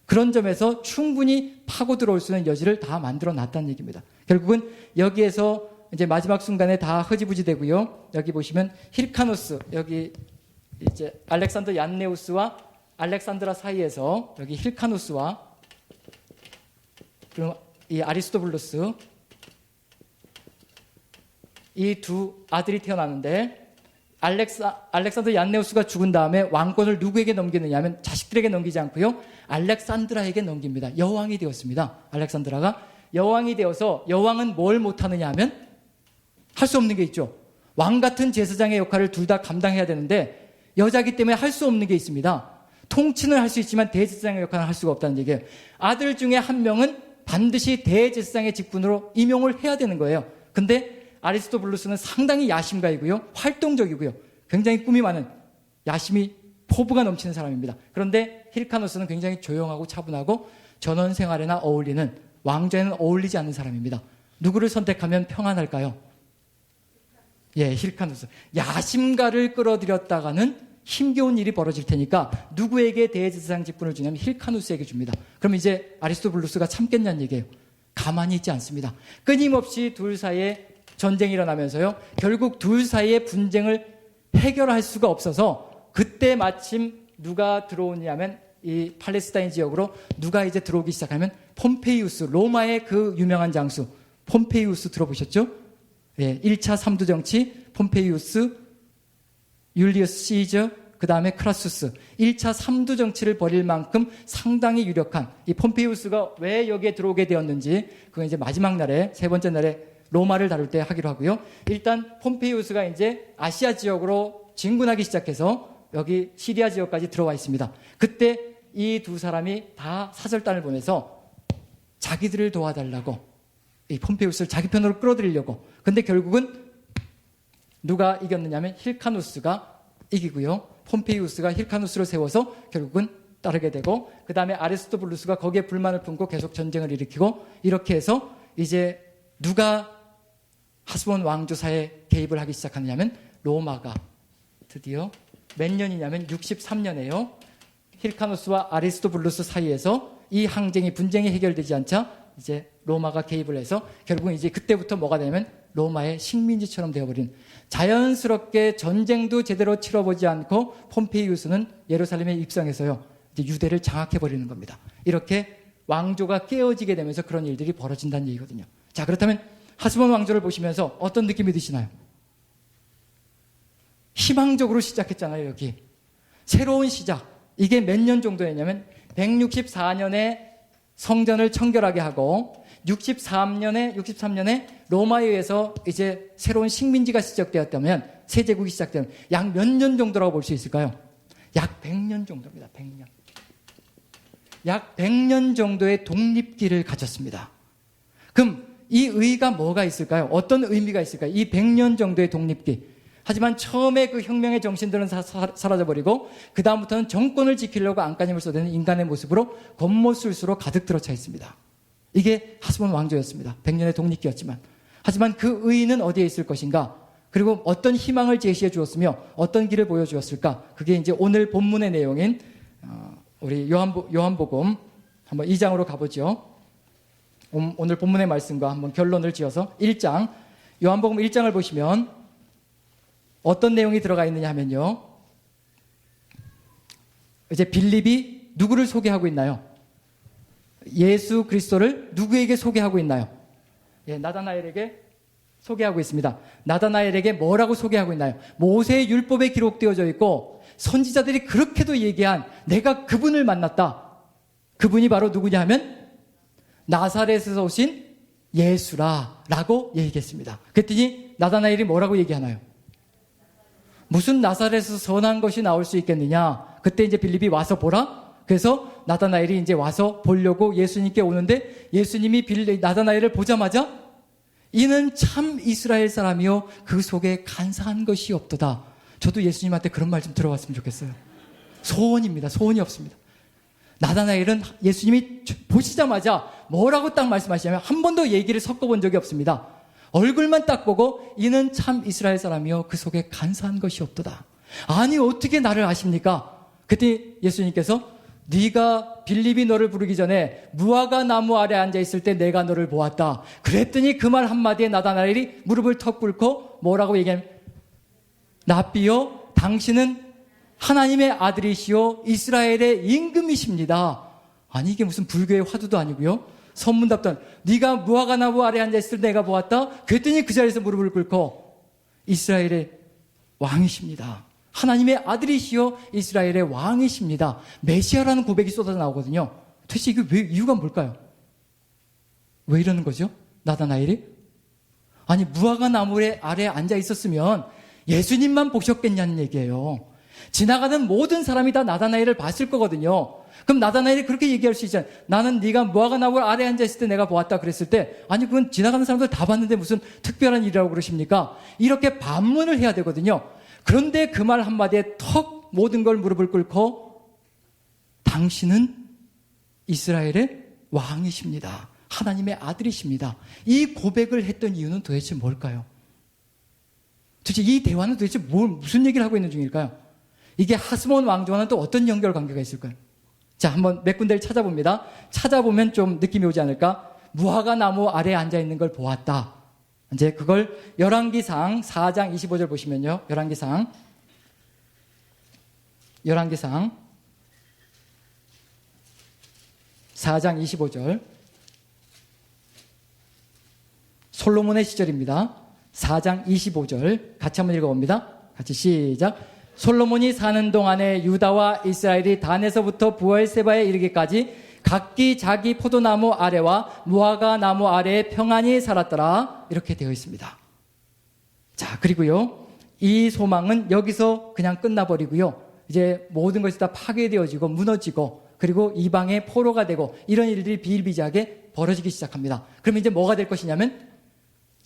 그런 점에서 충분히 파고 들어올 수 있는 여지를 다 만들어 놨다는 얘기입니다. 결국은 여기에서 이제 마지막 순간에 다 흐지부지 되고요. 여기 보시면 힐카누스, 여기 이제 알렉산더 얀네우스와 알렉산드라 사이에서 여기 힐카누스와 그리고 이 아리스토블루스, 이 두 아들이 태어나는데, 알렉산더 얀네우스가 죽은 다음에 왕권을 누구에게 넘기느냐 하면 자식들에게 넘기지 않고요, 알렉산드라에게 넘깁니다. 여왕이 되었습니다. 알렉산드라가 여왕이 되어서, 여왕은 뭘 못하느냐 하면 할 수 없는 게 있죠. 왕 같은 제사장의 역할을 둘 다 감당해야 되는데 여자기 때문에 할 수 없는 게 있습니다. 통치는 할 수 있지만 대제사장의 역할은 할 수가 없다는 얘기예요. 아들 중에 한 명은 반드시 대제사장의 직분으로 임용을 해야 되는 거예요. 근데 아리스토블루스는 상당히 야심가이고요. 활동적이고요. 굉장히 꿈이 많은 야심이 포부가 넘치는 사람입니다. 그런데 힐카누스는 굉장히 조용하고 차분하고 전원 생활에나 어울리는, 왕좌에는 어울리지 않는 사람입니다. 누구를 선택하면 평안할까요? 예, 힐카누스. 야심가를 끌어들였다가는 힘겨운 일이 벌어질 테니까 누구에게 대제사장 직분을 주냐면 힐카누스에게 줍니다. 그럼 이제 아리스토블루스가 참겠냐는 얘기예요. 가만히 있지 않습니다. 끊임없이 둘 사이에 전쟁이 일어나면서요. 결국 둘 사이의 분쟁을 해결할 수가 없어서 그때 마침 누가 들어오냐면 이 팔레스타인 지역으로 누가 이제 들어오기 시작하면 폼페이우스, 로마의 그 유명한 장수 폼페이우스 들어보셨죠? 예, 1차 3두 정치 폼페이우스, 율리어스 시저, 그 다음에 크라수스. 1차 3두 정치를 벌일 만큼 상당히 유력한 이 폼페이우스가 왜 여기에 들어오게 되었는지 그건 이제 마지막 날에, 세 번째 날에 로마를 다룰 때 하기로 하고요. 일단 폼페이우스가 이제 아시아 지역으로 진군하기 시작해서 여기 시리아 지역까지 들어와 있습니다. 그때 이 두 사람이 다 사절단을 보내서 자기들을 도와달라고 이 폼페이우스를 자기 편으로 끌어들이려고. 근데 결국은 누가 이겼느냐면 힐카누스가 이기고요. 폼페이우스가 힐카누스를 세워서 결국은 따르게 되고, 그 다음에 아리스토블루스가 거기에 불만을 품고 계속 전쟁을 일으키고, 이렇게 해서 이제 누가 하스본 왕조사에 개입을 하기 시작하느냐면 로마가 드디어 몇 년이냐면 63년에요. 힐카누스와 아리스토블루스 사이에서 이 항쟁이, 분쟁이 해결되지 않자 이제 로마가 개입을 해서 결국은 이제 그때부터 뭐가 되냐면 로마의 식민지처럼 되어버린, 자연스럽게 전쟁도 제대로 치러보지 않고 폼페이우스는 예루살렘에 입성해서요 이제 유대를 장악해버리는 겁니다. 이렇게 왕조가 깨어지게 되면서 그런 일들이 벌어진다는 얘기거든요. 자, 그렇다면 하스본 왕조를 보시면서 어떤 느낌이 드시나요? 희망적으로 시작했잖아요. 여기 새로운 시작. 이게 몇 년 정도였냐면 164년에 성전을 청결하게 하고 63년에 로마에 의해서 이제 새로운 식민지가 시작되었다면, 세제국이 시작되면 약 몇 년 정도라고 볼 수 있을까요? 약 100년 정도입니다. 100년. 약 100년 정도의 독립기를 가졌습니다. 그럼 이 의의가 뭐가 있을까요? 어떤 의미가 있을까요? 이 100년 정도의 독립기. 하지만 처음에 그 혁명의 정신들은 사라져버리고 그 다음부터는 정권을 지키려고 안간힘을 쏟아내는 인간의 모습으로 겉모술수로 가득 들어차 있습니다. 이게 하스본 왕조였습니다. 100년의 독립기였지만. 하지만 그 의의는 어디에 있을 것인가? 그리고 어떤 희망을 제시해 주었으며 어떤 길을 보여주었을까? 그게 이제 오늘 본문의 내용인 우리 요한복음 한번 2장으로 가보죠. 오늘 본문의 말씀과 한번 결론을 지어서 1장, 요한복음 1장을 보시면 어떤 내용이 들어가 있느냐 하면요. 이제 빌립이 누구를 소개하고 있나요? 예수 그리스도를 누구에게 소개하고 있나요? 예, 나다나엘에게 소개하고 있습니다. 나다나엘에게 뭐라고 소개하고 있나요? 모세의 율법에 기록되어져 있고 선지자들이 그렇게도 얘기한 내가 그분을 만났다. 그분이 바로 누구냐 하면 나사렛에서 오신 예수라 라고 얘기했습니다. 그랬더니 나다나엘이 뭐라고 얘기하나요? 무슨 나사렛에서 선한 것이 나올 수 있겠느냐. 그때 이제 빌립이 와서 보라. 그래서 나다나엘이 이제 와서 보려고 예수님께 오는데 예수님이 나다나엘을 보자마자 이는 참 이스라엘 사람이요 그 속에 간사한 것이 없도다. 저도 예수님한테 그런 말 좀 들어봤으면 좋겠어요. 소원입니다. 소원이 없습니다. 나다나엘은 예수님이 보시자마자 뭐라고 딱 말씀하시냐면 한 번도 얘기를 섞어본 적이 없습니다. 얼굴만 딱 보고 이는 참 이스라엘 사람이요 그 속에 간사한 것이 없도다. 아니 어떻게 나를 아십니까? 그때 예수님께서 네가 빌립이 너를 부르기 전에 무화과 나무 아래 앉아있을 때 내가 너를 보았다. 그랬더니 그 말 한마디에 나다나엘이 무릎을 턱 꿇고 뭐라고 얘기하면 랍비요 당신은 하나님의 아들이시요 이스라엘의 임금이십니다. 아니 이게 무슨 불교의 화두도 아니고요. 선문답단 네가 무화과 나무 아래 앉아있을 때 내가 보았다. 그랬더니 그 자리에서 무릎을 꿇고 이스라엘의 왕이십니다. 하나님의 아들이시요 이스라엘의 왕이십니다. 메시아라는 고백이 쏟아져 나오거든요. 도대체 이게 왜 이유가 뭘까요? 왜 이러는 거죠? 나다나엘이? 아니 무화과 나무 아래 앉아 있었으면 예수님만 보셨겠냐는 얘기예요. 지나가는 모든 사람이 다 나다나엘을 봤을 거거든요. 그럼 나다나엘이 그렇게 얘기할 수 있잖아요. 나는 네가 무화과 나무 아래 앉아있을 때 내가 보았다 그랬을 때, 아니 그건 지나가는 사람들 다 봤는데 무슨 특별한 일이라고 그러십니까? 이렇게 반문을 해야 되거든요. 그런데 그 말 한마디에 턱 모든 걸 무릎을 꿇고 당신은 이스라엘의 왕이십니다. 하나님의 아들이십니다. 이 고백을 했던 이유는 도대체 뭘까요? 도대체 이 대화는 도대체 무슨 얘기를 하고 있는 중일까요? 이게 하스몬 왕조와는 또 어떤 연결관계가 있을까요? 자, 한번 몇 군데를 찾아봅니다. 찾아보면 좀 느낌이 오지 않을까? 무화과 나무 아래에 앉아있는 걸 보았다. 이제 그걸 열왕기상 4장 25절 보시면요. 열왕기상 4장 25절. 솔로몬의 시절입니다. 4장 25절 같이 한번 읽어봅니다. 같이 시작. 솔로몬이 사는 동안에 유다와 이스라엘이 단에서부터 부엘세바에 이르기까지 각기 자기 포도나무 아래와 무화과 나무 아래에 평안히 살았더라. 이렇게 되어 있습니다. 자, 그리고요. 이 소망은 여기서 그냥 끝나버리고요. 이제 모든 것이 다 파괴되어지고 무너지고 그리고 이방의 포로가 되고 이런 일들이 비일비재하게 벌어지기 시작합니다. 그러면 이제 뭐가 될 것이냐면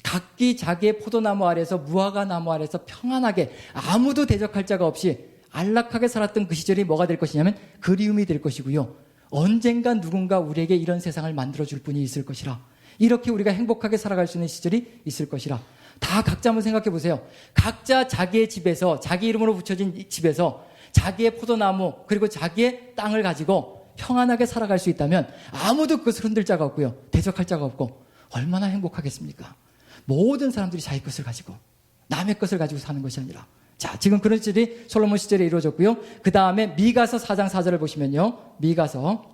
각기 자기의 포도나무 아래에서 무화과 나무 아래에서 평안하게 아무도 대적할 자가 없이 안락하게 살았던 그 시절이 뭐가 될 것이냐면 그리움이 될 것이고요. 언젠가 누군가 우리에게 이런 세상을 만들어줄 분이 있을 것이라. 이렇게 우리가 행복하게 살아갈 수 있는 시절이 있을 것이라. 다 각자 한번 생각해 보세요. 각자 자기의 집에서 자기 이름으로 붙여진 집에서 자기의 포도나무 그리고 자기의 땅을 가지고 평안하게 살아갈 수 있다면 아무도 그것을 흔들 자가 없고요. 대적할 자가 없고 얼마나 행복하겠습니까? 모든 사람들이 자기 것을 가지고 남의 것을 가지고 사는 것이 아니라. 자, 지금 그런 시절이 솔로몬 시절에 이루어졌고요. 그 다음에 미가서 4장 4절을 보시면요. 미가서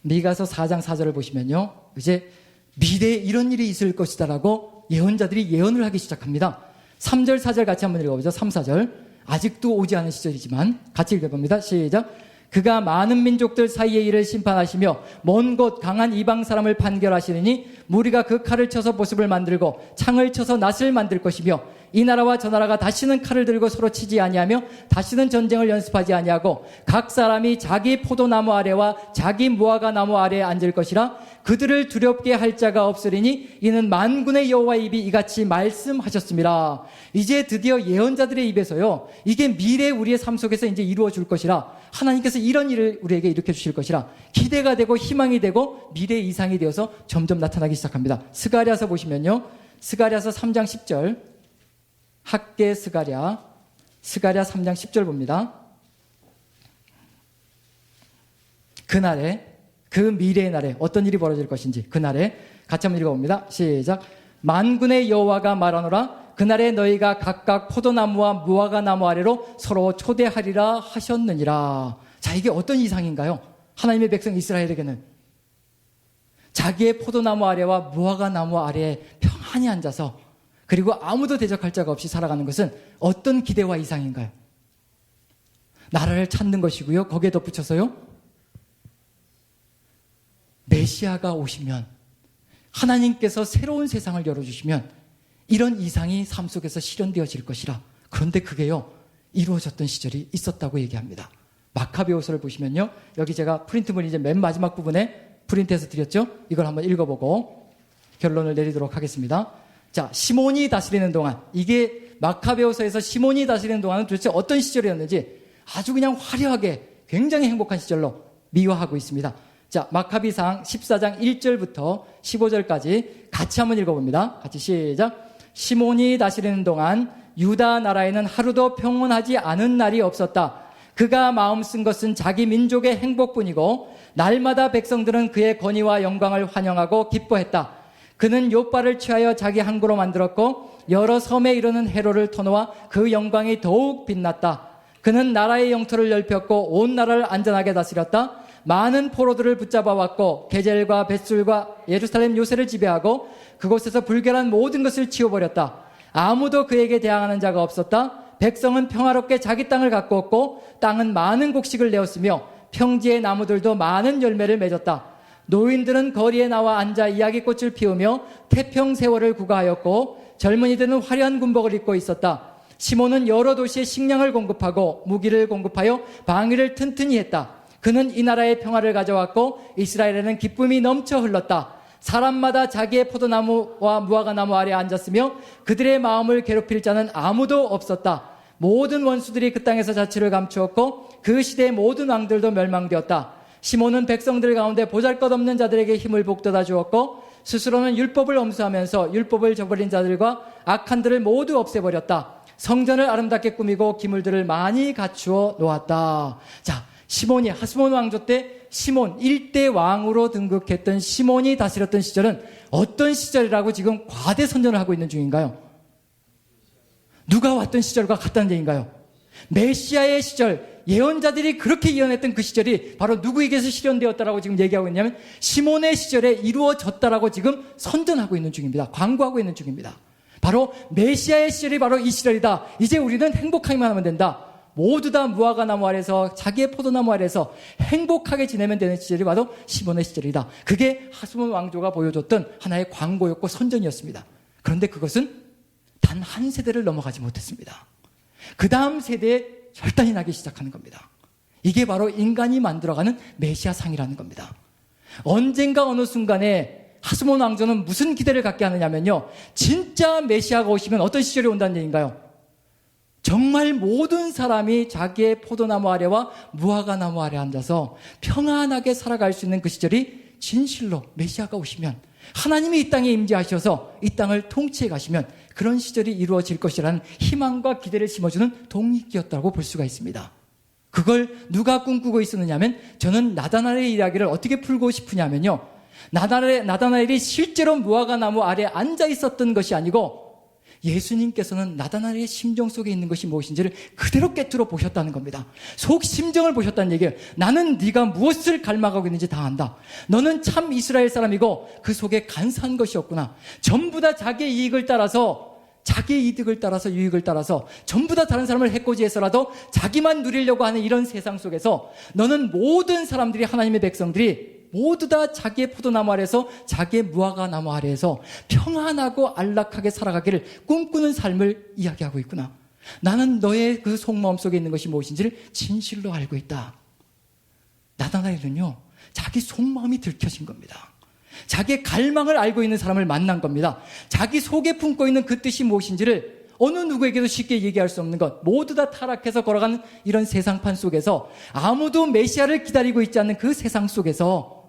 4장 4절을 보시면요. 이제 미래에 이런 일이 있을 것이다라고 예언자들이 예언을 하기 시작합니다. 3절 4절 같이 한번 읽어보죠. 3, 4절. 아직도 오지 않은 시절이지만 같이 읽어봅니다. 시작. 그가 많은 민족들 사이의 일을 심판하시며 먼 곳 강한 이방 사람을 판결하시느니 무리가 그 칼을 쳐서 보습을 만들고 창을 쳐서 낫을 만들 것이며 이 나라와 저 나라가 다시는 칼을 들고 서로 치지 아니하며 다시는 전쟁을 연습하지 아니하고 각 사람이 자기 포도나무 아래와 자기 무화과 나무 아래에 앉을 것이라. 그들을 두렵게 할 자가 없으리니 이는 만군의 여호와의 입이 이같이 말씀하셨습니다. 이제 드디어 예언자들의 입에서요, 이게 미래 우리의 삶 속에서 이제 이루어질 것이라. 하나님께서 이런 일을 우리에게 일으켜 주실 것이라 기대가 되고 희망이 되고 미래의 이상이 되어서 점점 나타나기 시작합니다. 스가랴서 보시면요, 스가랴서 3장 10절, 학개 스가랴 3장 10절 봅니다. 그날에, 그 미래의 날에 어떤 일이 벌어질 것인지, 그날에 같이 한번 읽어봅니다. 시작. 만군의 여호와가 말하노라. 그날에 너희가 각각 포도나무와 무화과 나무 아래로 서로 초대하리라 하셨느니라. 자, 이게 어떤 이상인가요? 하나님의 백성 이스라엘에게는 자기의 포도나무 아래와 무화과 나무 아래에 평안히 앉아서 그리고 아무도 대적할 자가 없이 살아가는 것은 어떤 기대와 이상인가요? 나라를 찾는 것이고요. 거기에 덧붙여서요, 메시아가 오시면, 하나님께서 새로운 세상을 열어주시면 이런 이상이 삶 속에서 실현되어질 것이라. 그런데 그게요, 이루어졌던 시절이 있었다고 얘기합니다. 마카베오서를 보시면요, 여기 제가 프린트물 이제 맨 마지막 부분에 프린트해서 드렸죠. 이걸 한번 읽어보고 결론을 내리도록 하겠습니다. 자, 시몬이 다스리는 동안, 이게 마카베오서에서 시몬이 다스리는 동안은 도대체 어떤 시절이었는지 아주 그냥 화려하게 굉장히 행복한 시절로 미화하고 있습니다. 자, 마카비상 14장 1절부터 15절까지 같이 한번 읽어봅니다. 같이 시작. 시몬이 다스리는 동안 유다 나라에는 하루도 평온하지 않은 날이 없었다. 그가 마음 쓴 것은 자기 민족의 행복뿐이고 날마다 백성들은 그의 권위와 영광을 환영하고 기뻐했다. 그는 욥발을 취하여 자기 항구로 만들었고 여러 섬에 이르는 해로를 터놓아 그 영광이 더욱 빛났다. 그는 나라의 영토를 넓혔고 온 나라를 안전하게 다스렸다. 많은 포로들을 붙잡아 왔고 게젤과 벳술과 예루살렘 요새를 지배하고 그곳에서 불결한 모든 것을 치워버렸다. 아무도 그에게 대항하는 자가 없었다. 백성은 평화롭게 자기 땅을 가꾸었고 땅은 많은 곡식을 내었으며 평지의 나무들도 많은 열매를 맺었다. 노인들은 거리에 나와 앉아 이야기꽃을 피우며 태평세월을 구가하였고 젊은이들은 화려한 군복을 입고 있었다. 시몬은 여러 도시에 식량을 공급하고 무기를 공급하여 방위를 튼튼히 했다. 그는 이 나라의 평화를 가져왔고 이스라엘에는 기쁨이 넘쳐 흘렀다. 사람마다 자기의 포도나무와 무화과나무 아래 앉았으며 그들의 마음을 괴롭힐 자는 아무도 없었다. 모든 원수들이 그 땅에서 자취를 감추었고 그 시대의 모든 왕들도 멸망되었다. 시몬은 백성들 가운데 보잘것없는 자들에게 힘을 북돋아 주었고 스스로는 율법을 엄수하면서 율법을 저버린 자들과 악한들을 모두 없애버렸다. 성전을 아름답게 꾸미고 기물들을 많이 갖추어 놓았다. 자, 시몬이 하스몬 왕조 때 시몬 1대 왕으로 등극했던 시몬이 다스렸던 시절은 어떤 시절이라고 지금 과대 선전을 하고 있는 중인가요? 누가 왔던 시절과 같다는 얘기인가요? 메시아의 시절, 예언자들이 그렇게 예언했던 그 시절이 바로 누구에게서 실현되었다라고 지금 얘기하고 있냐면 시몬의 시절에 이루어졌다라고 지금 선전하고 있는 중입니다. 광고하고 있는 중입니다. 바로 메시아의 시절이 바로 이 시절이다. 이제 우리는 행복하기만 하면 된다. 모두 다 무화과나무 아래서 자기의 포도나무 아래서 행복하게 지내면 되는 시절이 바로 시몬의 시절이다. 그게 하스몬 왕조가 보여줬던 하나의 광고였고 선전이었습니다. 그런데 그것은 단 한 세대를 넘어가지 못했습니다. 그 다음 세대에 혈단이 나기 시작하는 겁니다. 이게 바로 인간이 만들어가는 메시아상이라는 겁니다. 언젠가 어느 순간에 하스몬 왕조는 무슨 기대를 갖게 하느냐면요, 진짜 메시아가 오시면 어떤 시절이 온다는 얘기인가요? 정말 모든 사람이 자기의 포도나무 아래와 무화과나무 아래 앉아서 평안하게 살아갈 수 있는 그 시절이 진실로 메시아가 오시면, 하나님이 이 땅에 임재하셔서 이 땅을 통치해 가시면 그런 시절이 이루어질 것이라는 희망과 기대를 심어주는 동기였다고 볼 수가 있습니다. 그걸 누가 꿈꾸고 있었느냐 하면, 저는 나다나엘의 이야기를 어떻게 풀고 싶으냐면요, 나다나엘이 실제로 무화과나무 아래 앉아 있었던 것이 아니고 예수님께서는 나다나엘의 심정 속에 있는 것이 무엇인지를 그대로 꿰뚫어 보셨다는 겁니다. 속 심정을 보셨다는 얘기예요. 나는 네가 무엇을 갈망하고 있는지 다 안다. 너는 참 이스라엘 사람이고 그 속에 간사한 것이 없구나. 전부 다 자기의 이익을 따라서, 자기의 이득을 따라서, 유익을 따라서 전부 다 다른 사람을 해코지해서라도 자기만 누리려고 하는 이런 세상 속에서 너는 모든 사람들이, 하나님의 백성들이 모두 다 자기의 포도나무 아래에서, 자기의 무화과나무 아래에서 평안하고 안락하게 살아가기를 꿈꾸는 삶을 이야기하고 있구나. 나는 너의 그 속마음 속에 있는 것이 무엇인지를 진실로 알고 있다. 나다나엘은요, 자기 속마음이 들켜진 겁니다. 자기의 갈망을 알고 있는 사람을 만난 겁니다. 자기 속에 품고 있는 그 뜻이 무엇인지를 어느 누구에게도 쉽게 얘기할 수 없는 것, 모두 다 타락해서 걸어가는 이런 세상판 속에서, 아무도 메시아를 기다리고 있지 않는 그 세상 속에서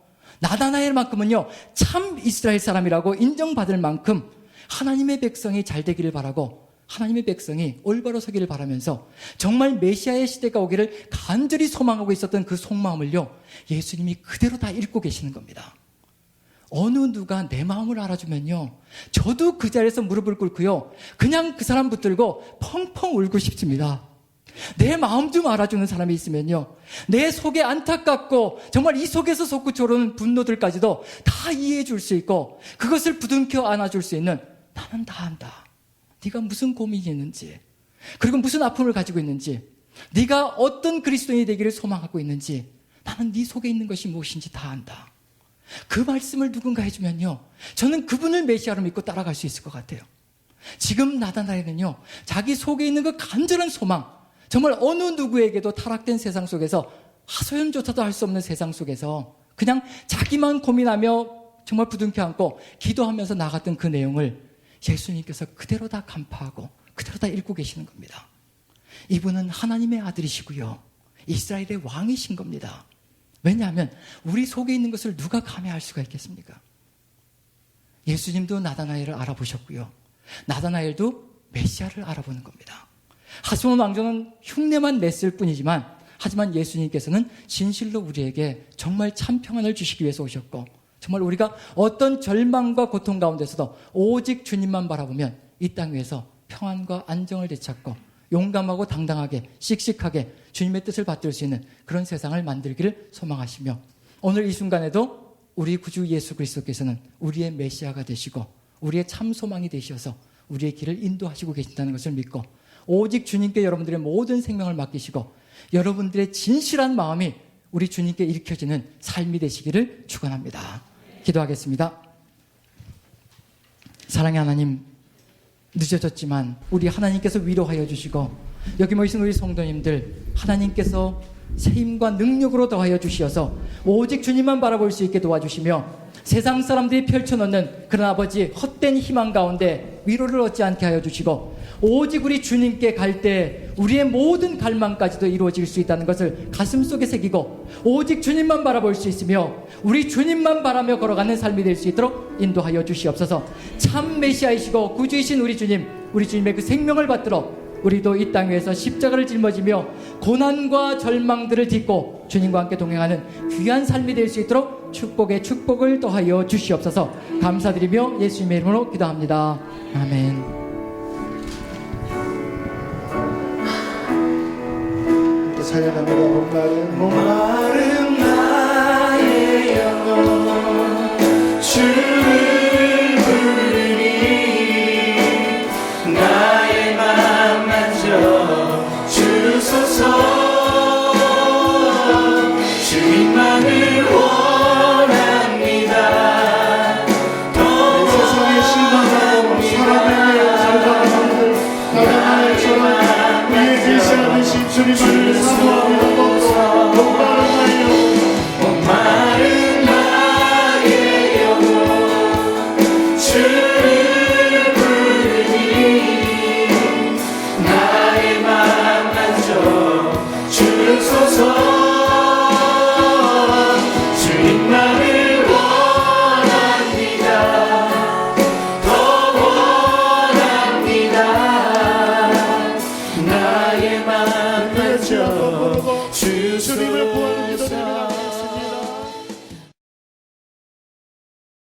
나다나엘만큼은요, 참 이스라엘 사람이라고 인정받을 만큼 하나님의 백성이 잘 되기를 바라고, 하나님의 백성이 올바로 서기를 바라면서 정말 메시아의 시대가 오기를 간절히 소망하고 있었던 그 속마음을요, 예수님이 그대로 다 읽고 계시는 겁니다. 어느 누가 내 마음을 알아주면요, 저도 그 자리에서 무릎을 꿇고요, 그냥 그 사람 붙들고 펑펑 울고 싶습니다. 내 마음 좀 알아주는 사람이 있으면요, 내 속에 안타깝고 정말 이 속에서 솟구쳐오르는 분노들까지도 다 이해해 줄 수 있고 그것을 부둥켜 안아줄 수 있는, 나는 다 안다. 네가 무슨 고민이 있는지, 그리고 무슨 아픔을 가지고 있는지, 네가 어떤 그리스도인이 되기를 소망하고 있는지, 나는 네 속에 있는 것이 무엇인지 다 안다. 그 말씀을 누군가 해주면요, 저는 그분을 메시아로 믿고 따라갈 수 있을 것 같아요. 지금 나다나엘은요, 자기 속에 있는 그 간절한 소망, 정말 어느 누구에게도 타락된 세상 속에서, 하소연조차도 할 수 없는 세상 속에서 그냥 자기만 고민하며 정말 부둥켜 안고 기도하면서 나갔던 그 내용을 예수님께서 그대로 다 간파하고 그대로 다 읽고 계시는 겁니다. 이분은 하나님의 아들이시고요, 이스라엘의 왕이신 겁니다. 왜냐하면 우리 속에 있는 것을 누가 감히 알 수가 있겠습니까? 예수님도 나다나엘을 알아보셨고요, 나다나엘도 메시아를 알아보는 겁니다. 하스몬 왕조는 흉내만 냈을 뿐이지만, 하지만 예수님께서는 진실로 우리에게 정말 참 평안을 주시기 위해서 오셨고, 정말 우리가 어떤 절망과 고통 가운데서도 오직 주님만 바라보면 이 땅 위에서 평안과 안정을 되찾고 용감하고 당당하게 씩씩하게 주님의 뜻을 받들 수 있는 그런 세상을 만들기를 소망하시며, 오늘 이 순간에도 우리 구주 예수 그리스도께서는 우리의 메시아가 되시고 우리의 참 소망이 되셔서 우리의 길을 인도하시고 계신다는 것을 믿고, 오직 주님께 여러분들의 모든 생명을 맡기시고 여러분들의 진실한 마음이 우리 주님께 일으켜지는 삶이 되시기를 축원합니다. 기도하겠습니다. 사랑의 하나님, 늦어졌지만 우리 하나님께서 위로하여 주시고 여기 모이신 우리 성도님들 하나님께서 새 힘과 능력으로 더하여 주시어서 오직 주님만 바라볼 수 있게 도와주시며 세상 사람들이 펼쳐놓는 그런 아버지 헛된 희망 가운데 위로를 얻지 않게 하여 주시고 오직 우리 주님께 갈 때 우리의 모든 갈망까지도 이루어질 수 있다는 것을 가슴속에 새기고 오직 주님만 바라볼 수 있으며 우리 주님만 바라며 걸어가는 삶이 될 수 있도록 인도하여 주시옵소서. 참 메시아이시고 구주이신 우리 주님, 우리 주님의 그 생명을 받들어 우리도 이 땅 위에서 십자가를 짊어지며 고난과 절망들을 딛고 주님과 함께 동행하는 귀한 삶이 될 수 있도록 축복에 축복을 더하여 주시옵소서. 감사드리며 예수님의 이름으로 기도합니다. 아멘. 찬양합니다. 목마른 나의 영혼 주를 부르니 나의 맘 만져 주소서. 주님만을 원합니다. 세상에 실망하고 사람에게 절망하는 나처럼 우리의 계시하듯이 주님을 사모하며 목마른 나의 영혼 주를 부르니 나의 맘 만져 주소서. 주님만을 원합니다. 더 원합니다. 나의 맘 만져 주소서.